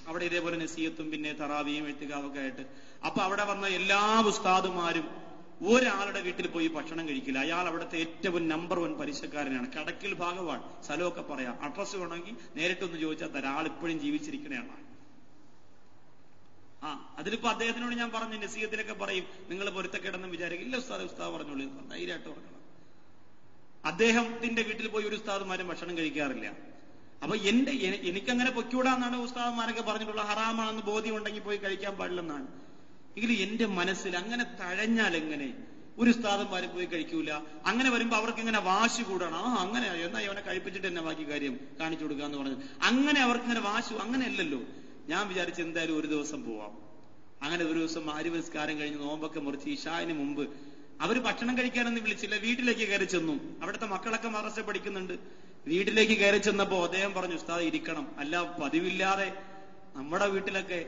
അവിടെ ഇതേപോലെ നസീയത്തും പിന്നെ തറാവിയും എഴുത്തുകാവൊക്കെ ആയിട്ട്. അപ്പൊ അവിടെ വന്ന എല്ലാ ഉസ്താദുമാരും ഒരാളുടെ വീട്ടിൽ പോയി ഭക്ഷണം കഴിക്കില്ല. അയാൾ അവിടുത്തെ ഏറ്റവും നമ്പർ 1 പലിശക്കാരനാണ്. കടക്കിൽ ഭാഗവാൻ, സ്ഥലമൊക്കെ പറയാം, അഡ്രസ് വേണമെങ്കിൽ നേരിട്ടൊന്ന് ചോദിച്ചാൽ തരാം. ആൾ ഇപ്പോഴും ജീവിച്ചിരിക്കണയാണ്. അതിലിപ്പോ അദ്ദേഹത്തിനോട് ഞാൻ പറഞ്ഞു, നസീഹത്തിലൊക്കെ പറയും, നിങ്ങൾ പൊരുത്തക്കേടെന്ന് വിചാരിക്കും. ഇല്ല ഉസ്താദ് പറഞ്ഞോളൂ, ധൈര്യമായിട്ട് പറഞ്ഞോളൂ. അദ്ദേഹത്തിന്റെ വീട്ടിൽ പോയി ഒരു ഉസ്താദുമാരും ഭക്ഷണം കഴിക്കാറില്ല. അപ്പൊ എനിക്കങ്ങനെ പൊയ്ക്കൂടാന്നാണ് ഉസ്താദന്മാരൊക്കെ പറഞ്ഞിട്ടുള്ള, ഹറാമാണെന്ന് ബോധ്യം ഉണ്ടെങ്കിൽ പോയി കഴിക്കാൻ പാടില്ലെന്നാണ്. എങ്കിലും എന്റെ മനസ്സിൽ അങ്ങനെ തഴഞ്ഞാൽ എങ്ങനെ ഒരു ഉസ്താദന്മാരും പോയി കഴിക്കൂല? അങ്ങനെ വരുമ്പോ അവർക്ക് ഇങ്ങനെ വാശി കൂടണം. അങ്ങനെ എന്നാ അവനെ കഴിപ്പിച്ചിട്ട് തന്നെ ബാക്കി കാര്യം കാണിച്ചു കൊടുക്കാന്ന് പറഞ്ഞു. അങ്ങനെ അവർക്ക് ഇങ്ങനെ വാശി, അങ്ങനെയല്ലല്ലോ. ഞാൻ വിചാരിച്ചു എന്തായാലും ഒരു ദിവസം പോവാം. അങ്ങനെ ഒരു ദിവസം മഗ്‌രിബ് നിസ്കാരം കഴിഞ്ഞ് നോമ്പൊക്കെ മുറിച്ച് ഇശാന് മുമ്പ് അവര് ഭക്ഷണം കഴിക്കാനൊന്നും വിളിച്ചില്ല, വീട്ടിലേക്ക് കയറി ചെന്നു. അവിടുത്തെ മക്കളൊക്കെ മദ്രസ പഠിക്കുന്നുണ്ട്. വീട്ടിലേക്ക് കയറി ചെന്നപ്പോ അദ്ദേഹം പറഞ്ഞു, ഉസ്താദ് ഇരിക്കണം. അല്ല, പതിവില്ലാതെ നമ്മുടെ വീട്ടിലൊക്കെ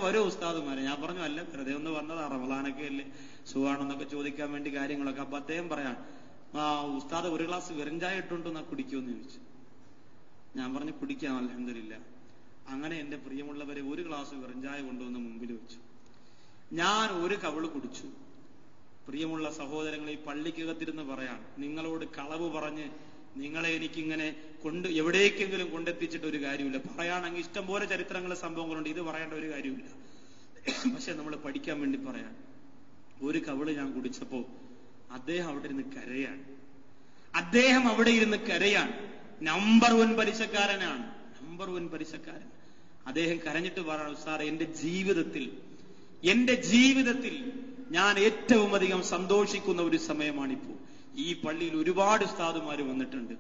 വരും ഉസ്താദുമാരെ. ഞാൻ പറഞ്ഞു, അല്ല, വെറുതെ ഒന്ന് വന്നതാ, റമദാനൊക്കെ അല്ലേ, സുഖാണെന്നൊക്കെ ചോദിക്കാൻ വേണ്ടി കാര്യങ്ങളൊക്കെ. അപ്പൊ അദ്ദേഹം പറയാൻ, ഉസ്താദ് ഒരു ഗ്ലാസ് വെറുംചായ ഇട്ടുണ്ടെന്നാ കുടിക്കുമെന്ന് ചോദിച്ചു. ഞാൻ പറഞ്ഞു, കുടിക്കാം, അൽഹംദുലില്ലാ. അങ്ങനെ എന്റെ പ്രിയമുള്ളവരെ ഒരു ഗ്ലാസ് വെറുംചായ കൊണ്ടുവന്ന് മുമ്പിൽ വെച്ചു. ഞാൻ ഒരു കവിള് കുടിച്ചു. പ്രിയമുള്ള സഹോദരങ്ങളെ, ഈ പള്ളിക്കകത്തിരുന്ന് പറയാൻ, നിങ്ങളോട് കളവ് പറഞ്ഞ് നിങ്ങളെ എനിക്കിങ്ങനെ എവിടേക്കെങ്കിലും കൊണ്ടെത്തിച്ചിട്ട് ഒരു കാര്യമില്ല. പറയാണെങ്കിൽ ഇഷ്ടം പോലെ ചരിത്രങ്ങളും സംഭവങ്ങളുണ്ട്, ഇത് പറയേണ്ട ഒരു കാര്യമില്ല. പക്ഷെ നമ്മൾ പഠിക്കാൻ വേണ്ടി പറയാൻ, ഒരു കവിള് ഞാൻ കുടിച്ചപ്പോ അദ്ദേഹം അവിടെ ഇരുന്ന് കരയാണ്. നമ്പർ 1 പലിശക്കാരനാണ്, നമ്പർ 1 പലിശക്കാരൻ. അദ്ദേഹം കരഞ്ഞിട്ട് പറയണം, സാറേ, എന്റെ ജീവിതത്തിൽ ഞാൻ ഏറ്റവും അധികം സന്തോഷിക്കുന്ന ഒരു സമയമാണിപ്പോ. ഈ പള്ളിയിൽ ഒരുപാട് ഉസ്താദുമാര് വന്നിട്ടുണ്ട്,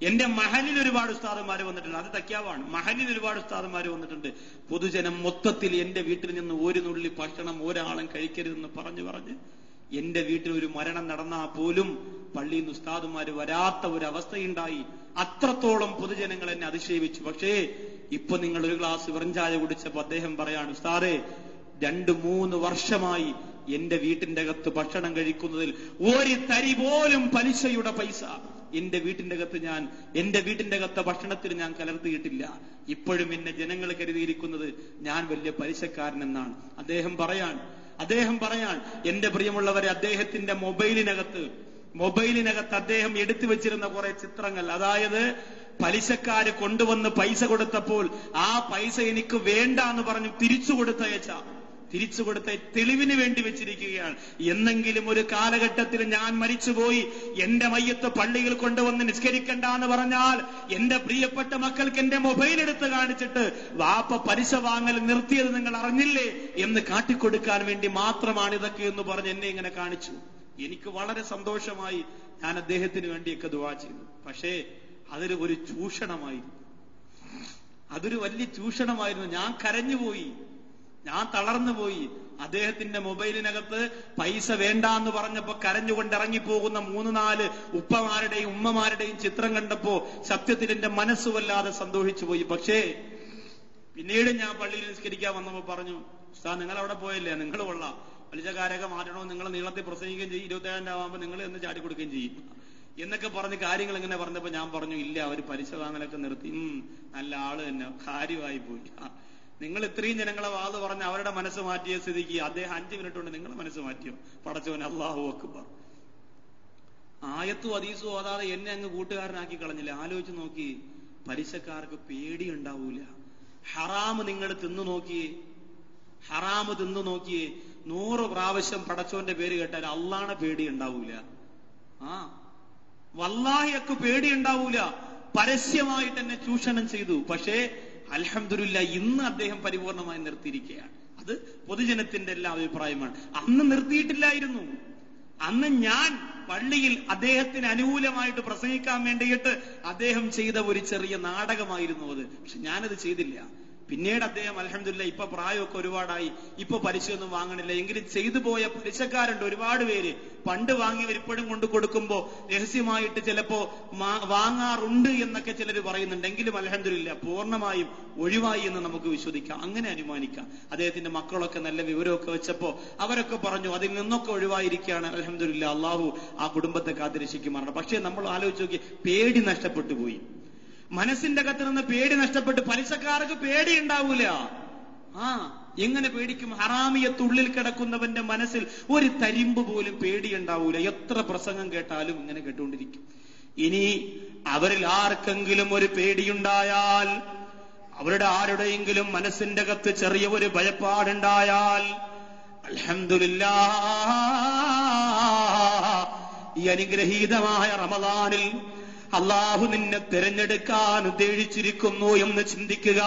എന്റെ മഹലിൽ ഒരുപാട് ഉസ്താദുമാര് വന്നിട്ടുണ്ട്. അത് തക്യാവാണ്, മഹലിൽ ഒരുപാട് ഉസ്താദുമാര് വന്നിട്ടുണ്ട്. പൊതുജനം മൊത്തത്തിൽ എന്റെ വീട്ടിൽ നിന്ന് ഒരു നുള്ളി ഭക്ഷണം ഒരാളും കഴിക്കരുതെന്ന് പറഞ്ഞ് എന്റെ വീട്ടിൽ ഒരു മരണം നടന്നാൽ പോലും പള്ളിയിൽ നിന്ന് ഉസ്താദുമാര് വരാത്ത ഒരു അവസ്ഥയുണ്ടായി. അത്രത്തോളം പൊതുജനങ്ങൾ എന്നെ അതിശയിച്ചു. പക്ഷേ ഇപ്പൊ നിങ്ങൾ ഒരു ഗ്ലാസ് വെറുംചായ കുടിച്ചപ്പോ അദ്ദേഹം പറയാണ്, ഉസ്താദേ, 2-3 വർഷമായി എന്റെ വീട്ടിന്റെ അകത്ത് ഭക്ഷണം കഴിക്കുന്നതിൽ ഒരു തരി പോലും പലിശയുടെ പൈസ എന്റെ വീട്ടിന്റെ അകത്തെ ഭക്ഷണത്തിൽ ഞാൻ കലർത്തിയിട്ടില്ല. ഇപ്പോഴും എന്നെ ജനങ്ങൾ കരുതിയിരിക്കുന്നത് ഞാൻ വലിയ പലിശക്കാരനെന്നാണ്. അദ്ദേഹം പറയാൻ എന്റെ പ്രിയമുള്ളവരെ, അദ്ദേഹത്തിന്റെ മൊബൈലിനകത്ത് അദ്ദേഹം എടുത്തു വെച്ചിരുന്ന കുറെ ചിത്രങ്ങൾ, അതായത് പലിശക്കാര് കൊണ്ടുവന്ന് പൈസ കൊടുത്തപ്പോൾ ആ പൈസ എനിക്ക് വേണ്ട എന്ന് പറഞ്ഞു തിരിച്ചു കൊടുത്ത തെളിവിന് വേണ്ടി വെച്ചിരിക്കുകയാണ്. എന്നെങ്കിലും ഒരു കാലഘട്ടത്തിൽ ഞാൻ മരിച്ചുപോയി, എന്റെ മയ്യത്ത് പള്ളിയിൽ കൊണ്ടുവന്ന് നിസ്കരിക്കണ്ട എന്ന് പറഞ്ഞാൽ എന്റെ പ്രിയപ്പെട്ട മക്കൾക്ക് എന്റെ മൊബൈൽ എടുത്ത് കാണിച്ചിട്ട് വാപ്പ പലിശ വാങ്ങൽ നിർത്തിയത് നിങ്ങൾ അറിഞ്ഞില്ലേ എന്ന് കാട്ടിക്കൊടുക്കാൻ വേണ്ടി മാത്രമാണ് ഇതൊക്കെ എന്ന് പറഞ്ഞ് എന്നെ ഇങ്ങനെ കാണിച്ചു. എനിക്ക് വളരെ സന്തോഷമായി. ഞാൻ അദ്ദേഹത്തിന് വേണ്ടിയൊക്കെ ദുആ ചെയ്തു. പക്ഷേ അതൊരു വലിയ ചൂഷണമായിരുന്നു. ഞാൻ കരഞ്ഞുപോയി, ഞാൻ തളർന്നുപോയി. അദ്ദേഹത്തിന്റെ മൊബൈലിനകത്ത് പൈസ വേണ്ട എന്ന് പറഞ്ഞപ്പോ കരഞ്ഞുകൊണ്ട് ഇറങ്ങിപ്പോകുന്ന 3-4 ഉപ്പമാരുടെയും ഉമ്മമാരുടെയും ചിത്രം കണ്ടപ്പോ സത്യത്തിൽ എന്റെ മനസ്സ് വല്ലാതെ സന്തോഷിച്ചു പോയി. പക്ഷേ പിന്നീട് ഞാൻ പള്ളിയിൽ നിസ്കരിക്കാൻ വന്നപ്പോ പറഞ്ഞു, ഉസ്താദ്, നിങ്ങൾ അവിടെ പോയല്ലേ, നിങ്ങൾ കൊള്ളാം, പലിശക്കാരൊക്കെ മാറ്റണോ, നിങ്ങൾ നീളത്തിൽ പ്രസംഗിക്കുകയും ചെയ്യും, 27 ആവുമ്പോ നിങ്ങൾ എന്ന് ചാടിക്കൊടുക്കുകയും ചെയ്യും എന്നൊക്കെ പറഞ്ഞ് കാര്യങ്ങൾ ഇങ്ങനെ പറഞ്ഞപ്പോ ഞാൻ പറഞ്ഞു, ഇല്ല, അവർ പലിശ വാങ്ങലൊക്കെ നിർത്തി. നല്ല ആള് തന്നെ, കാര്യമായി പോയി. നിങ്ങൾ ഇത്രയും ജനങ്ങളെ വാത് പറഞ്ഞ് അവരുടെ മനസ്സ് മാറ്റിയ സ്ഥിതിക്ക് അദ്ദേഹം 5 മിനിറ്റ് കൊണ്ട് നിങ്ങളെ മനസ്സ് മാറ്റിയോ? പടച്ചവൻ, അല്ലാഹു അക്ബർ. ആയത്തും ഹദീസും ഓതാതെ എന്നെ അങ്ങ് കൂട്ടുകാരനാക്കി കളഞ്ഞില്ല. ആലോചിച്ച് നോക്കി, പലിശക്കാർക്ക് പേടി ഉണ്ടാവൂല. ഹറാമ് നിങ്ങൾ തിന്നു നോക്കിയേ, 100 പ്രാവശ്യം പടച്ചോന്റെ പേര് കേട്ടാൽ അള്ളാഹുവിനെ പേടി ഉണ്ടാവൂല. വല്ലാഹിയൊക്കെ പേടി ഉണ്ടാവൂല. പരസ്യമായിട്ട് എന്നെ ചൂഷണം ചെയ്തു. പക്ഷേ അൽഹംദുലില്ലാ, ഇന്ന് അദ്ദേഹം പരിപൂർണമായി നിർത്തിയിരിക്കുകയാണ്. അത് പൊതുജനത്തിന്റെ എല്ലാ അഭിപ്രായമാണ്. അന്ന് നിർത്തിയിട്ടില്ലായിരുന്നു. അന്ന് ഞാൻ പള്ളിയിൽ അദ്ദേഹത്തിന് അനുകൂലമായിട്ട് പ്രസംഗിക്കാൻ വേണ്ടിയിട്ട് അദ്ദേഹം ചെയ്ത ഒരു ചെറിയ നാടകമായിരുന്നു അത്. പക്ഷെ ഞാനത് ചെയ്തില്ല. പിന്നീട് അദ്ദേഹം അൽഹംദുലില്ലാ ഇപ്പൊ പ്രായമൊക്കെ ഒരുപാടായി, ഇപ്പൊ പലിശയൊന്നും വാങ്ങണില്ല. എങ്കിലും ചെയ്തു പോയ പലിശക്കാരുണ്ട് ഒരുപാട് പേര്. പണ്ട് വാങ്ങിയവർ ഇപ്പോഴും കൊണ്ടു കൊടുക്കുമ്പോ രഹസ്യമായിട്ട് ചിലപ്പോ വാങ്ങാറുണ്ട് എന്നൊക്കെ ചിലർ പറയുന്നുണ്ട്. എങ്കിലും അൽഹംദുലില്ലാ പൂർണ്ണമായും ഒഴിവായി എന്ന് നമുക്ക് വിശ്വസിക്കാം, അങ്ങനെ അനുമാനിക്കാം. അദ്ദേഹത്തിന്റെ മക്കളൊക്കെ നല്ല വിവരമൊക്കെ വെച്ചപ്പോ അവരൊക്കെ പറഞ്ഞു അതിൽ നിന്നൊക്കെ ഒഴിവായിരിക്കുകയാണ്. അൽഹംദുലില്ലാ, അള്ളാഹു ആ കുടുംബത്തെ കാത്തിരക്ഷിക്കുമാറാണ്. പക്ഷെ നമ്മൾ ആലോചിച്ച് നോക്കി, പേടി നഷ്ടപ്പെട്ടു പോയി. മനസ്സിന്റെ അകത്ത് നിന്ന് പേടി നഷ്ടപ്പെട്ട്. പലിശക്കാർക്ക് പേടി ഉണ്ടാവൂല. എങ്ങനെ പേടിക്കും? ഹറാമിയത്ത് ഉള്ളിൽ കിടക്കുന്നവന്റെ മനസ്സിൽ ഒരു തരിമ്പ് പോലും പേടിയുണ്ടാവൂല. എത്ര പ്രസംഗം കേട്ടാലും ഇങ്ങനെ കേട്ടുകൊണ്ടിരിക്കും. ഇനി അവരിൽ ആർക്കെങ്കിലും ഒരു പേടിയുണ്ടായാൽ, അവരുടെ ആരുടെയെങ്കിലും മനസ്സിന്റെ അകത്ത് ചെറിയ ഒരു ഭയപ്പാടുണ്ടായാൽ, അൽഹംദുലില്ലാ, ഈ അനുഗ്രഹീതമായ റമദാനിൽ അള്ളാഹു നിന്നെ തിരഞ്ഞെടുക്കാൻ ഉദ്ദേശിച്ചിരിക്കുന്നു എന്ന് ചിന്തിക്കുക.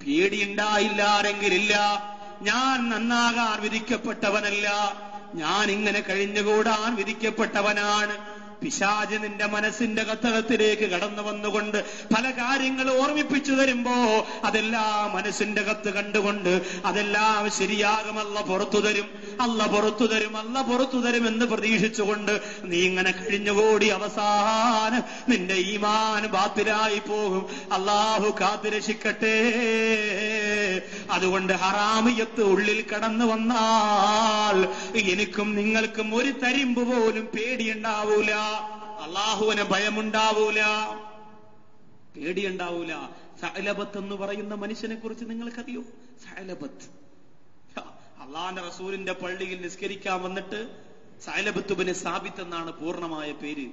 പേടിയുണ്ടായില്ലാരെങ്കിലില്ല. ഞാൻ നന്നാകാൻ വിധിക്കപ്പെട്ടവനല്ല, ഞാൻ ഇങ്ങനെ കഴിഞ്ഞുകൂടാൻ വിധിക്കപ്പെട്ടവനാണ്. പിശാച് നിന്റെ മനസ്സിന്റെ കത്തകത്തിലേക്ക് കടന്നു വന്നുകൊണ്ട് പല കാര്യങ്ങൾ ഓർമ്മിപ്പിച്ചു തരുമ്പോ അതെല്ലാം മനസ്സിന്റെ കത്ത് കണ്ടുകൊണ്ട് അതെല്ലാം ശരിയാകും, അല്ല പുറത്തു തരും, അല്ല പുറത്തു തരും, അല്ല പുറത്തു തരും എന്ന് പ്രതീക്ഷിച്ചുകൊണ്ട് നീ ഇങ്ങനെ കഴിഞ്ഞുകൂടി അവസാനം നിന്റെ ഈമാൻ ബാത്തിലായി പോകും. അല്ലാഹു കാത്തുരക്ഷിക്കട്ടെ. അതുകൊണ്ട് ഹറാമിയത്ത് ഉള്ളിൽ കടന്നു വന്നാൽ എനിക്കും നിങ്ങൾക്കും ഒരു തരിമ്പ് പോലും പേടിയുണ്ടാവൂല, അള്ളാഹുവിന് ഭയമുണ്ടാവൂല, പേടിയുണ്ടാവൂല. സഅലബത്ത് എന്ന് പറയുന്ന മനുഷ്യനെ കുറിച്ച് നിങ്ങൾക്കറിയോ? സഅലബത്ത് അള്ളാന്റെ റസൂലിന്റെ പള്ളിയിൽ നിസ്കരിക്കാൻ വന്നിട്ട് സഅലബത്ത് ഇബ്നു സാബിത്ത് എന്നാണ് പൂർണ്ണമായ പേര്.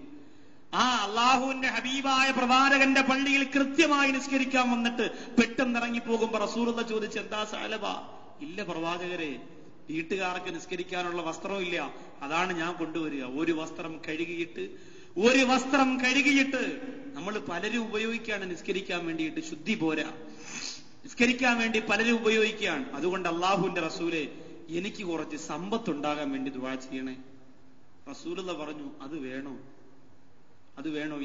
ആ അള്ളാഹുവിന്റെ ഹബീബായ പ്രവാചകന്റെ പള്ളിയിൽ കൃത്യമായി നിസ്കരിക്കാൻ വന്നിട്ട് പെട്ടെന്ന് ഇറങ്ങി പോകുമ്പോ റസൂലുള്ള ചോദിച്ചു, എന്താ സഅലബ? ഇല്ല പ്രവാചകരെ, വീട്ടുകാർക്ക് നിസ്കരിക്കാനുള്ള വസ്ത്രവും ഇല്ല, അതാണ് ഞാൻ കൊണ്ടുവരിക. ഒരു വസ്ത്രം കഴുകിയിട്ട് നമ്മൾ പലരും ഉപയോഗിക്കുകയാണ് നിസ്കരിക്കാൻ വേണ്ടിയിട്ട്. ശുദ്ധി പോരാ, നിസ്കരിക്കാൻ വേണ്ടി പലരും ഉപയോഗിക്കുകയാണ്. അതുകൊണ്ട് അള്ളാഹുവിന്റെ റസൂലെ, എനിക്ക് കുറച്ച് സമ്പത്തുണ്ടാകാൻ വേണ്ടി ദുആ ചെയ്യണേ. റസൂലുള്ള പറഞ്ഞു, അത് വേണോ?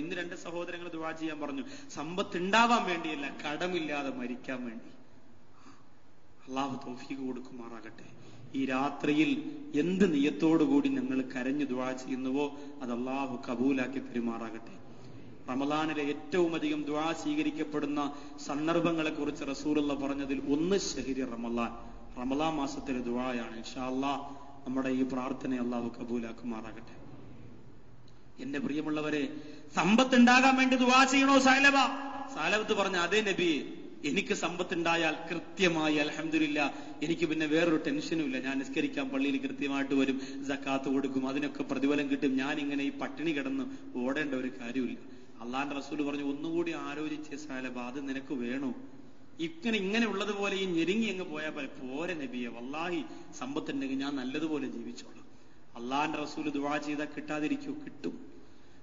ഇന്ന് രണ്ട് സഹോദരങ്ങൾ ദുആ ചെയ്യാൻ പറഞ്ഞു. സമ്പത്ത് ഉണ്ടാവാൻ വേണ്ടിയല്ല, കടമില്ലാതെ മരിക്കാൻ വേണ്ടി. അള്ളാഹു തൗഫീഖ് കൊടുക്കുമാറാകട്ടെ. ഈ രാത്രിയിൽ എന്ത് നിയത്തോടുകൂടി ഞങ്ങൾ കരഞ്ഞു ദുആ ചെയ്യുന്നുവോ അത് അള്ളാഹു കബൂലാക്കി പെരുമാറാകട്ടെ. റമളാനിലെ ഏറ്റവും അധികം ദുആ സ്വീകരിക്കപ്പെടുന്ന സന്ദർഭങ്ങളെ കുറിച്ച് റസൂലുള്ള പറഞ്ഞതിൽ ഒന്ന് ശഹരി റമളാൻ മാസത്തിലെ ദുആയാണ്. ഇൻഷാ അല്ലാഹ് നമ്മുടെ ഈ പ്രാർത്ഥന അള്ളാഹു കബൂലാക്കുമാറാകട്ടെ. എന്റെ പ്രിയമുള്ളവരെ, സമ്പത്തുണ്ടാകാൻ വേണ്ടി ദുആ ചെയ്യണോ സഅലബത്ത് പറഞ്ഞ, അതേ നബി, എനിക്ക് സമ്പത്തുണ്ടായാൽ കൃത്യമായി അൽഹംദുലില്ലാ, എനിക്ക് പിന്നെ വേറൊരു ടെൻഷനും ഇല്ല. ഞാൻ നിസ്കരിക്കാൻ പള്ളിയിൽ കൃത്യമായിട്ട് വരും, സക്കാത്ത് കൊടുക്കും, അതിനൊക്കെ പ്രതിഫലം കിട്ടും. ഞാൻ ഇങ്ങനെ ഈ പട്ടിണി കിടന്ന് ഓടേണ്ട ഒരു കാര്യമില്ല. അള്ളാന്റെ റസൂൽ പറഞ്ഞു, ഒന്നുകൂടി ആലോചിച്ചേ സഅലബ, അത് നിനക്ക് വേണോ? ഇങ്ങനെ ഉള്ളതുപോലെ ഈ ഞെരുങ്ങി അങ്ങ് പോയാൽ പോരെ നബിയെ, വല്ലാഹി സമ്പത്തുണ്ടെങ്കിൽ ഞാൻ നല്ലതുപോലെ ജീവിച്ചോളാം. അള്ളാന്റെ റസൂൽ ദുആ ചെയ്താൽ കിട്ടാതിരിക്കൂ? കിട്ടും.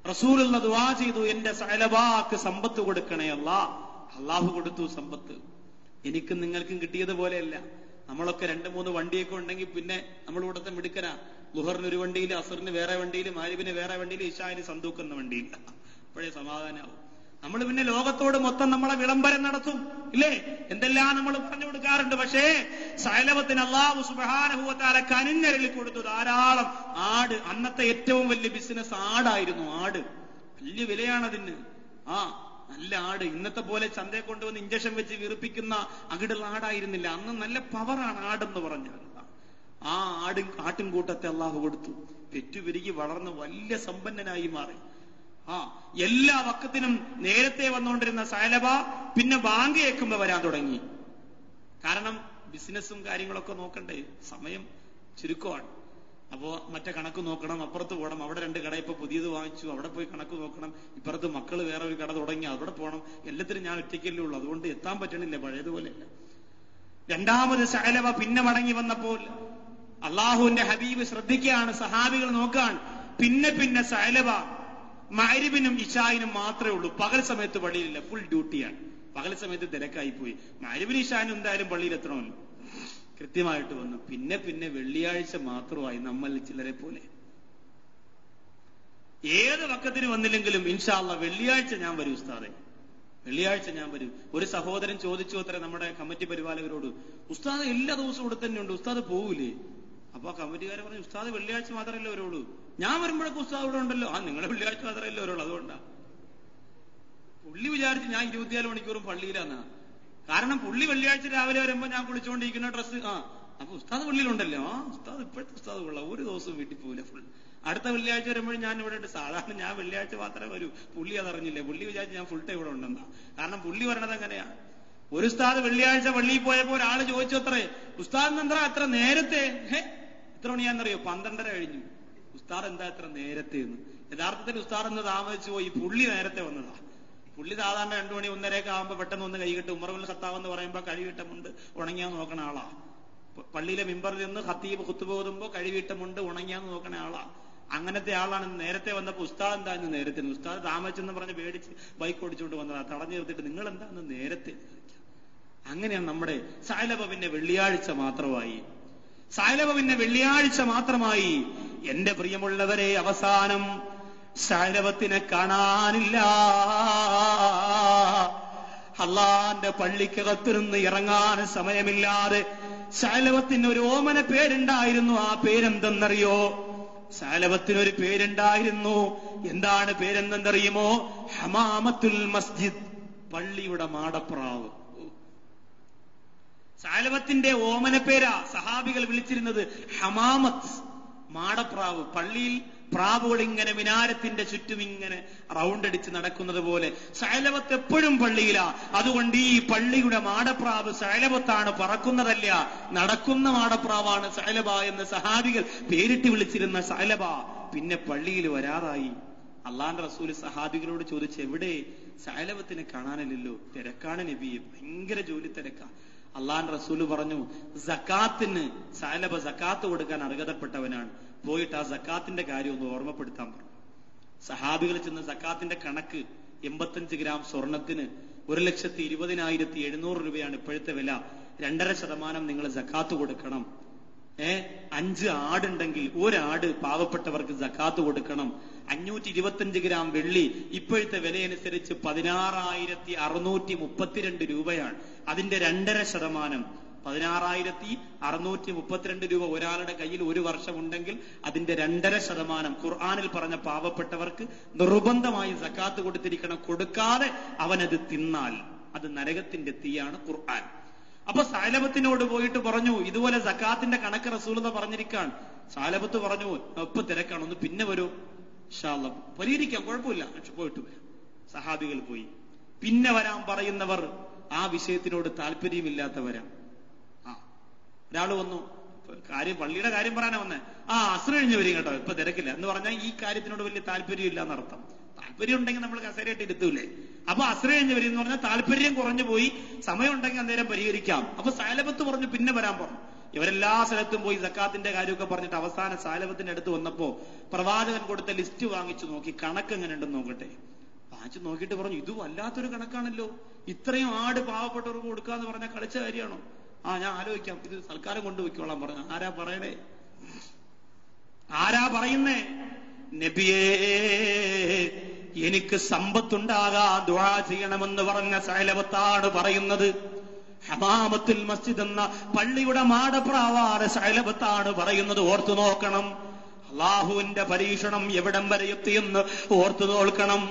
റസൂലുള്ള ദുആ ചെയ്തു, എന്റെ സഅലബാക്ക് സമ്പത്ത് കൊടുക്കണേ അല്ലാ. അള്ളാഹു കൊടുത്തു സമ്പത്ത്. എനിക്കും നിങ്ങൾക്കും കിട്ടിയതുപോലെയല്ല. നമ്മളൊക്കെ 2-3 വണ്ടിയൊക്കെ ഉണ്ടെങ്കിൽ പിന്നെ നമ്മൾ ഇവിടുത്തെ മിടുക്കനാ. ളുഹറിന് ഒരു വണ്ടിയിൽ, അസറിന് വേറെ വണ്ടിയിൽ, മാരിബിന് വേറെ വണ്ടിയിൽ, ഇശാന് സന്തൂക്കുന്ന വണ്ടിയില്ല. അപ്പോഴേ സമാധാനാവും. നമ്മൾ പിന്നെ ലോകത്തോട് മൊത്തം നമ്മളെ വിളംബരം നടത്തും, ഇല്ലേ? എന്തെല്ലാം നമ്മൾ പറഞ്ഞു കൊടുക്കാറുണ്ട്. പക്ഷേ സഅലബത്തിന് അല്ലാഹു സുബ്ഹാനഹു വ തആല കനിഞ്ഞരളി കൊടുത്തു ധാരാളം ആട്. അന്നത്തെ ഏറ്റവും വലിയ ബിസിനസ് ആടായിരുന്നു. ആട് വലിയ വിലയാണതിന്. നല്ല ആട്. ഇന്നത്തെ പോലെ ചന്തയെ കൊണ്ടുവന്ന് ഇഞ്ചക്ഷൻ വെച്ച് വീർപ്പിക്കുന്ന അകിടുള്ള ആടായിരുന്നില്ല. അന്ന് നല്ല പവറാണ് ആടെന്ന് പറഞ്ഞാൽ. ആ ആട്ടിൻകൂട്ടത്തെ അള്ളാഹു കൊടുത്തു. പെറ്റുപിരികി വളർന്ന് വലിയ സമ്പന്നനായി മാറി. എല്ലാ വക്കത്തിനും നേരത്തെ വന്നുകൊണ്ടിരുന്ന സഅലബ പിന്നെ ബാങ്ക് കേൾക്കുമ്പോ വരാൻ തുടങ്ങി. കാരണം ബിസിനസ്സും കാര്യങ്ങളൊക്കെ നോക്കണ്ടേ, സമയം ചുരുക്കമാണ്. അപ്പോ മറ്റേ കണക്ക് നോക്കണം, അപ്പുറത്ത് പോകണം, അവിടെ 2 കട ഇപ്പൊ പുതിയത് വാങ്ങിച്ചു, അവിടെ പോയി കണക്ക് നോക്കണം, ഇപ്പുറത്ത് മക്കള് വേറെ ഒരു കട തുടങ്ങി, അവിടെ പോകണം. എല്ലാത്തിനും ഞാൻ ഒറ്റയ്ക്കല്ലേ ഉള്ളൂ, അതുകൊണ്ട് എത്താൻ പറ്റണില്ല, പഴയതുപോലെയല്ല. രണ്ടാമത് സഅലബ പിന്നെ മടങ്ങി വന്നപ്പോൾ അള്ളാഹുവിന്റെ ഹബീബ് ശ്രദ്ധിക്കുകയാണ്, സഹാബികൾ നോക്കാൻ. പിന്നെ സഅലബ മഗ്രിബിനും ഇശായിനും മാത്രമേ ഉള്ളൂ. പകൽ സമയത്ത് പള്ളിയിലില്ല, ഫുൾ ഡ്യൂട്ടിയാണ്. പകൽ സമയത്ത് തിരക്കായി പോയി. മഗ്രിബിനും ഇശായിനും എന്തായാലും പള്ളിയിൽ എത്തണമല്ലോ, കൃത്യമായിട്ട് വന്നു. പിന്നെ വെള്ളിയാഴ്ച മാത്രമായി നമ്മൾ ചിലരെ പോലെ. ഏത് വക്കത്തിന് വന്നില്ലെങ്കിലും ഇൻഷാ അല്ലാഹ് വെള്ളിയാഴ്ച ഞാൻ വരും ഉസ്താദെ, വെള്ളിയാഴ്ച ഞാൻ വരും. ഒരു സഹോദരൻ ചോദിച്ചു അത്ര നമ്മുടെ കമ്മിറ്റി പരിപാലകരോട്, ഉസ്താദ് എല്ലാ ദിവസവും ഇവിടെ തന്നെ ഉണ്ട്, ഉസ്താദ് പോകൂലേ? അപ്പൊ കമ്മിറ്റിക്കാരെ പറഞ്ഞു, ഉസ്താദ് വെള്ളിയാഴ്ച മാത്രമല്ലേ വരുള്ളൂ, ഞാൻ വരുമ്പോഴൊക്കെ ഉസ്താദ് ഇവിടെ ഉണ്ടല്ലോ. നിങ്ങളെ വെള്ളിയാഴ്ച മാത്രമല്ലേ വരുള്ളൂ, അതുകൊണ്ടാ. പുള്ളി വിചാരിച്ച് ഞാൻ 24 മണിക്കൂറും പള്ളിയിലാന്നാ. കാരണം പുള്ളി വെള്ളിയാഴ്ച രാവിലെ വരുമ്പോ ഞാൻ കുളിച്ചുകൊണ്ടിരിക്കുന്ന ഡ്രസ്സ് അപ്പൊ ഉസ്താദ് പള്ളിയിലുണ്ടല്ലോ. ഉസ്താദ് ഇപ്പോഴത്തെ ഉസ്താദ് കൊള്ളാം, ഒരു ദിവസവും വീട്ടിൽ പോകില്ല, ഫുൾ. അടുത്ത വെള്ളിയാഴ്ച വരുമ്പോഴും ഞാൻ ഇവിടെ ഉണ്ട്. സാധാരണ ഞാൻ വെള്ളിയാഴ്ച മാത്രമേ വരൂ. പുള്ളി അതറിഞ്ഞില്ലേ, പുള്ളി വിചാരിച്ച് ഞാൻ ഫുൾ ടൈം ഇവിടെ ഉണ്ടെന്നാ. കാരണം പുള്ളി പറയണത് എങ്ങനെയാ, ഒരു ഉസ്താദ് വെള്ളിയാഴ്ച പള്ളിയിൽ പോയപ്പോ ഒരാള് ചോദിച്ചു അത്രേ, ഉസ്താദ് എന്താ അത്ര നേരത്തെ? എത്ര മണിയാന്നറിയോ? 12:30 കഴിഞ്ഞു. ഉസ്താദ് എന്താ എത്ര നേരത്തെ എന്ന്? യഥാർത്ഥത്തിൽ ഉസ്താദ് എന്ന് താമസിച്ചു പോയി, പുള്ളി നേരത്തെ വന്നതാ. പുള്ളി സാധാരണ 2 മണി 1:30 ആകുമ്പോ പെട്ടെന്ന് ഒന്ന് കൈകിട്ട് ഉമറുൽ ഖത്താബ് എന്ന് പറയുമ്പോ കഴിവിട്ടമുണ്ട് ഉണങ്ങിയാന്ന് നോക്കണ ആളാ. പള്ളിയിലെ മിമ്പറിൽ നിന്ന് ഖത്തീബ് ഖുത്ബ ഓതുമ്പോ കഴിവിട്ടമുണ്ട് ഉണങ്ങിയാന്ന് നോക്കണ ആളാ. അങ്ങനത്തെ ആളാണ്. നേരത്തെ വന്നപ്പോ ഉസ്താദ് എന്താന്ന് നേരത്തെ, ഉസ്താദ് താമസിച്ചെന്ന് പറഞ്ഞ് പേടിച്ച് ബൈക്ക് ഓടിച്ചുകൊണ്ട് വന്നതാ. തടഞ്ഞു നിർത്തിയിട്ട് നിങ്ങൾ എന്താന്ന് നേരത്തെ. അങ്ങനെയാണ് നമ്മുടെ സഅലബ. പിന്നെ വെള്ളിയാഴ്ച മാത്രമായി. സഅലബ പിന്നെ വെള്ളിയാഴ്ച മാത്രമായി. എന്റെ പ്രിയമുള്ളവരെ, അവസാനം സഅലബത്തിനെ കാണാനില്ല. അള്ളാന്റെ പള്ളിക്കകത്തിരുന്ന് ഇറങ്ങാൻ സമയമില്ലാതെ സഅലബത്തിന് ഒരു ഓമന പേരുണ്ടായിരുന്നു. ആ പേരെന്തെന്നറിയോ? സഅലബത്തിനൊരു പേരുണ്ടായിരുന്നു. എന്താണ് പേരെന്തെന്നറിയുമോ? ഹമാമത്തുൽ മസ്ജിദ്, പള്ളിയുടെ മാടപ്രാവ്. സഅലബത്തിന്റെ ഓമന പേരാ സഹാബികൾ വിളിച്ചിരുന്നത് ഹമാമത്ത്, മാടപ്രാവ്. പള്ളിയിൽ പ്രാവുകൾ ഇങ്ങനെ മിനാരത്തിന്റെ ചുറ്റും ഇങ്ങനെ റൗണ്ട് അടിച്ച് നടക്കുന്നത് പോലെ സഅലബത്ത് എപ്പോഴും പള്ളിയിലാ. അതുകൊണ്ട് ഈ പള്ളിയുടെ മാടപ്രാവ് സഅലബത്താണ്, പറക്കുന്നതല്ല, നടക്കുന്ന മാടപ്രാവാണ് സഅലബ എന്ന് സഹാബികൾ പേരിട്ട് വിളിച്ചിരുന്ന സഅലബ പിന്നെ പള്ളിയിൽ വരാറായി. അള്ളാന്റെ റസൂൽ സഹാബികളോട് ചോദിച്ചു, എവിടെ? സഅലബത്തിനെ കാണാനില്ലല്ലോ, തിരക്കാണ് നബിയെ, ഭയങ്കര ജോലി തിരക്കാ. അള്ളാന്റെ റസൂല് പറഞ്ഞു, സക്കാത്തിന് സഅലബ സക്കാത്ത് കൊടുക്കാൻ അർഹതപ്പെട്ടവനാണ്, പോയിട്ട് ആ സക്കാത്തിന്റെ കാര്യം ഒന്ന് ഓർമ്മപ്പെടുത്താൻ പറഞ്ഞു. സഹാബികൾ ചെന്ന് സക്കാത്തിന്റെ കണക്ക് 85 ഗ്രാം സ്വർണത്തിന് 1,20,700 രൂപയാണ് ഇപ്പോഴത്തെ വില. 2.5% നിങ്ങൾ സക്കാത്ത് കൊടുക്കണം. 5 ആടുണ്ടെങ്കിൽ 1 ആട് പാവപ്പെട്ടവർക്ക് സക്കാത്ത് കൊടുക്കണം. 525 ഗ്രാം വെള്ളി ഇപ്പോഴത്തെ വിലയനുസരിച്ച് 16,632 രൂപയാണ്. അതിന്റെ 2.5%, 16,632 രൂപ ഒരാളുടെ കയ്യിൽ ഒരു വർഷം ഉണ്ടെങ്കിൽ അതിന്റെ 2.5%. ഖുർആനിൽ പറഞ്ഞ പാവപ്പെട്ടവർക്ക് നിർബന്ധമായി സക്കാത്ത് കൊടുത്തിരിക്കണം. കൊടുക്കാതെ അവനത് തിന്നാൽ അത് നരകത്തിന്റെ തീയാണ് ഖുർആൻ. അപ്പൊ സഅലബത്തിനോട് പോയിട്ട് പറഞ്ഞു, ഇതുപോലെ സക്കാത്തിന്റെ കണക്ക് റസൂലുള്ളാഹി പറഞ്ഞിരിക്കാൻ. സഅലബത്ത് പറഞ്ഞു, ഇപ്പൊ തിരക്കാണ്, ഒന്ന് പിന്നെ വരൂ, ഇൻഷാ അല്ലാഹ് പരിഹരിക്കാം, കുഴപ്പമില്ല, പോയിട്ട് വരാം. സഹാബികൾ പോയി. പിന്നെ വരാൻ പറയുന്നവർ ആ വിഷയത്തിനോട് താല്പര്യമില്ലാത്തവരാ. ഒരാൾ വന്നു, പള്ളിയുടെ കാര്യം പറയാനാ വന്നേ. അസ്ർ കഴിഞ്ഞ് വരും കേട്ടോ, ഇപ്പൊ തിരക്കില്ല എന്ന് പറഞ്ഞാൽ ഈ കാര്യത്തിനോട് വലിയ താല്പര്യമില്ല എന്നർത്ഥം. താല്പര്യം ഉണ്ടെങ്കിൽ നമ്മൾ കസേരയായിട്ട് ഇരുത്തൂലേ. അപ്പൊ അസ്ർ കഴിഞ്ഞ് വരും എന്ന് പറഞ്ഞാൽ താല്പര്യം കുറഞ്ഞു പോയി, സമയം ഉണ്ടെങ്കിൽ അന്നേരം പരിഹരിക്കാം. അപ്പൊ സഅലബത്ത് പറഞ്ഞു പിന്നെ വരാൻ പറഞ്ഞു. ഇവരെല്ലാ സ്ഥലത്തും പോയി സക്കാത്തിന്റെ കാര്യമൊക്കെ പറഞ്ഞിട്ട് അവസാനം സഅലബത്തിന്റെ അടുത്ത് വന്നപ്പോ പ്രവാചകൻ കൊടുത്ത ലിസ്റ്റ് വാങ്ങിച്ചു നോക്കി, കണക്ക് എങ്ങനെ ഉണ്ടെന്ന് നോക്കട്ടെ. വാങ്ങിച്ചു നോക്കിയിട്ട് പറഞ്ഞു, ഇത് വല്ലാത്തൊരു കണക്കാണല്ലോ, ഇത്രയും ആട് പാവപ്പെട്ടവർക്ക് കൊടുക്കാന്ന് പറഞ്ഞാൽ കളിച്ച കാര്യമാണോ? ഞാൻ ആലോചിക്കാം, ഇത് സൽക്കാരം കൊണ്ടുപോയിക്കോളാൻ പറഞ്ഞു. ആരാ പറയണേ? ആരാ പറയുന്നേ? നബിയേ, എനിക്ക് സമ്പത്തുണ്ടാകാൻ ദുആ ചെയ്യണമെന്ന് പറഞ്ഞ സഅലബത്താണ് പറയുന്നത്. ഹമാമത്തുൽ മസ്ജിദ് എന്ന പള്ളിയുടെ മാടപ്രാവാര സഅലബത്താണ് പറയുന്നത്. ഓർത്തു നോക്കണം, അല്ലാഹുവിന്റെ പരീക്ഷണം എവിടം വരെ എത്തിയെന്ന് ഓർത്തു നോക്കണം.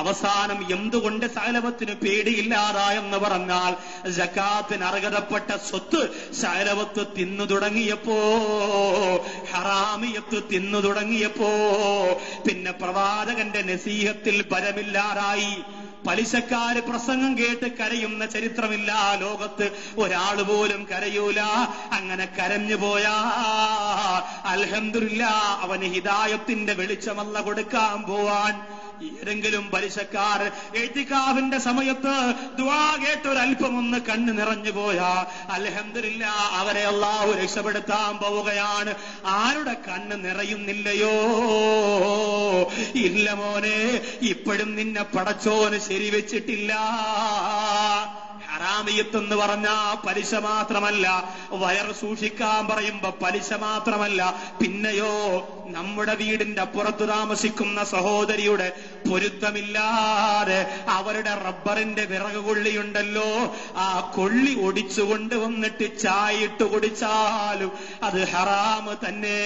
അവസാനം എന്തുകൊണ്ട് സഅലബത്തിന് പേടിയില്ലാതായെന്ന് പറഞ്ഞാൽ, സകാത്തിന് അർഹതപ്പെട്ട സ്വത്ത് സഅലബത്ത് തിന്നു തുടങ്ങിയപ്പോ, ഹറാമിയത്ത് തിന്നു തുടങ്ങിയപ്പോ പിന്നെ പ്രവാചകന്റെ നസീഹത്തിൽ ബലമില്ലാതായി. പലിശക്കാര് പ്രസംഗം കേട്ട് കരയുന്ന ചരിത്രമില്ല ലോകത്ത്, ഒരാൾ പോലും കരയൂല. അങ്ങനെ കരഞ്ഞു പോയാ അൽഹംദുലില്ലാഹ് അവന് ഹിദായത്തിന്റെ വെളിച്ചമല്ല കൊടുക്കാൻ പോവാൻ. ഏതെങ്കിലും പലിശക്കാർ ഇഅ്തികാഫിന്റെ സമയത്ത് ദുആ കേട്ടൊരൽപ്പം ഒന്ന് കണ്ണ് നിറഞ്ഞു പോയാ അൽഹംദുലില്ലാഹ് അവരെ അല്ലാഹു രക്ഷപ്പെടുത്താൻ പോവുകയാണ്. ആരുടെ കണ്ണ് നിറയുന്നില്ലയോ? ഇല്ല മോനെ, ഇപ്പോഴും നിന്നെ പടച്ചോന് ശരിവെച്ചിട്ടില്ല. ഹറാമിയത്തെന്ന് പറഞ്ഞാ പലിശ മാത്രമല്ല, വയർ സൂക്ഷിക്കാൻ പറയുമ്പോ പലിശ മാത്രമല്ല, പിന്നെയോ നമ്മുടെ വീടിന്റെ അപ്പുറത്ത് താമസിക്കുന്ന സഹോദരിയുടെ പൊരുത്തമില്ലാതെ അവരുടെ റബ്ബറിന്റെ വിറക് കൊള്ളിയുണ്ടല്ലോ, ആ കൊള്ളി ഒടിച്ചു കൊണ്ടുവന്നിട്ട് ചായയിട്ട് കുടിച്ചാലും അത് ഹറാമ് തന്നെ.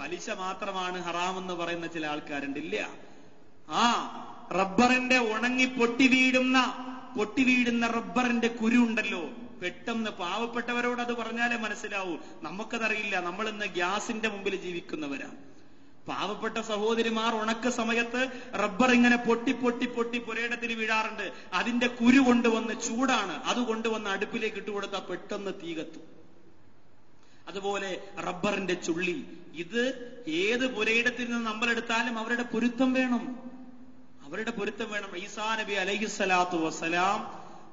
പലിശ മാത്രമാണ് ഹറാമെന്ന് പറയുന്ന ചില ആൾക്കാരുണ്ടില്ല. റബ്ബറിന്റെ ഉണങ്ങി പൊട്ടി വീഴുന്ന റബ്ബറിന്റെ കുരു ഉണ്ടല്ലോ, പെട്ടെന്ന് പാവപ്പെട്ടവരോട് അത് പറഞ്ഞാലേ മനസ്സിലാവൂ. നമുക്കതറിയില്ല, നമ്മൾ ഇന്ന് ഗ്യാസിന്റെ മുമ്പിൽ ജീവിക്കുന്നവരാ. പാവപ്പെട്ട സഹോദരിമാർ ഉണക്ക സമയത്ത് റബ്ബർ ഇങ്ങനെ പൊട്ടി പൊട്ടി പൊട്ടി പുരയിടത്തിൽ വീഴാറുണ്ട്. അതിന്റെ കുരു കൊണ്ടുവന്ന്, ചൂടാണ്, അത് കൊണ്ടുവന്ന് അടുപ്പിലേക്ക് ഇട്ടുകൊടുത്താൽ പെട്ടെന്ന് തീ കത്തും. അതുപോലെ റബ്ബറിന്റെ ചുള്ളി, ഇത് ഏത് പുരയിടത്തിൽ നിന്ന് നമ്മളെടുത്താലും അവരുടെ പൊരുത്തം വേണം. ഈസാ നബി അലൈഹിസ്സലാത്തു വസ്സലാം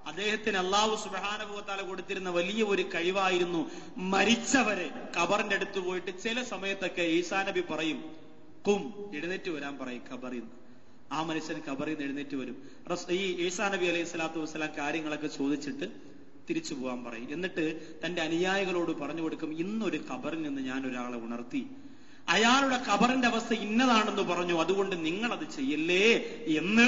അദ്ദേഹത്തിന് അല്ലാഹു സുബ്ഹാനഹു വ തആല കൊടുത്തിരുന്ന വലിയ ഒരു കഴിവായിരുന്നു മരിച്ചവരെ ഖബറിന്റെ അടുത്ത് പോയിട്ട് ചില സമയത്തൊക്കെ ഈസാ നബി പറയും, ഖും, എഴുന്നേറ്റ് വരാൻ പറയും ഖബറിൽ നിന്ന്. ആ മനുഷ്യൻ ഖബറിൽ നിന്ന് എഴുന്നേറ്റ് വരും. ഈ ഈസാ നബി അലൈഹി സ്വലാത്തു വസ്സലാം കാര്യങ്ങളൊക്കെ ചോദിച്ചിട്ട് തിരിച്ചു പോകാൻ പറയും. എന്നിട്ട് തന്റെ അനുയായികളോട് പറഞ്ഞു കൊടുക്കും, ഇന്നൊരു ഖബറിൽ നിന്ന് ഞാൻ ഒരാളെ ഉണർത്തി, അയാളുടെ ഖബറിന്റെ അവസ്ഥ ഇന്നതാണെന്ന് പറഞ്ഞു, അതുകൊണ്ട് നിങ്ങൾ അത് ചെയ്യല്ലേ എന്ന്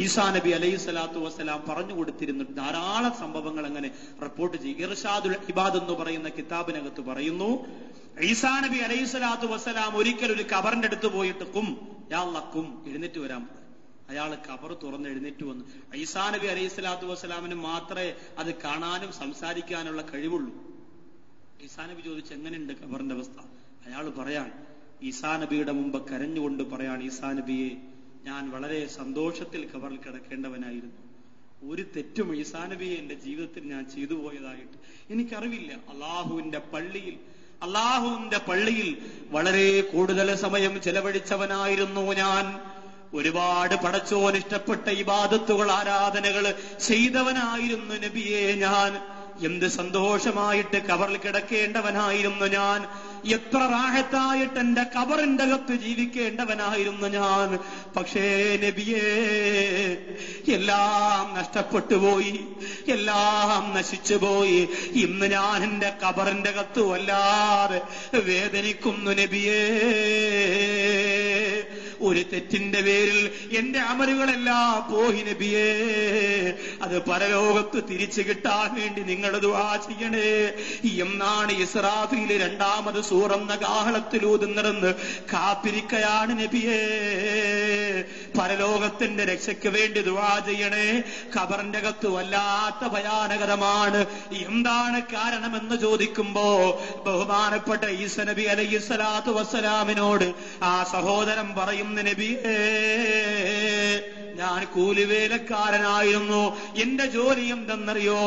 ഈസാ നബി അലൈഹി സ്വലാത്തു വസ്സലാം പറഞ്ഞു കൊടുത്തിരുന്നു. ധാരാളം സംഭവങ്ങൾ അങ്ങനെ റിപ്പോർട്ട് ചെയ്യും. ഇർഷാദുൽ ഇബാദ് എന്ന് പറയുന്ന കിതാബിനകത്ത് പറയുന്നു, ഈസാ നബി അലൈഹി സ്വലാത്തു വസ്സലാം ഒരിക്കൽ ഒരു ഖബറിന്റെ അടുത്ത് പോയിട്ട് ഖും യാ അല്ലാഹ് ഖും, എഴുന്നേറ്റ് വരാൻ പറഞ്ഞു. അയാൾ ഖബർ തുറന്ന് എഴുന്നേറ്റ് വന്നു. ഈസാ നബി അലൈഹി സ്വലാത്തു വസ്സലാമിന് മാത്രമേ അത് കാണാനും സംസാരിക്കാനുള്ള കഴിവുള്ളൂ. ഈസാ നബി ചോദിച്ചു, എങ്ങനെയുണ്ട് ഖബറിന്റെ അവസ്ഥ? അയാൾ പറയാൻ, ഈസാ നബിയുടെ മുമ്പ് കരഞ്ഞുകൊണ്ട് പറയാൻ, ഈസാ നബിയെ, ഞാൻ വളരെ സന്തോഷത്തിൽ ഖബറിൽ കിടക്കേണ്ടവനായിരുന്നു. ഒരു തെറ്റും ഈസാ നബിയെ എന്റെ ജീവിതത്തിൽ ഞാൻ ചെയ്തു പോയതായിട്ട് എനിക്കറിവില്ല. അള്ളാഹുവിന്റെ പള്ളിയിൽ വളരെ കൂടുതൽ സമയം ചെലവഴിച്ചവനായിരുന്നു ഞാൻ. ഒരുപാട് പടച്ചോൻ ഇഷ്ടപ്പെട്ട ഇബാദത്തുകൾ, ആരാധനകൾ ചെയ്തവനായിരുന്നു നബിയെ ഞാൻ. എന്ത് സന്തോഷമായിട്ട് ഖബറിൽ കിടക്കേണ്ടവനായിരുന്നു ഞാൻ. എത്ര റാഹത്തായിട്ട് എന്റെ ഖബറിന്റെ അകത്ത് ജീവിക്കേണ്ടവനായിരുന്നു ഞാൻ. പക്ഷേ നബിയേ, എല്ലാം നഷ്ടപ്പെട്ടു പോയി, എല്ലാം നശിച്ചു പോയി. ഇന്ന് ഞാൻ എന്റെ ഖബറിന്റെ അകത്ത് വല്ലാതെ വേദനിക്കുന്നു നബിയേ. ഒരു തെറ്റിന്റെ പേരിൽ എന്റെ അമലുകളെല്ലാം പോയി നബിയേ. അത് പരലോകത്ത് തിരിച്ചു കിട്ടാൻ വേണ്ടി നിങ്ങൾ ദുആ ചെയ്യണേ എന്നാണ് ഇസ്രാഫീൽ രണ്ടാമത് സൂറന്ന കാഹളത്തിലൂതുന്നതെന്ന് കാത്തിരിക്കയാണ് നബിയേ. പരലോകത്തിന്റെ രക്ഷയ്ക്ക് വേണ്ടി ദുആ ചെയ്യണേ. ഖബറിന്റെ അകത്ത് വല്ലാത്ത ഭയാനകരമാണ്. എന്താണ് കാരണമെന്ന് ചോദിക്കുമ്പോ ബഹുമാനപ്പെട്ട ഈസാ നബി അലൈഹി സ്വലാത്തു വസ്സലാമിനോട് ആ സഹോദരൻ പറയും, നബിയേ, ഞാൻ കൂലിവേലക്കാരനായിരുന്നു. എന്റെ ജോലി എന്തെന്നറിയോ?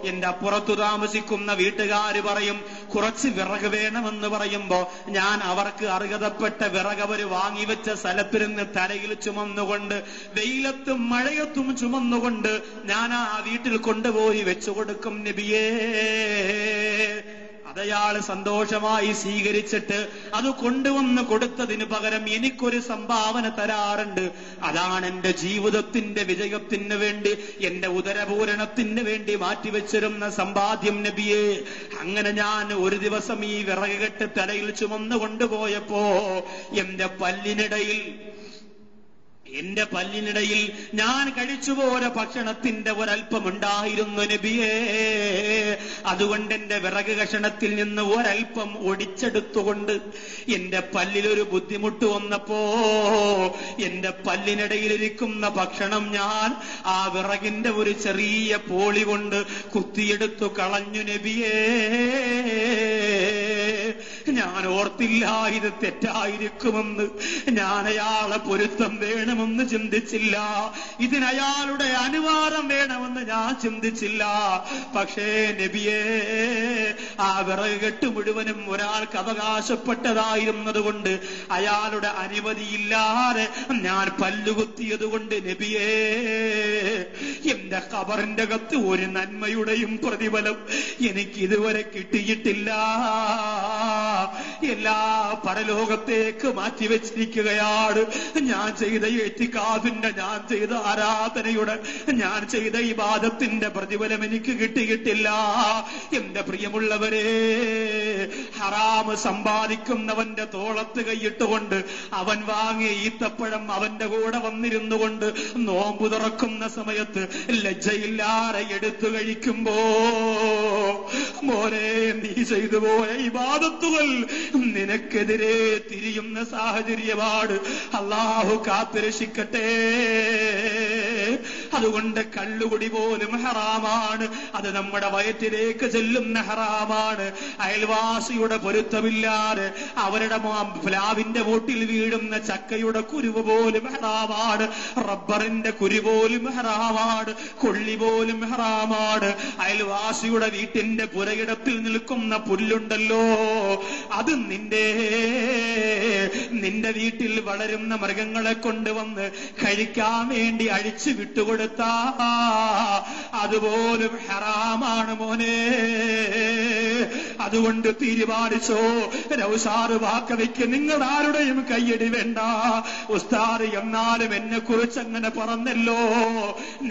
എന്റെ അപ്പുറത്തു താമസിക്കുന്ന വീട്ടുകാര് പറയും, കുറച്ച് വിറക് വേണമെന്ന് പറയുമ്പോ ഞാൻ അവർക്ക് അർഹതപ്പെട്ട വിറക് അവര് വാങ്ങിവെച്ച സ്ഥലത്തിരുന്ന് തലയിൽ ചുമന്നുകൊണ്ട്, വെയിലത്തും മഴയത്തും ചുമന്നുകൊണ്ട് ഞാൻ ആ വീട്ടിൽ കൊണ്ടുപോയി വെച്ചു കൊടുക്കും നബിയേ. അതയാള് സന്തോഷമായി സ്വീകരിച്ചിട്ട് അത് കൊണ്ടുവന്ന് കൊടുത്തതിന് പകരം എനിക്കൊരു സംഭാവന തരാറുണ്ട്. അതാണ് എന്റെ ജീവിതത്തിന്റെ വിജയത്തിന് വേണ്ടി, എന്റെ ഉദരപൂരണത്തിന് വേണ്ടി മാറ്റിവെച്ചിരുന്ന സമ്പാദ്യം നബിയെ. അങ്ങനെ ഞാൻ ഒരു ദിവസം ഈ വിറക് കെട്ട് തലയിൽ ചുമന്നു കൊണ്ടുപോയപ്പോ എന്റെ പല്ലിനിടയിൽ ഞാൻ കഴിച്ചുപോയ ഭക്ഷണത്തിന്റെ ഒരൽപ്പം ഉണ്ടായിരുന്നു നബിയേ. അതുകൊണ്ട് എന്റെ വിറക് കഷണത്തിൽ നിന്ന് ഒരൽപ്പം ഒടിച്ചെടുത്തുകൊണ്ട് എന്റെ പല്ലിലൊരു ബുദ്ധിമുട്ട് വന്നപ്പോ എന്റെ പല്ലിനിടയിലിരിക്കുന്ന ഭക്ഷണം ഞാൻ ആ വിറകിന്റെ ഒരു ചെറിയ പോളി കൊണ്ട് കുത്തിയെടുത്തു കളഞ്ഞു നബിയേ. ഞാൻ ഓർത്തില്ല ഇത് തെറ്റായിരിക്കുമെന്ന്. ഞാൻ അയാളെ പൊരുത്തം വേണമെന്ന് ചിന്തിച്ചില്ല, ഇതിനയാളുടെ അനുവാദം വേണമെന്ന് ഞാൻ ചിന്തിച്ചില്ല. പക്ഷേ നബിയേ, ആ വിറക് കെട്ട് മുഴുവനും ഒരാൾക്ക് അവകാശപ്പെട്ടതായിരുന്നതുകൊണ്ട് അയാളുടെ അനുമതിയില്ലാതെ ഞാൻ പല്ലുകുത്തിയത് കൊണ്ട് നബിയേ, എന്റെ ഖബറിന്റെ അകത്ത് ഒരു നന്മയുടെയും പ്രതിഫലം എനിക്ക് ഇതുവരെ കിട്ടിയിട്ടില്ല. എല്ലാ പരലോകത്തേക്ക് മാറ്റിവെച്ചിരിക്കുകയാണ്. ഞാൻ ചെയ്ത ഇഅ്തികാഫിന്റെ, ഞാൻ ചെയ്ത ആരാധനയുടെ, ഞാൻ ചെയ്ത ഇബാദത്തിന്റെ പ്രതിഫലം എനിക്ക് കിട്ടിയിട്ടില്ല. എന്റെ പ്രിയമുള്ളവരെ, ഹറാമ് സമ്പാദിക്കുന്നവന്റെ തോളത്ത് കൈയിട്ടുകൊണ്ട് അവൻ വാങ്ങിയ ഈത്തപ്പഴം അവന്റെ കൂടെ വന്നിരുന്നുകൊണ്ട് നോമ്പ് തുറക്കുന്ന സമയത്ത് ലജ്ജയില്ലാതെ എടുത്തു കഴിക്കുമ്പോ, മോനെ, നീ ചെയ്തു പോയ ഇബാദത്തുകൾ നിനക്കെതിരെ തിരിയുന്ന സാഹചര്യമാണ്. അല്ലാഹു കാത്തുരക്ഷിക്കട്ടെ. അതുകൊണ്ട് കള്ളുകുടി പോലും ഹറാമാണ്. അത് നമ്മുടെ വയറ്റിലേക്ക് ചെല്ലുന്ന ഹറാമാണ്. അയൽവാസിയുടെ പൊരുത്തമില്ലാതെ അവരുടെ പ്ലാവിന്റെ മൂട്ടിൽ വീഴുന്ന ചക്കയുടെ കുരുവ് പോലും ഹറാമാണ്. റബ്ബറിന്റെ കുരു പോലും ഹറാമാണ്. കൊള്ളി പോലും ഹറാമാണ്. അയൽവാസിയുടെ വീട്ടിന്റെ പുരയിടത്തിൽ നിൽക്കുന്ന പുല്ലുണ്ടല്ലോ, അത് നിന്റെ നിന്റെ വീട്ടിൽ വളരുന്ന മൃഗങ്ങളെ കൊണ്ടുവന്ന് കഴിക്കാൻ വേണ്ടി അഴിച്ചു വിട്ടുകൊടുത്ത അതുപോലും ഹറാമാണ് മോനെ. അതുകൊണ്ട് തീരുമാനിച്ചോ നൗഷാദ് വാക്കവിക്ക് നിങ്ങൾ ആരുടെയും കയ്യടി വേണ്ട. ഉസ്താദ് എന്നാലും എന്നെ കുറിച്ച് അങ്ങനെ പറഞ്ഞല്ലോ,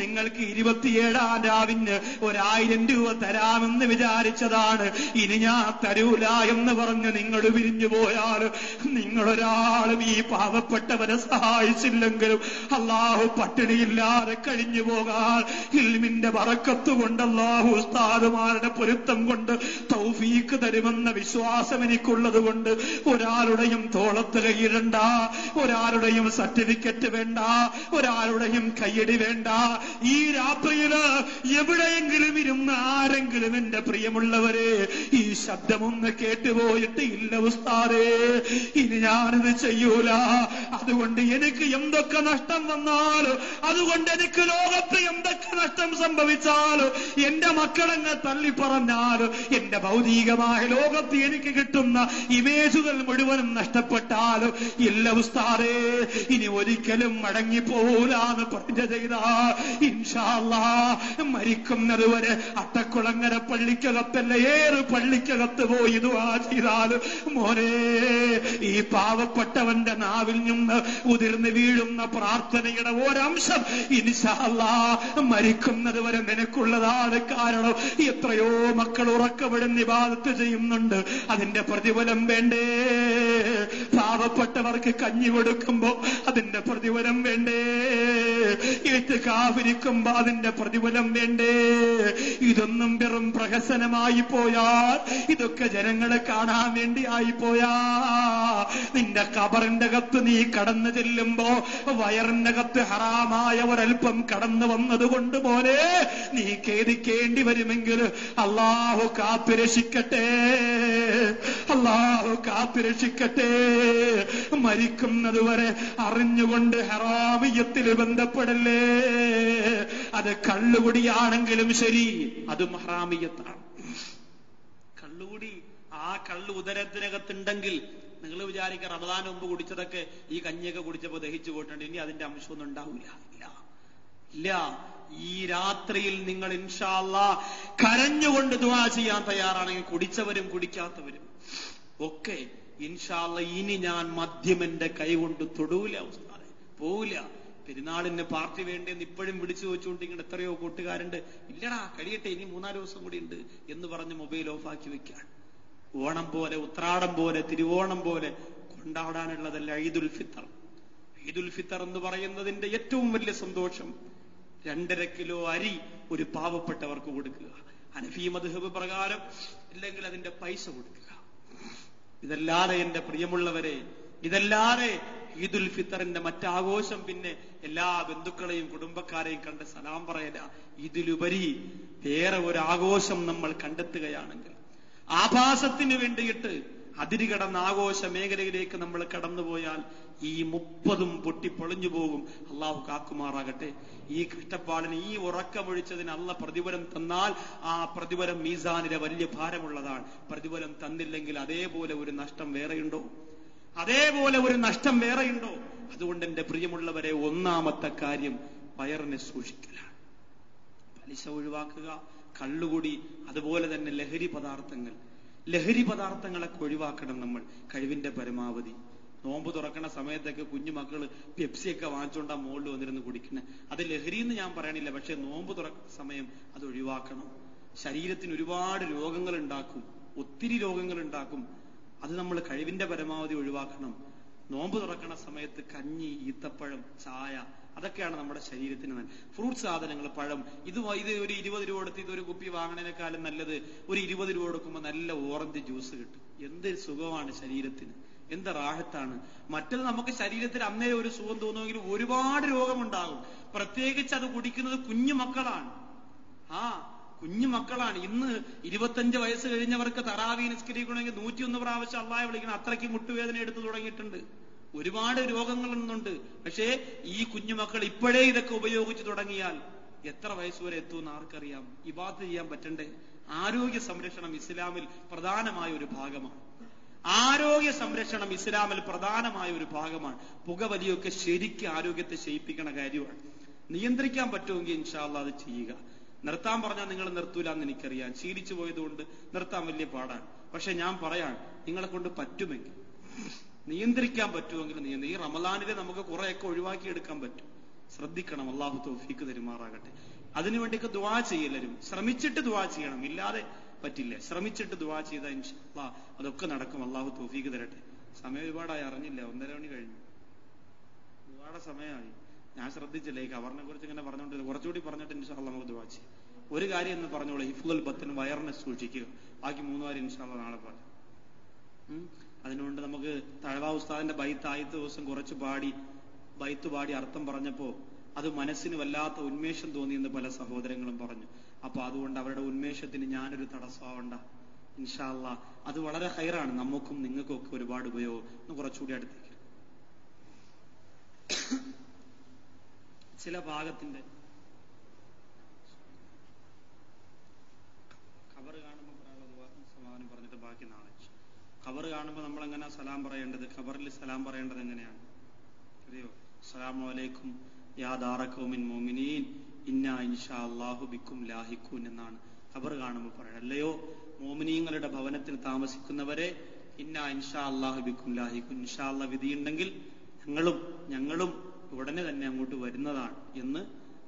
നിങ്ങൾക്ക് 27-ാം രാവിന് 1000 രൂപ തരാമെന്ന് വിചാരിച്ചതാണ്, ഇനി ഞാൻ തരൂല എന്ന് പറഞ്ഞ് നിങ്ങൾ പിരിഞ്ഞു പോയാൽ നിങ്ങളൊരാളും ഈ പാവപ്പെട്ടവരെ സഹായിച്ചില്ലെങ്കിലും അള്ളാഹു പട്ടിണിയില്ലാതെ കഴിഞ്ഞു പോകാൻ ഇൽമിന്റെ ബറക്കത്ത് കൊണ്ട് അള്ളാഹു ഉസ്താദുമാരുടെ പൊരുത്തം കൊണ്ട് തൗഫീക്ക് തരുമെന്ന വിശ്വാസം എനിക്കുള്ളത് കൊണ്ട് ഒരാളുടെയും തോളത്ത് കൈയിടണ്ട, ഒരാളുടെയും സർട്ടിഫിക്കറ്റ് വേണ്ട, ഒരാളുടെയും കയ്യടി വേണ്ട. ഈ രാത്രിയില് എവിടെയെങ്കിലും ഇരുന്ന് ആരെങ്കിലും എന്റെ പ്രിയമുള്ളവരെ ഈ ശബ്ദമൊന്ന് കേട്ടുപോയിട്ട് ഇല്ല ഉസ്താദേ ഇനി ഞാനിത് ചെയ്യൂല, അതുകൊണ്ട് എനിക്ക് എന്തൊക്കെ നഷ്ടം വന്നാലോ, അതുകൊണ്ട് എനിക്ക് ലോകത്ത് എന്തൊക്കെ നഷ്ടം സംഭവിച്ചാലോ, എന്റെ മക്കളെന്നെ തള്ളി പറഞ്ഞാലോ, എന്റെ ഭൗതികമായ ലോകത്ത് എനിക്ക് കിട്ടുന്ന ഇമേജുകൾ മുഴുവനും നഷ്ടപ്പെട്ടാലോ ഇല്ല ഉസ്താദേ ഇനി ഒരിക്കലും മടങ്ങിപ്പോലാന്ന് പറഞ്ഞ ചെയ്താ ഇൻഷാ അല്ലാഹ് മരിക്കുന്നത് വരെ അട്ടക്കുളങ്ങര പള്ളിക്കകത്തല്ല ഏത് പള്ളിക്കകത്ത് പോയി ദുആ ചെയ്താൽ മോനെ ഈ പാവപ്പെട്ടവന്റെ നാവിൽ നിന്ന് ഉതിർന്ന് വീഴുന്ന പ്രാർത്ഥനയുടെ ഒരംശം ഇൻഷാ അല്ലാഹ് മരിക്കുന്നത് വരെ നിനക്കുള്ളതാണ്. കാരണം എത്രയോ മക്കൾ ഉറക്കമിടുന്ന ഇബാദത്ത് ചെയ്യുന്നുണ്ട്, അതിന്റെ പ്രതിഫലം വേണ്ടേ? പാവപ്പെട്ടവർക്ക് കഞ്ഞി കൊടുക്കുമ്പോ അതിന്റെ പ്രതിഫലം വേണ്ടേ? ഇത്കാഫിരിക്കുമ്പോ അതിന്റെ പ്രതിഫലം വേണ്ടേ? ഇതൊന്നും വെറും പ്രഹസനമായി പോയാൽ, ഇതൊക്കെ ജനങ്ങളെ കാണാൻ വേണ്ടി ആയിപ്പോയാ, നിന്റെ ഖബറിന്റെ അകത്ത് നീ കടന്നു ചെല്ലുമ്പോ വയറിന്റെ അകത്ത് ഹറാമായ ഒരൽപ്പം കടന്നു വന്നതുകൊണ്ട് പോലെ നീ ഖേദിക്കേണ്ടി വരുമെങ്കിൽ അല്ലാഹു കാത്തുരക്ഷിക്കട്ടെ, അല്ലാഹു കാത്തുരക്ഷിക്കട്ടെ. മരിക്കുന്നത് വരെ അറിഞ്ഞുകൊണ്ട് ഹറാമിയത്തിൽ ബന്ധപ്പെടല്ലേ. അത് കള്ളുകുടിയാണെങ്കിലും ശരി, അതും ഹറാമിയത്താണ്. കള്ളുകുടി ആ കള്ള് ഉദരത്തിനകത്തുണ്ടെങ്കിൽ നിങ്ങൾ വിചാരിക്കുക റമദാൻ മുമ്പ് കുടിച്ചതൊക്കെ ഈ കഞ്ഞിയൊക്കെ കുടിച്ചപ്പോ ദഹിച്ചു പോയിട്ടുണ്ട്, ഇനി അതിന്റെ അംശമൊന്നും ഉണ്ടാവില്ല. ഇല്ല, ഈ രാത്രിയിൽ നിങ്ങൾ ഇൻഷാ അല്ലാഹ് കരഞ്ഞുകൊണ്ട് ദുആ ചെയ്യാൻ തയ്യാറാണെങ്കിൽ കുടിച്ചവരും കുടിക്കാത്തവരും ഒക്കെ ഇൻഷാ അല്ലാഹ് ഇനി ഞാൻ മദ്യം എന്റെ കൈകൊണ്ട് തൊടൂല ഉസ്താദേ, പോവില്ല. പെരുന്നാളിന് പാർട്ടി വേണ്ടെന്ന് ഇപ്പോഴും വിളിച്ചു വെച്ചുകൊണ്ടിരിക്കുന്ന എത്രയോ കൂട്ടുകാരുണ്ട്. ഇല്ലടാ കഴിയട്ടെ, ഇനി 3-4 ദിവസം കൂടി ഉണ്ട് എന്ന് പറഞ്ഞ് മൊബൈൽ ഓഫാക്കി വെക്കാൻ. ഓണം പോലെ, ഉത്രാടം പോലെ, തിരുവോണം പോലെ കൊണ്ടാടാനുള്ളതല്ല ഈദുൽ ഫിത്തർ. ഈദുൽ ഫിത്തർ എന്ന് പറയുന്നതിന്റെ ഏറ്റവും വലിയ സന്തോഷം 2.5 കിലോ അരി ഒരു പാവപ്പെട്ടവർക്ക് കൊടുക്കുക, ഹനഫി മദ്ഹബ് പ്രകാരം, ഇല്ലെങ്കിൽ അതിന്റെ പൈസ കൊടുക്കുക. ഇതല്ലാതെ എന്റെ പ്രിയമുള്ളവരെ, ഇതല്ലാതെ ഈദുൽ ഫിത്തറിന്റെ മറ്റാഘോഷം പിന്നെ എല്ലാ ബന്ധുക്കളെയും കുടുംബക്കാരെയും കണ്ട് സലാം പറയല. ഇതിലുപരി വേറെ ഒരു ആഘോഷം നമ്മൾ കണ്ടെത്തുകയാണെങ്കിൽ, ആഭാസത്തിന് വേണ്ടിയിട്ട് അതിരുകടന്ന ആഘോഷ മേഖലയിലേക്ക് നമ്മൾ കടന്നുപോയാൽ ഈ 30ഉം പൊട്ടിപ്പൊളിഞ്ഞു പോകും. അള്ളാഹു കാക്കുമാറാകട്ടെ. ഈ കഷ്ടപ്പാടിന്, ഈ ഉറക്കമൊഴിച്ചതിന് അള്ള പ്രതിഫലം തന്നാൽ ആ പ്രതിഫലം മീസാനിലെ വലിയ ഭാരമുള്ളതാണ്. പ്രതിഫലം തന്നില്ലെങ്കിൽ അതേപോലെ ഒരു നഷ്ടം വേറെയുണ്ടോ? അതേപോലെ ഒരു നഷ്ടം വേറെയുണ്ടോ? അതുകൊണ്ട് എന്റെ പ്രിയമുള്ളവരെ, ഒന്നാമത്തെ കാര്യം വയറിനെ സൂക്ഷിക്കലാണ്. പലിശ ഒഴിവാക്കുക, കള്ളുകുടി, അതുപോലെ തന്നെ ലഹരി പദാർത്ഥങ്ങളൊക്കെ ഒഴിവാക്കണം നമ്മൾ കഴിവിന്റെ പരമാവധി. നോമ്പ് തുറക്കണ സമയത്തൊക്കെ കുഞ്ഞുമക്കള് പെപ്സിയൊക്കെ വാങ്ങിച്ചോണ്ടാ മുകളിൽ വന്നിരുന്ന് കുടിക്കണേ. അത് ലഹരി എന്ന് ഞാൻ പറയണില്ല, പക്ഷെ നോമ്പ് തുറക്കുന്ന സമയം അത് ഒഴിവാക്കണം. ശരീരത്തിന് ഒരുപാട് രോഗങ്ങൾ ഉണ്ടാക്കും, ഒത്തിരി രോഗങ്ങൾ ഉണ്ടാക്കും. അത് നമ്മൾ കഴിവിന്റെ പരമാവധി ഒഴിവാക്കണം. നോമ്പ് തുറക്കണ സമയത്ത് കഞ്ഞി, ഈത്തപ്പഴം, ചായ, അതൊക്കെയാണ് നമ്മുടെ ശരീരത്തിന് നല്ല. ഫ്രൂട്ട് സാധനങ്ങൾ, പഴം, ഇത് ഒരു 20 രൂപ കൊടുത്ത് ഇതൊരു കുപ്പി വാങ്ങണേക്കാളും നല്ലത് ഒരു 20 രൂപ കൊടുക്കുമ്പോൾ നല്ല ഓറഞ്ച് ജ്യൂസ് കിട്ടും. എന്ത് സുഖമാണ് ശരീരത്തിന്, എന്ത് റാഹത്താണ്. മറ്റത് നമുക്ക് ശരീരത്തിന് അന്നേ ഒരു സുഖം തോന്നുമെങ്കിലും ഒരുപാട് രോഗമുണ്ടാകും. പ്രത്യേകിച്ച് അത് കുടിക്കുന്നത് കുഞ്ഞുമക്കളാണ്. കുഞ്ഞുമക്കളാണ്. ഇന്ന് 25 വയസ്സ് കഴിഞ്ഞവർക്ക് തറാവീ നിസ്കരിക്കണമെങ്കിൽ 101 പ്രാവശ്യം അള്ളാഹെ വിളിക്കണം. അത്രയ്ക്ക് മുട്ടുവേദന എടുത്തു തുടങ്ങിയിട്ടുണ്ട്. ഒരുപാട് രോഗങ്ങൾ ഇന്നുണ്ട്. പക്ഷേ ഈ കുഞ്ഞുമക്കൾ ഇപ്പോഴേ ഇതൊക്കെ ഉപയോഗിച്ചു തുടങ്ങിയാൽ എത്ര വയസ്സുവരെ എത്തുമെന്ന് ആർക്കറിയാം? ഇബാദത്ത് ചെയ്യാൻ പറ്റണ്ടേ? ആരോഗ്യ സംരക്ഷണം ഇസ്ലാമിൽ പ്രധാനമായ ഒരു ഭാഗമാണ്. ആരോഗ്യ സംരക്ഷണം ഇസ്ലാമിൽ പ്രധാനമായ ഒരു ഭാഗമാണ്. പുകവലിയൊക്കെ ശരിക്കും ആരോഗ്യത്തെ ക്ഷയിപ്പിക്കണ കാര്യമാണ്. നിയന്ത്രിക്കാൻ പറ്റുമെങ്കിൽ ഇൻഷാ അല്ലാഹ് അത് ചെയ്യുക. നിർത്താൻ പറഞ്ഞാൽ നിങ്ങൾ നിർത്തൂല എന്ന് എനിക്കറിയാം. ശീലിച്ചു പോയതുകൊണ്ട് നിർത്താൻ വലിയ പാടാണ്. പക്ഷെ ഞാൻ പറയാൻ, നിങ്ങളെ കൊണ്ട് പറ്റുമെങ്കിൽ, നിയന്ത്രിക്കാൻ പറ്റുമെങ്കിൽ ഈ റമദാനിലെ നമുക്ക് കുറെയൊക്കെ ഒഴിവാക്കിയെടുക്കാൻ പറ്റും. ശ്രദ്ധിക്കണം. അള്ളാഹു തൗഫീക്ക് തരുമാറാകട്ടെ. അതിനുവേണ്ടിയൊക്കെ ദുആ ചെയ്യലും, ശ്രമിച്ചിട്ട് ദുആ ചെയ്യണം. ഇല്ലാതെ പറ്റില്ല. ശ്രമിച്ചിട്ട് ദുആ ചെയ്താൽ ഇൻഷാ അല്ലാഹ് അതൊക്കെ നടക്കും. അള്ളാഹു തൗഫീക്ക് തരട്ടെ. സമയം ഒരുപാടായി, അറിഞ്ഞില്ല. 1:30 മണി കഴിഞ്ഞു. ഒരുപാട് സമയമായി. ഞാൻ ശ്രദ്ധിച്ചില്ല. ഈ കവറിനെ കുറിച്ച് ഇങ്ങനെ പറഞ്ഞുകൊണ്ട് കുറച്ചുകൂടി പറഞ്ഞിട്ട് ഇൻഷാ അല്ലാഹ് നമുക്ക് ദുആ ചെയ്യാം. ഒരു കാര്യം എന്ന് പറഞ്ഞോളൂ, ഹിഫ്ളുൽ ബത്തൻ, വയറിനെ സൂക്ഷിക്കുക. ബാക്കി 3 കാര്യം ഇൻഷാ അല്ലാഹ് നാളെ പറയാം. അതിനുകൊണ്ട് നമുക്ക് തഴവാ ഉസ്താദിന്റെ ആദ്യത്തെ ദിവസം കുറച്ച് ബൈത്ത് പാടി അർത്ഥം പറഞ്ഞപ്പോ അത് മനസ്സിന് വല്ലാത്ത ഉന്മേഷം തോന്നിയെന്ന് പല സഹോദരങ്ങളും പറഞ്ഞു. അപ്പൊ അതുകൊണ്ട് അവരുടെ ഉന്മേഷത്തിന് ഞാനൊരു തടസ്സമാവണ്ട. ഇൻഷാ അല്ലാഹ് അത് വളരെ ഹൈറാണ്. നമുക്കും നിങ്ങൾക്കും ഒക്കെ ഒരുപാട് ഉപയോഗം. ഒന്ന് കുറച്ചുകൂടി അടുത്തേക്ക് ചില ഭാഗത്തിന്റെ ഖബർ കാണുമ്പോൾ സമാധാനം പറഞ്ഞിട്ട് ബാക്കി നാളെ. ഖബർ കാണുമ്പോൾ നമ്മൾ എങ്ങനെ സലാം പറയേണ്ടത്? ഖബറിൽ സലാം പറയേണ്ടത് എങ്ങനെയാണ് അറിയോ? അസ്സലാമു അലൈക്കും യാ ദാറ ഖൗമിൻ മുഅ്മിനീൻ ഇന്നാ ഇൻഷാ അല്ലാഹു ബിക്കും ലാഹിഖൂൻ എന്നാണ് ഖബർ കാണുമ്പോൾ പറയുന്നത്. അല്ലയോ മുഅ്മിനീങ്ങളുടെ ഭവനത്തിൽ താമസിക്കുന്നവരെ, ഇന്നാ ഇൻഷാ അല്ലാഹു ബിക്കും ലാഹിഖൂൻ, ഇൻഷാ അല്ലാഹ് വിധിയുണ്ടെങ്കിൽ ഞങ്ങളും ഉടനെ തന്നെ അങ്ങോട്ട് വരുന്നതാണ് എന്ന്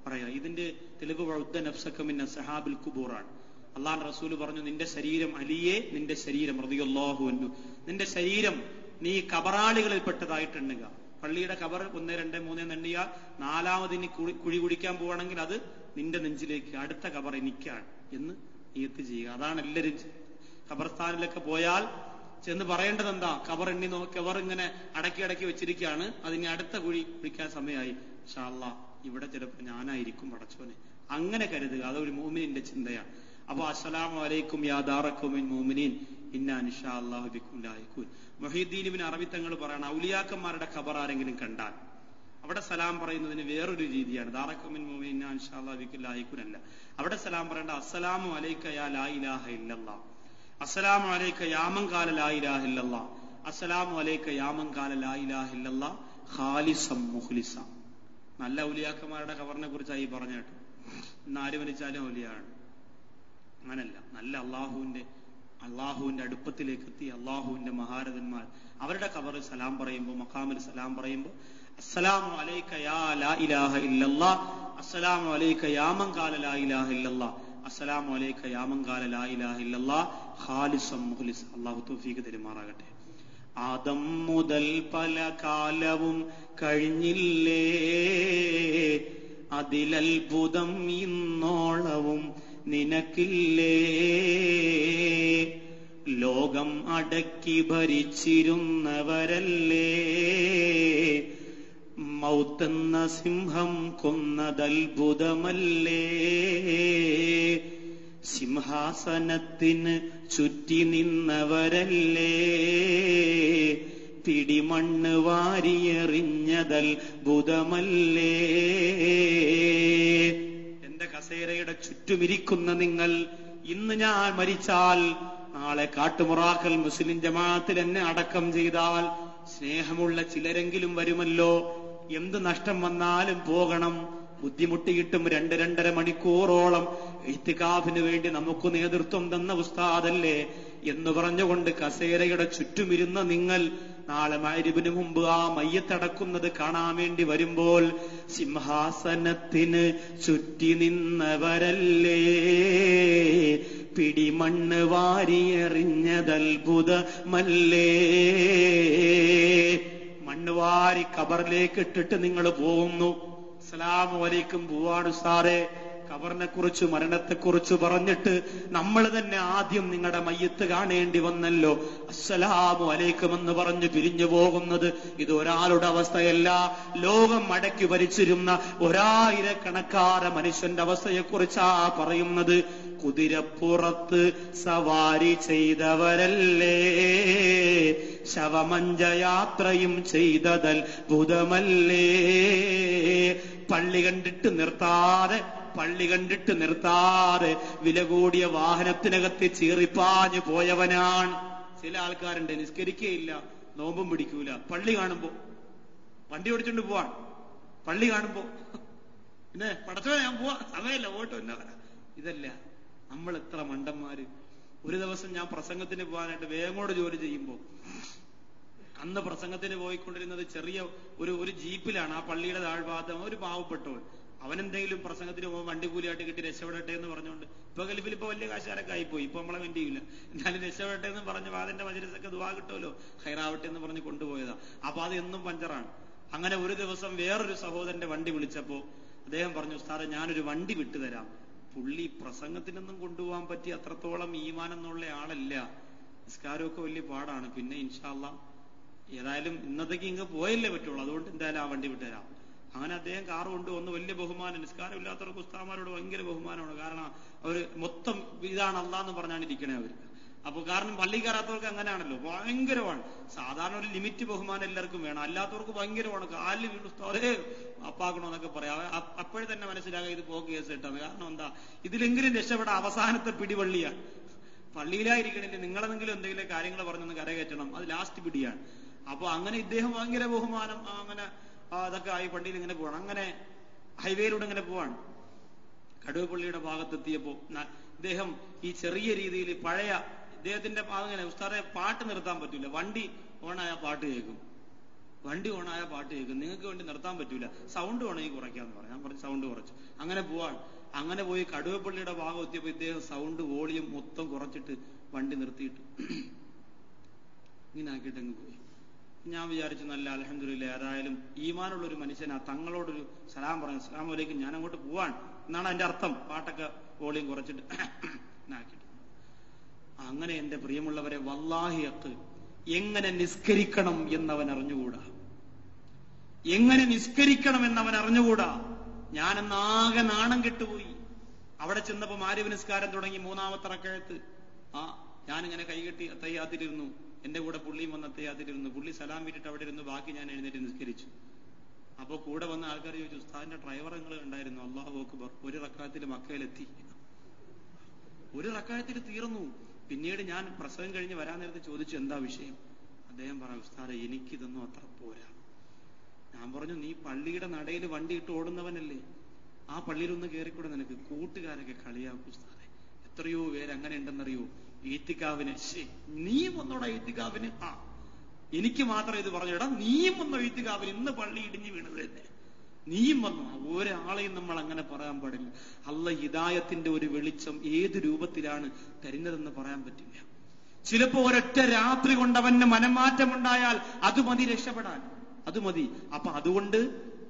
പറയാം. ഇതിന്റെ തെളിവ് വഉദ്ദ നഫ്സക മിൻ അസ്ഹാബിൽ ഖുബൂറാണ്. അല്ലാഹുവിന്റെ റസൂൽ പറഞ്ഞു, നിന്റെ ശരീരം അലിയെ, നിന്റെ ശരീരം റളിയല്ലാഹു അൻഹു, നിന്റെ ശരീരം നീ കബറാളികളിൽ പെട്ടതായിട്ട് എണ്ണുക. പള്ളിയുടെ കബർ 1, 2, 3 എണ്ണിയാൽ 4ാമതിന് കുഴി കുടിക്കാൻ പോവാണെങ്കിൽ അത് നിന്റെ നെഞ്ചിലേക്ക്, അടുത്ത കബർ എനിക്കാണ് എന്ന് നിയത്ത് ചെയ്യുക. അതാണ് എല്ലാവരും ഖബർസ്ഥാനിലൊക്കെ പോയാൽ ചെന്ന് പറയേണ്ടത് എന്താ? കബർ എണ്ണി കബർ ഇങ്ങനെ അടക്കി വെച്ചിരിക്കുകയാണ്, അതിന് അടുത്ത കുഴി കുടിക്കാൻ സമയമായി. ഇൻഷാ അല്ലാഹ് ഇവിടെ ചിലപ്പോൾ ഞാനായിരിക്കും പടച്ചോനെ. അങ്ങനെ കരുതുക. അതൊരു മുഅ്മിനിന്റെ ചിന്തയാണ്. അപ്പൊ അസ്സലാമു അലൈക്കും യാ ദാറ ഖൗമിൻ മുഅ്മിനീൻ ഇന്നാ ഇൻഷാ അല്ലാഹു ബിക്കും ലാഹിഖൂൻ. മുഹീദ്ദീൻ ഇബ്നു അറബി തങ്ങൾ പറയണം, ഔലിയാക്കന്മാരുടെ ഖബർ ആരെങ്കിലും കണ്ടാൽ അവിടെ സലാം പറയുന്നതിന് വേറൊരു രീതിയാണ്. ദാറ ഖൗമിൻ മുഅ്മിനീൻ ഇന്നാ ഇൻഷാ അല്ലാഹു ബിക്കും ലാഹിഖൂൻ അല്ല. അവിടെ സലാം പറയേണ്ട അസ്സലാമു അലൈക യാ ലാ ഇലാഹ ഇല്ലല്ലാഹ്, അസ്സലാമു അലൈക യാ മൻ ഖാല ലാ ഇലാഹ ഇല്ലല്ലാഹ്, അസ്സലാമു അലൈക യാ മൻ ഖാല ലാ ഇലാഹ ഇല്ലല്ലാഹ് ഖാലിസം മുഖ്ലിസ. നല്ല ഔലിയാക്കന്മാരുടെ ഖബറിനെ കുറിച്ചായി പറഞ്ഞു കേട്ടോ. ഇന്ന് ആര് മരിച്ചാലും ഔലിയാണ്. അങ്ങനല്ല. നല്ല അള്ളാഹുവിന്റെ അടുപ്പത്തിലേക്ക് എത്തി അള്ളാഹുവിന്റെ മഹാരഥന്മാർ അവരുടെ ഖബറിൽ സലാം പറയുമ്പോൾ, മഖാമിൽ സലാം പറയുമ്പോൾ അസ്സലാമു അലൈക യാ ലാ ഇലാഹ ഇല്ലല്ലാഹ്, അസ്സലാമു അലൈക യാ മൻ ഖാല ലാ ഇലാഹ ഇല്ലല്ലാഹ്, അസ്സലാമു അലൈക യാ മൻ ഖാല ലാ ഇലാഹ ഇല്ലല്ലാഹ് ഖാലിസം മുഖ്ലിസ. അല്ലാഹു തൗഫീഖ് തരുമാറാകട്ടെ. ആദം മുതൽ പല കാലവും കഴിഞ്ഞില്ലേ, അതിലത്ഭുതം ഇന്നോളവും നിനക്കില്ലേ, ലോകം അടക്കി ഭരിച്ചിരുന്നവരല്ലേ, മൗത്തെന്ന സിംഹം കൊന്നതത്ഭുതമല്ലേ, സിംഹാസനത്തിന് ചുറ്റി നിന്നവരല്ലേ, പിടിമണ്ണ് വാരിയെറിഞ്ഞതത്ഭുതമല്ലേ, എന്റെ കസേരയുടെ ചുറ്റുമിരിക്കുന്ന നിങ്ങൾ, ഇന്ന് ഞാൻ മരിച്ചാൽ നാളെ കാട്ടുമുറാക്കൽ മുസ്ലിം ജമാഅത്തിൽ എന്നെ അടക്കം ചെയ്താൽ സ്നേഹമുള്ള ചിലരെങ്കിലും വരുമല്ലോ. എന്ത് നഷ്ടം വന്നാലും പോകണം. ബുദ്ധിമുട്ടിയിട്ടും 2-2.5 മണിക്കൂറോളം ഇത്തികാഫിന് വേണ്ടി നമുക്ക് നേതൃത്വം തന്ന ഉസ്താദല്ലേ എന്ന് പറഞ്ഞുകൊണ്ട് കസേരയുടെ ചുറ്റുമിരുന്ന നിങ്ങൾ നാളെ മഗ്‌രിബിന് മുമ്പ് ആ മയ്യത്തടക്കുന്നത് കാണാൻ വേണ്ടി വരുമ്പോൾ സിംഹാസനത്തിന് ചുറ്റി നിന്നവരല്ലേ, പിടിമണ്ണ് വാരിയെറിഞ്ഞതത്ഭുതമല്ലേ, മണ്ണ് വാരി ഖബറിലേക്ക് ഇട്ടിട്ട് നിങ്ങൾ പോകുന്നു. അസ്സലാമു അലൈക്കും പോവാണ് സാറേ. ഖബറിനെ കുറിച്ച് മരണത്തെക്കുറിച്ച് പറഞ്ഞിട്ട് നമ്മൾ തന്നെ ആദ്യം നിങ്ങളുടെ മയ്യത്ത് കാണേണ്ടി വന്നല്ലോ. അസ്സലാമു അലൈക്കും എന്ന് പറഞ്ഞു പിരിഞ്ഞു പോകുന്നത് ഇത് ഒരാളുടെ അവസ്ഥയല്ല. ലോകം അടക്കി ഭരിച്ചിരുന്ന 1000 മനുഷ്യന്റെ അവസ്ഥയെക്കുറിച്ചാ പറയുന്നത്. കുതിരപ്പുറത്ത് സവാരി ചെയ്തവരല്ലേ, ശവമഞ്ചയാത്രയും ചെയ്തതത്ഭുതമല്ലേ, പള്ളി കണ്ടിട്ട് നിർത്താതെ വില കൂടിയ വാഹനത്തിനകത്ത് ചീറിപ്പാഞ്ഞു പോയവനാണ്. ചില ആൾക്കാരുണ്ട് നിസ്കരിക്കുകയില്ല, നോമ്പും പിടിക്കൂല, പള്ളി കാണുമ്പോ വണ്ടി ഓടിച്ചോണ്ട് പോവാൻ, പള്ളി കാണുമ്പോ പിന്നെ പടച്ചോ ഞാൻ പോവാ, സമയമില്ല, ഓട്ടോ എന്നാ. ഇതല്ല, നമ്മൾ എത്ര മണ്ടന്മാര്. ഒരു ദിവസം ഞാൻ പ്രസംഗത്തിന് പോകാനായിട്ട് വേഗോട് ജോലി ചെയ്യുമ്പോ, അന്ന് പ്രസംഗത്തിന് പോയിക്കൊണ്ടിരുന്നത് ചെറിയ ഒരു ജീപ്പിലാണ്. ആ പള്ളിയുടെ താഴ്ഭാഗത്ത് ഒരു പാവപ്പെട്ടവൻ, അവനെന്തെങ്കിലും പ്രസംഗത്തിന് പോകുമ്പോൾ വണ്ടി കൂലിയായിട്ട് കിട്ടി രക്ഷപ്പെടട്ടെ എന്ന് പറഞ്ഞുകൊണ്ട്, ഇപ്പൊ ഗൾഫിൽ ഇപ്പൊ വലിയ കാശാരൊക്കെ ആയിപ്പോയി, ഇപ്പൊ നമ്മളെ വേണ്ടി ചെയ്യില്ല, എന്നാലും രക്ഷപ്പെടട്ടെ എന്ന് പറഞ്ഞ് വാതിന്റെ മജ്‌ലിസൊക്കെ ദുആ കിട്ടുമല്ലോ, ഹൈറാവട്ടെ എന്ന് പറഞ്ഞ് കൊണ്ടുപോയതാ. അപ്പൊ അത് എന്നും പഞ്ചറാണ്. അങ്ങനെ ഒരു ദിവസം വേറൊരു സഹോദരന്റെ വണ്ടി വിളിച്ചപ്പോ അദ്ദേഹം പറഞ്ഞു, ഉസ്താദേ ഞാനൊരു വണ്ടി വിട്ടുതരാം. പുള്ളി പ്രസംഗത്തിനൊന്നും കൊണ്ടുപോകാൻ പറ്റി അത്രത്തോളം ഈമാൻ എന്നുള്ള ആളല്ല, നിസ്കാരമൊക്കെ വലിയ പാടാണ്. പിന്നെ ഇൻഷാ അല്ലാഹ് ഏതായാലും ഇന്നത്തേക്ക് ഇങ്ങ് പോയല്ലേ പറ്റുള്ളൂ, അതുകൊണ്ട് എന്തായാലും ആ വണ്ടി വിട്ടുതരാം. അങ്ങനെ അദ്ദേഹം കാറ് കൊണ്ടുവന്ന് വലിയ ബഹുമാനം. നിസ്കാരം ഇല്ലാത്തവർക്ക് ഉസ്താദന്മാരോട് ഭയങ്കര ബഹുമാനമാണ്. കാരണം അവര് മൊത്തം ഇതാണ് അല്ലാഹ് പറഞ്ഞാണ് ഇരിക്കണേ അവര്. അപ്പൊ കാരണം പള്ളി കയറാത്തവർക്ക് അങ്ങനെയാണല്ലോ, ഭയങ്കരമാണ്. സാധാരണ ഒരു ലിമിറ്റ് ബഹുമാനം എല്ലാവർക്കും വേണം, അല്ലാത്തവർക്ക് ഭയങ്കരമാണ്. കാലിൽ വീണ് ഉസ്താദേ അപ്പാക്കണോന്നൊക്കെ പറയാം. അപ്പോഴേ തന്നെ മനസ്സിലാകാം ഇത് പോക്ക് കേസ് കിട്ടാണ്. കാരണം എന്താ, ഇതിലെങ്കിലും രക്ഷപ്പെടാൻ അവസാനത്തെ പിടിവള്ളിയാണ്. പള്ളിയിലായിരിക്കണില്ല, നിങ്ങളെന്തെങ്കിലും എന്തെങ്കിലും കാര്യങ്ങൾ പറഞ്ഞൊന്ന് കരകയറ്റണം, അത് ലാസ്റ്റ് പിടിയാണ്. അപ്പൊ അങ്ങനെ ഇദ്ദേഹം ഭയങ്കര ബഹുമാനം, അങ്ങനെ അതൊക്കെ ആയി പള്ളിയിൽ ഇങ്ങനെ പോവാണ്. അങ്ങനെ ഹൈവേയിലൂടെ ഇങ്ങനെ പോവാണ്. കടുവപ്പള്ളിയുടെ ഭാഗത്തെത്തിയപ്പോ ഇദ്ദേഹം ഈ ചെറിയ രീതിയിൽ പഴയ ഇദ്ദേഹത്തിന്റെ അങ്ങനെ ഉസ്താദെ പാട്ട് നിർത്താൻ പറ്റൂല, വണ്ടി ഓണായ പാട്ട് കേൾക്കും, വണ്ടി ഓണായ പാട്ട് കേൾക്കും, നിങ്ങൾക്ക് വേണ്ടി നിർത്താൻ പറ്റൂല, സൗണ്ട് വേണമെങ്കിൽ കുറയ്ക്കാന്ന് പറഞ്ഞു. ഞാൻ പറഞ്ഞു സൗണ്ട് കുറച്ചു. അങ്ങനെ പോവാണ്. അങ്ങനെ പോയി കടുവപ്പള്ളിയുടെ ഭാഗം എത്തിയപ്പോ ഇദ്ദേഹം സൗണ്ട് വോളിയം മൊത്തം കുറച്ചിട്ട് വണ്ടി നിർത്തിയിട്ട് ഇങ്ങനെ ആക്കിയിട്ടങ്ങ് പോയി. ഞാൻ വിചാരിച്ചു നല്ല അൽഹംദുലില്ലാഹ് ഏതായാലും ഈമാനുള്ളൊരു മനുഷ്യനാ, തങ്ങളോടൊരു സലാം പറഞ്ഞു, അസ്സലാമു അലൈക്കും, ഞാൻ അങ്ങോട്ട് പോവാൻ എന്നാണ് അതിന്റെ അർത്ഥം. പാട്ടൊക്കെ വോളിയം കുറച്ചിട്ട് ആക്കിയിട്ട്. അങ്ങനെ എന്റെ പ്രിയമുള്ളവരെ, വല്ലാഹി ഹഖ്, എങ്ങനെ നിസ്കരിക്കണം എന്നവൻ അറിഞ്ഞുകൂടാ, എങ്ങനെ നിസ്കരിക്കണം എന്നവൻ അറിഞ്ഞുകൂടാ. ഞാനെന്നാകെ നാണം കെട്ടുപോയി. അവിടെ ചെന്നപ്പോ മാരിബ് നിസ്കാരം തുടങ്ങി, മൂന്നാമത്തെ റക്അത്ത്. ഞാനിങ്ങനെ കൈകെട്ടി തയ്യാത്തിരുന്നു. എന്റെ കൂടെ പുള്ളിയും വന്ന് തയ്യാത്തിരുന്നു. പുള്ളി സലാം വിട്ടിട്ട് അവിടെ ഇരുന്നു, ബാക്കി ഞാൻ എഴുന്നേറ്റ് നിസ്കരിച്ചു. അപ്പൊ കൂടെ വന്ന ആൾക്കാർ ചോദിച്ചു, ഉസ്താദിന്റെ ഡ്രൈവർ നിങ്ങൾ ഉണ്ടായിരുന്നു? അല്ലാഹു അക്ബർ. ഒരു റക്അത്തിൽ മക്കയിലെത്തി, ഒരു റക്അത്തിൽ തീർന്നു. പിന്നീട് ഞാൻ പ്രസവം കഴിഞ്ഞ് വരാൻ നേരത്തെ ചോദിച്ചു, എന്താ വിഷയം? അദ്ദേഹം പറഞ്ഞു, ഉസ്താദെ എനിക്കിതൊന്നും അത്ര പോരാ. ഞാൻ പറഞ്ഞു, നീ പള്ളിയുടെ നടയിൽ വണ്ടി ഇട്ട് ഓടുന്നവനല്ലേ, ആ പള്ളിയിലൊന്ന് കയറിക്കൂടെ നിനക്ക്? കൂട്ടുകാരൊക്കെ കളിയാക്കും ഉസ്താദെ, എത്രയോ പേര് അങ്ങനെ ഉണ്ടെന്നറിയോ ഈത്തിക്കാവിന്. നീയും വന്നോടാ ഈത്തിക്കാവിന്? എനിക്ക് മാത്രം ഇത് പറഞ്ഞു, എടാ നീയും വന്നോ ഈത്തിക്കാവിന്? ഇന്ന് പള്ളി ഇടിഞ്ഞു വീണത് തന്നെ, നീയും വന്നു. ഒരാളെയും നമ്മൾ അങ്ങനെ പറയാൻ പാടില്ല. അല്ലാഹ് ഹിദായത്തിന്റെ ഒരു വെളിച്ചം ഏത് രൂപത്തിലാണ് തരുന്നതെന്ന് പറയാൻ പറ്റില്ല. ചിലപ്പോ ഒരൊറ്റ രാത്രി കൊണ്ടവന് മനംമാറ്റമുണ്ടായാൽ അത് മതി രക്ഷപ്പെടാൻ, അത് മതി. അപ്പൊ അതുകൊണ്ട്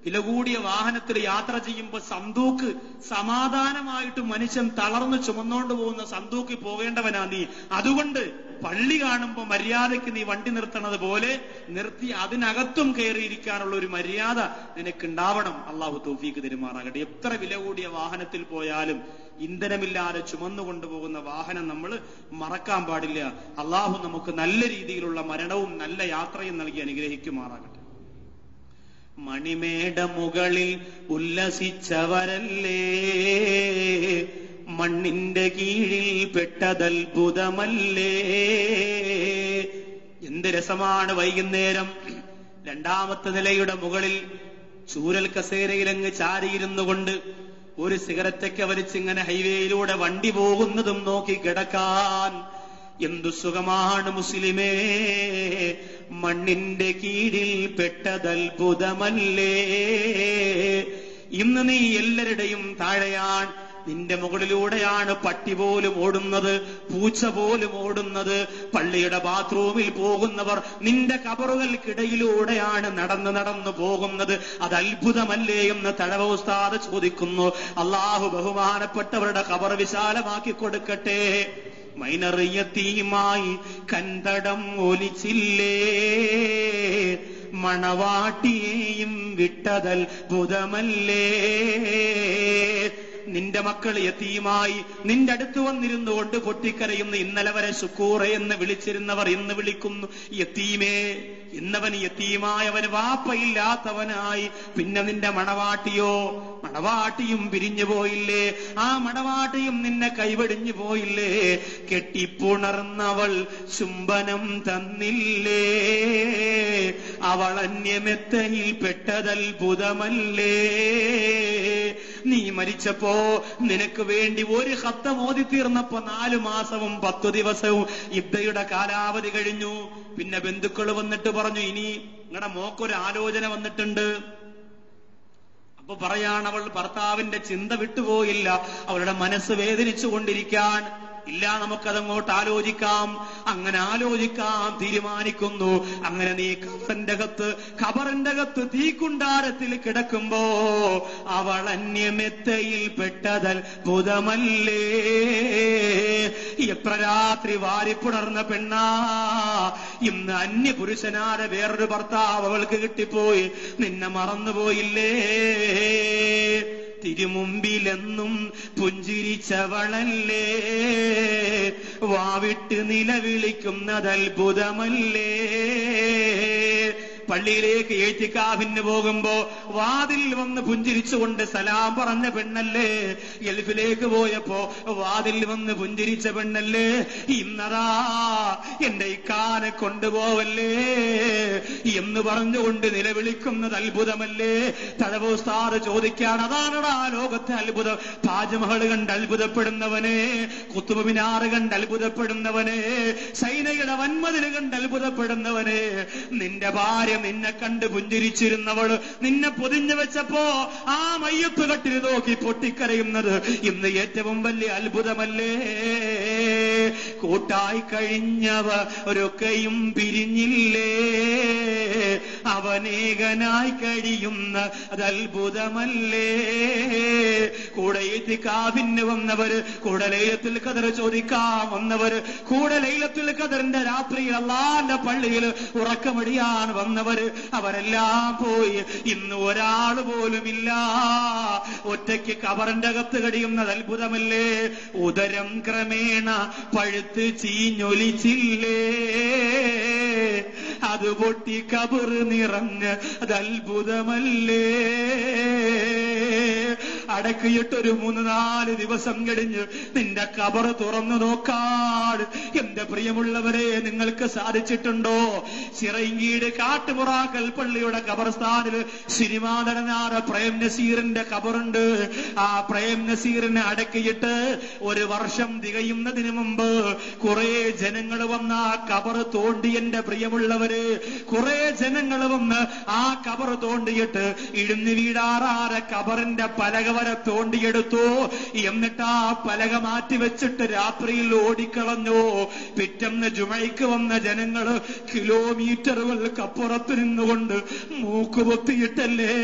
വില കൂടിയ വാഹനത്തിൽ യാത്ര ചെയ്യുമ്പോൾ സന്തൂക്ക് സമാധാനമായിട്ട് മനുഷ്യൻ തളർന്ന് ചുമന്നുകൊണ്ട് പോകുന്ന സന്തൂക്കിൽ പോകേണ്ടവനാ നീ. അതുകൊണ്ട് പള്ളി കാണുമ്പോ മര്യാദയ്ക്ക് നീ വണ്ടി നിർത്തണത് പോലെ നിർത്തി അതിനകത്തും കയറിയിരിക്കാനുള്ള ഒരു മര്യാദ നിനക്കുണ്ടാവണം. അള്ളാഹു തൗഫീക്ക് തരുമാറാകട്ടെ. എത്ര വില കൂടിയ വാഹനത്തിൽ പോയാലും ഇന്ധനമില്ലാതെ ചുമന്നുകൊണ്ടുപോകുന്ന വാഹനം നമ്മൾ മറക്കാൻ പാടില്ല. അള്ളാഹു നമുക്ക് നല്ല രീതിയിലുള്ള മരണവും നല്ല യാത്രയും നൽകി അനുഗ്രഹിക്കുമാറാകട്ടെ. മണിമേട മുകളിൽ ഉല്ലസിച്ചവരല്ലേ, മണ്ണിന്റെ കീഴിൽ പെട്ടതത്ഭുതമല്ലേ. എന്ത് രസമാണ് വൈകുന്നേരം രണ്ടാമത്തെ നിലയുടെ മുകളിൽ ചൂരൽ കസേരയിലങ്ങ് ചാരിയിരുന്നു കൊണ്ട് ഒരു സിഗരറ്റൊക്കെ വലിച്ചിങ്ങനെ ഹൈവേയിലൂടെ വണ്ടി പോകുന്നതും നോക്കി കിടക്കാൻ എന്തു സുഖമാണ് മുസ്ലിമേ. മണ്ണിന്റെ കീഴിൽ പെട്ടതത്ഭുതമല്ലേ. ഇന്ന് നീ എല്ലാവരുടെയും താഴെയാണ്, നിന്റെ മുകളിലൂടെയാണ് പട്ടി പോലും ഓടുന്നത്, പൂച്ച പോലും ഓടുന്നത്. പള്ളിയുടെ ബാത്റൂമിൽ പോകുന്നവർ നിന്റെ കബറുകൾക്കിടയിലൂടെയാണ് നടന്നു പോകുന്നത്. അത് അത്ഭുതമല്ലേ എന്ന് തഴവ ഉസ്താദ് ചോദിക്കുന്നു. അള്ളാഹു ബഹുമാനപ്പെട്ടവരുടെ ഖബർ വിശാലമാക്കി കൊടുക്കട്ടെ. മൈനറിയത്തിയുമായി കന്തടം ഒലിച്ചില്ലേ, മണവാട്ടിയെയും വിട്ടതത്ഭുതമല്ലേ. നിന്റെ മക്കൾ യതീമായി നിന്റെ അടുത്ത് വന്നിരുന്നു കൊണ്ട് പൊട്ടിക്കരയുന്നു. ഇന്നലെ വരെ ശുക്കൂറ എന്ന് വിളിച്ചിരുന്നവർ ഇന്ന് വിളിക്കുന്നു യതീമേ. ഇന്നവൻ യതീമായവൻ, വാപ്പയില്ലാത്തവനായി. പിന്നെ നിന്റെ മണവാട്ടിയും പിരിഞ്ഞു പോയില്ലേ? ആ മണവാട്ടിയും നിന്നെ കൈവടിഞ്ഞു പോയില്ലേ? കെട്ടിപ്പുണർന്നവൾ ചുംബനം തന്നില്ലേ? അവൾ അന്യമെത്തയിൽ പെട്ടതത്ഭുതമല്ലേ? നീ മരിച്ചപ്പോ നിനക്ക് വേണ്ടി ഒരു ഖത്തം ഓതി തീർന്നപ്പോ 4 മാസവും 10 ദിവസവും ഇദ്ദയുടെ കാലാവധി കഴിഞ്ഞു. പിന്നെ ബന്ധുക്കൾ വന്നിട്ട് പറഞ്ഞു, ഇനി നിങ്ങളുടെ മോക്കൊരു ആലോചന വന്നിട്ടുണ്ട്. അപ്പൊ പറയാണ്, അവൾ ഭർത്താവിന്റെ ചിന്ത വിട്ടുപോയില്ല, അവളുടെ മനസ്സ് വേദനിച്ചു കൊണ്ടിരിക്കാൻ. ഇല്ല, നമുക്കതങ്ങോട്ട് ആലോചിക്കാം. അങ്ങനെ ആലോചിക്കാം തീരുമാനിക്കുന്നു. അങ്ങനെ നീ ഖബറിന്റെ അകത്ത് തീക്കുണ്ടാരത്തിൽ കിടക്കുമ്പോ അവൾ അന്യമെത്തയിൽ പെട്ടതത്ഭുതമല്ലേ? എത്ര രാത്രി വാരിപ്പുണർന്ന പെണ്ണാ, ഇന്ന് അന്യപുരുഷനാരെ വേറൊരു ഭർത്താവ് അവൾക്ക് കിട്ടിപ്പോയി. നിന്നെ മറന്നുപോയില്ലേ? തിരുമുമ്പിലെന്നും പുഞ്ചിരിച്ചവളല്ലേ? വാവിട്ട് നിലവിളിക്കുന്നതത്ഭുതമല്ലേ? പള്ളിയിലേക്ക് എഴുത്തിക്കാവിന് പോകുമ്പോ വാതിൽ വന്ന് പുഞ്ചിരിച്ചുകൊണ്ട് സലാം പറഞ്ഞ പെണ്ണല്ലേ? ഗൾഫിലേക്ക് പോയപ്പോ വാതിൽ വന്ന് പുഞ്ചിരിച്ച പെണ്ണല്ലേ? ഇന്നതാ എന്റെ ഇക്കാനെ കൊണ്ടുപോവല്ലേ എന്ന് പറഞ്ഞുകൊണ്ട് നിലവിളിക്കുന്നത് അത്ഭുതമല്ലേ? തഴവ് ഉസ്താദ് ചോദിക്കാണ്, അതാണടാ ലോകത്തെ അത്ഭുതം. താജ്മഹൽ കണ്ട് അത്ഭുതപ്പെടുന്നവനെ, കുത്തുബ് മിനാർ കണ്ട് അത്ഭുതപ്പെടുന്നവനെ, ചൈനയുടെ വൻമതിൽ കണ്ട് അത്ഭുതപ്പെടുന്നവനെ, നിന്റെ ഭാര്യ നിന്നെ കണ്ട് പുഞ്ചിരിച്ചിരുന്നവൾ നിന്നെ പൊതിഞ്ഞു വെച്ചപ്പോ ആ മയ്യത്ത് കട്ടിൽ നോക്കി പൊട്ടിക്കരയുന്നത് ഇന്ന് ഏറ്റവും വലിയ അത്ഭുതമല്ലേ? കൂട്ടായി കഴിഞ്ഞവരൊക്കെയും പിരിഞ്ഞില്ലേ? അവനേകനായി കഴിയുന്ന അതത്ഭുതമല്ലേ? കൂടെ ഇത്തികാഫിന് വന്നവര്, കൂടെ ലൈലത്തുൽ ഖദർ ചോദിക്കാൻ വന്നവര്, കൂടെ ലൈലത്തുൽ ഖദറിന്റെ രാത്രിയിൽ അല്ലാഹുവിന്റെ പള്ളിയിൽ ഉറക്കമടിയാൻ വന്നവര്, അവരെല്ലാം പോയി. ഇന്ന് ഒരാൾ പോലുമില്ല. ഒറ്റയ്ക്ക് ഖബറിന്റെ അകത്ത് കഴിയുന്നത് അത്ഭുതമല്ലേ? ഉദരം ക്രമേണ പഴുത്ത് ചീഞ്ഞൊലിച്ചില്ലേ? അത് പൊട്ടി ഖബർ നിറഞ്ഞ് അതത്ഭുതമല്ലേ? അടക്കിയിട്ടൊരു 3-4 ദിവസം കഴിഞ്ഞ് നിന്റെ ഖബർ തുറന്നു നോക്കാൻ എന്റെ പ്രിയമുള്ളവരെ നിങ്ങൾക്ക് സാധിച്ചിട്ടുണ്ടോ? ചിറയൻകീഴ് കാട്ടുപുറാക്കൽ പള്ളിയുടെ ഖബർസ്ഥാനില് സിനിമാ നടനായ പ്രേം നസീറിന്റെ ഖബറുണ്ട്. ആ പ്രേം നസീറിനെ അടക്കിയിട്ട് 1 വർഷം തികയുന്നതിന് മുമ്പ് കുറെ ജനങ്ങൾ വന്ന് ആ ഖബർ തോണ്ടി. എന്റെ പ്രിയമുള്ളവര്, കുറെ ജനങ്ങൾ വന്ന് ആ ഖബർ തോണ്ടിയിട്ട് ഇടിഞ്ഞു വീടാറാര ഖബറിന്റെ പലക വരെ തോണ്ടിയെടുത്തു. എന്നിട്ട് ആ പലക മാറ്റി വെച്ചിട്ട് രാത്രിയിൽ ഓടിക്കളഞ്ഞു. പിറ്റന്ന് ജുമയ്ക്ക് വന്ന ജനങ്ങള് കിലോമീറ്ററുകൾക്കപ്പുറത്ത് നിന്നുകൊണ്ട് മൂക്കുപൊത്തിയിട്ടല്ലേ,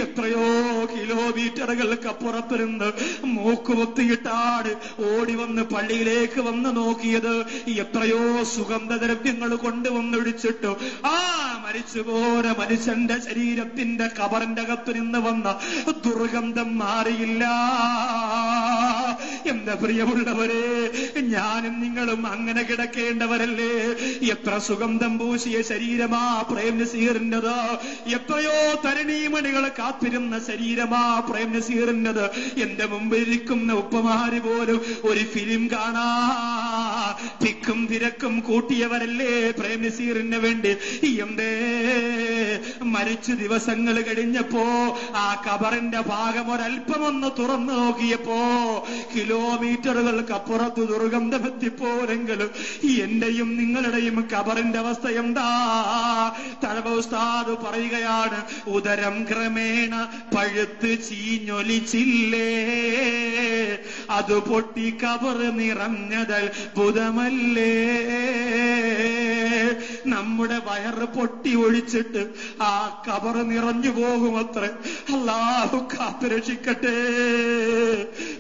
എത്രയോ കിലോമീറ്ററുകൾക്കപ്പുറത്ത് നിന്ന് മൂക്കുപൊത്തിയിട്ടാണ് ഓടി വന്ന് പള്ളിയിലേക്ക് വന്ന് നോക്കിയത്. എത്രയോ സുഗന്ധദ്രവ്യങ്ങൾ കൊണ്ടുവന്നൊഴിച്ചിട്ടു ആ മരിച്ചുപോര മനുഷ്യന്റെ ശരീരത്തിന്റെ ഖബറിന്റെ അകത്ത് നിന്ന് വന്ന ദുർഗന്ധം മാറിയില്ല. എന്റെ പ്രിയമുള്ളവരെ, ഞാനും നിങ്ങളും അങ്ങനെ കിടക്കേണ്ടവരല്ലേ? എത്ര സുഗന്ധം പൂശിയ ശരീരമാ പ്രേം നസീറിൻ്റെത്. എത്രയോ തരണീമണികൾ കാത്തിരുന്ന ശരീരമാ പ്രേം നസീറിൻ്റെത്. എന്റെ മുമ്പിലിരിക്കുന്ന ഉപ്പമാര് പോലും ഒരു ഫിലിം കാണാ തിക്കും തിരക്കും കൂട്ടിയവരല്ലേ പ്രേം നസീറിന് വേണ്ടി. എന്തേ മരിച്ചു ദിവസങ്ങൾ കഴിഞ്ഞപ്പോ ആ ഖബറിന്റെ ഭാഗം ഒരൽപ്പമൊന്ന് തുറന്നു നോക്കിയപ്പോ കിലോമീറ്ററുകൾക്കപ്പുറത്ത് ദുർഗന്ധമെത്തിപ്പോരെങ്കിലും എന്റെയും നിങ്ങളുടെയും ഖബറിന്റെ അവസ്ഥ എന്താ? തഴവ് ഉസ്താദ് പറയുകയാണ്, ഉദരം ക്രമേണ പഴുത്ത് ചീഞ്ഞൊലിച്ചില്ലേ? അത് പൊട്ടി ഖബർ നിറഞ്ഞതത്ഭുതമല്ലേ? നമ്മുടെ വയറ് പൊട്ടി ഒഴിച്ചിട്ട് ആ ഖബർ നിറഞ്ഞു പോകുമത്രേ. അല്ലാഹു കാത്തുരക്ഷിക്കട്ടെ,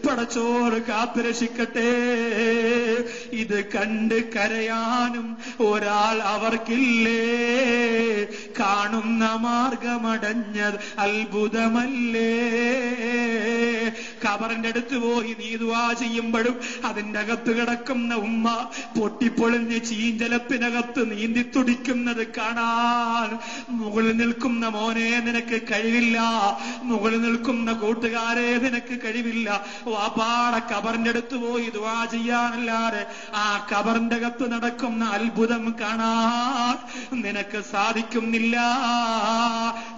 പടച്ചോറ് കാത്തുരക്ഷിക്കട്ടെ. ഇത് കണ്ട് കരയാനും ഒരാൾ അവർക്കില്ലേ? കാണുന്ന മാർഗമടഞ്ഞത് അത്ഭുതമല്ലേ. ഖബറിന്റെ അടുത്ത് പോയി നീ ദുആ ചെയ്യുമ്പോഴും അതിന്റെ അകത്ത് കിടക്കുന്ന ഉമ്മ പൊട്ടിപ്പൊളിഞ്ഞ് ചീഞ്ചലത്തിനകത്ത് നീന്തി തുടിക്കുന്നത് കാണാൻ മുകളിൽ നിൽക്കുന്ന മോനെ നിനക്ക് കഴിവില്ല, മുകളിൽ നിൽക്കുന്ന കൂട്ടുകാരെ നിനക്ക് കഴിവില്ല. വാപ്പാടെ ഖബറിന്റെ അടുത്ത് പോയി ദുആ ചെയ്യാനല്ലാതെ ആ ഖബറിന്റെ അകത്ത് നടക്കുന്ന അത്ഭുതം കാണാൻ നിനക്ക് സാധിക്കുന്നില്ല.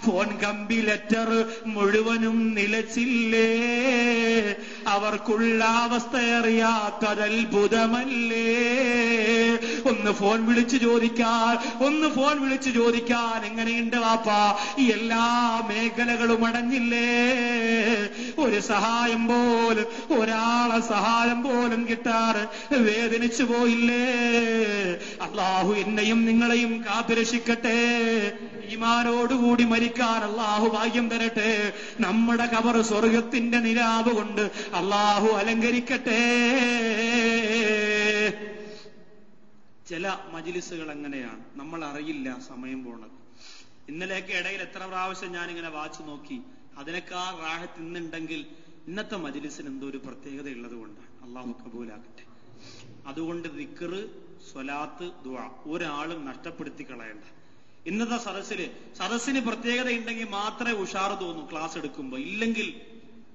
ഫോൺ കമ്പി ലെറ്റർ മുഴുവനും നിലച്ചില്ലേ, അവർക്കുള്ള അവസ്ഥ അറിയാത്തതത്ഭുതമല്ലേ. ഒന്ന് ഫോൺ വിളിച്ചു ചോദിക്കാൻ എങ്ങനെയുണ്ട് വാപ്പാ, എല്ലാ മേഖലകളും അടഞ്ഞില്ലേ, ഒരു സഹായം പോലും, ഒരാളെ സഹായം പോലും കിട്ടാറ് വേദനിച്ചു പോയില്ലേ. അള്ളാഹു എന്നെയും നിങ്ങളെയും കാത്തുരക്ഷിക്കട്ടെ. ഈമാനോടുകൂടി മരിക്കാൻ അള്ളാഹു ഭാഗ്യം തരട്ടെ. നമ്മുടെ ഖബർ സ്വർഗത്തിന്റെ നിലാവ് കൊണ്ട് അള്ളാഹു അലങ്കരിക്കട്ടെ. ചില മജ്‌ലിസുകൾ അങ്ങനെയാണ്, നമ്മൾ അറിയില്ല സമയം പോണത്. ഇന്നലെയൊക്കെ ഇടയിൽ എത്ര പ്രാവശ്യം ഞാനിങ്ങനെ വാച്ച് നോക്കി. അതിനേക്കാൾ റാഹത്ത് ഇന്നുണ്ടെങ്കിൽ ഇന്നത്തെ മജ്‌ലിസിന് എന്തോ ഒരു പ്രത്യേകത ഉള്ളത് കൊണ്ടാണ്. അള്ളാഹു കബൂലാക്കട്ടെ. അതുകൊണ്ട് ദിക്ർ, സ്വലാത്ത്, ദുആ ഒരാളും നഷ്ടപ്പെടുത്തി കളയണ്ട. ഇന്നത്തെ സദസ്സിന് പ്രത്യേകത ഉണ്ടെങ്കിൽ മാത്രമേ ഉഷാറ് തോന്നൂ ക്ലാസ് എടുക്കുമ്പോ.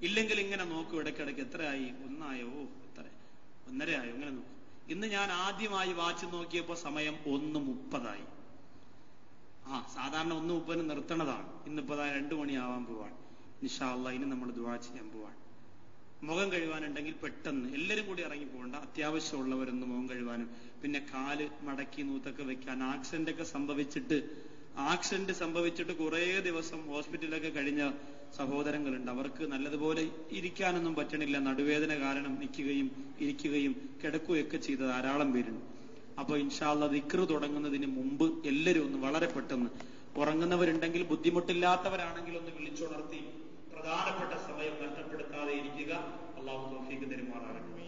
ഇല്ലെങ്കിൽ ഇങ്ങനെ നോക്കൂ, ഇടയ്ക്കിടയ്ക്ക് എത്രയായി, 1 ആയോ, എത്ര 1:30 ആയോ, ഇങ്ങനെ നോക്കൂ. ഇന്ന് ഞാൻ ആദ്യമായി വാച്ച് നോക്കിയപ്പോ സമയം 1:30 സാധാരണ 1:30 നിർത്തണതാണ്. ഇന്നിപ്പോ 2 മണിയാവാൻ പോവാണ്. ഇൻഷാ അല്ലാഹ് ഇനി നമ്മൾ ദുആ ചെയ്യാൻ പോവാണ്. മുഖം കഴുകാനുണ്ടെങ്കിൽ പെട്ടെന്ന് എല്ലാവരും കൂടി ഇറങ്ങി പോകണ്ട, അത്യാവശ്യമുള്ളവരൊന്ന് മുഖം കഴുകാനും, പിന്നെ കാല് മടക്കി നൂത്തൊക്കെ വെക്കാൻ. ആക്സിഡന്റ് സംഭവിച്ചിട്ട് കുറേ ദിവസം ഹോസ്പിറ്റലൊക്കെ കഴിഞ്ഞ സഹോദരങ്ങളുണ്ട്. അവർക്ക് നല്ലതുപോലെ ഇരിക്കാനൊന്നും പറ്റണില്ല, നടുവേദന കാരണം നിൽക്കുകയും ഇരിക്കുകയും കിടക്കുകയൊക്കെ ചെയ്ത ധാരാളം പേരുണ്ട്. അപ്പൊ ഇൻഷാ അല്ലാഹ് ദിക്ർ തുടങ്ങുന്നതിന് മുമ്പ് എല്ലാവരും ഒന്ന് വളരെ പെട്ടെന്ന്, ഉറങ്ങുന്നവരുണ്ടെങ്കിൽ ബുദ്ധിമുട്ടില്ലാത്തവരാണെങ്കിൽ ഒന്ന് വിളിച്ചുണർത്തി പ്രധാനപ്പെട്ട സമയം നഷ്ടപ്പെടുത്താതെ ഇരിക്കുക. അല്ലാഹു തൗഫീഖ് തരുമാറാകട്ടെ.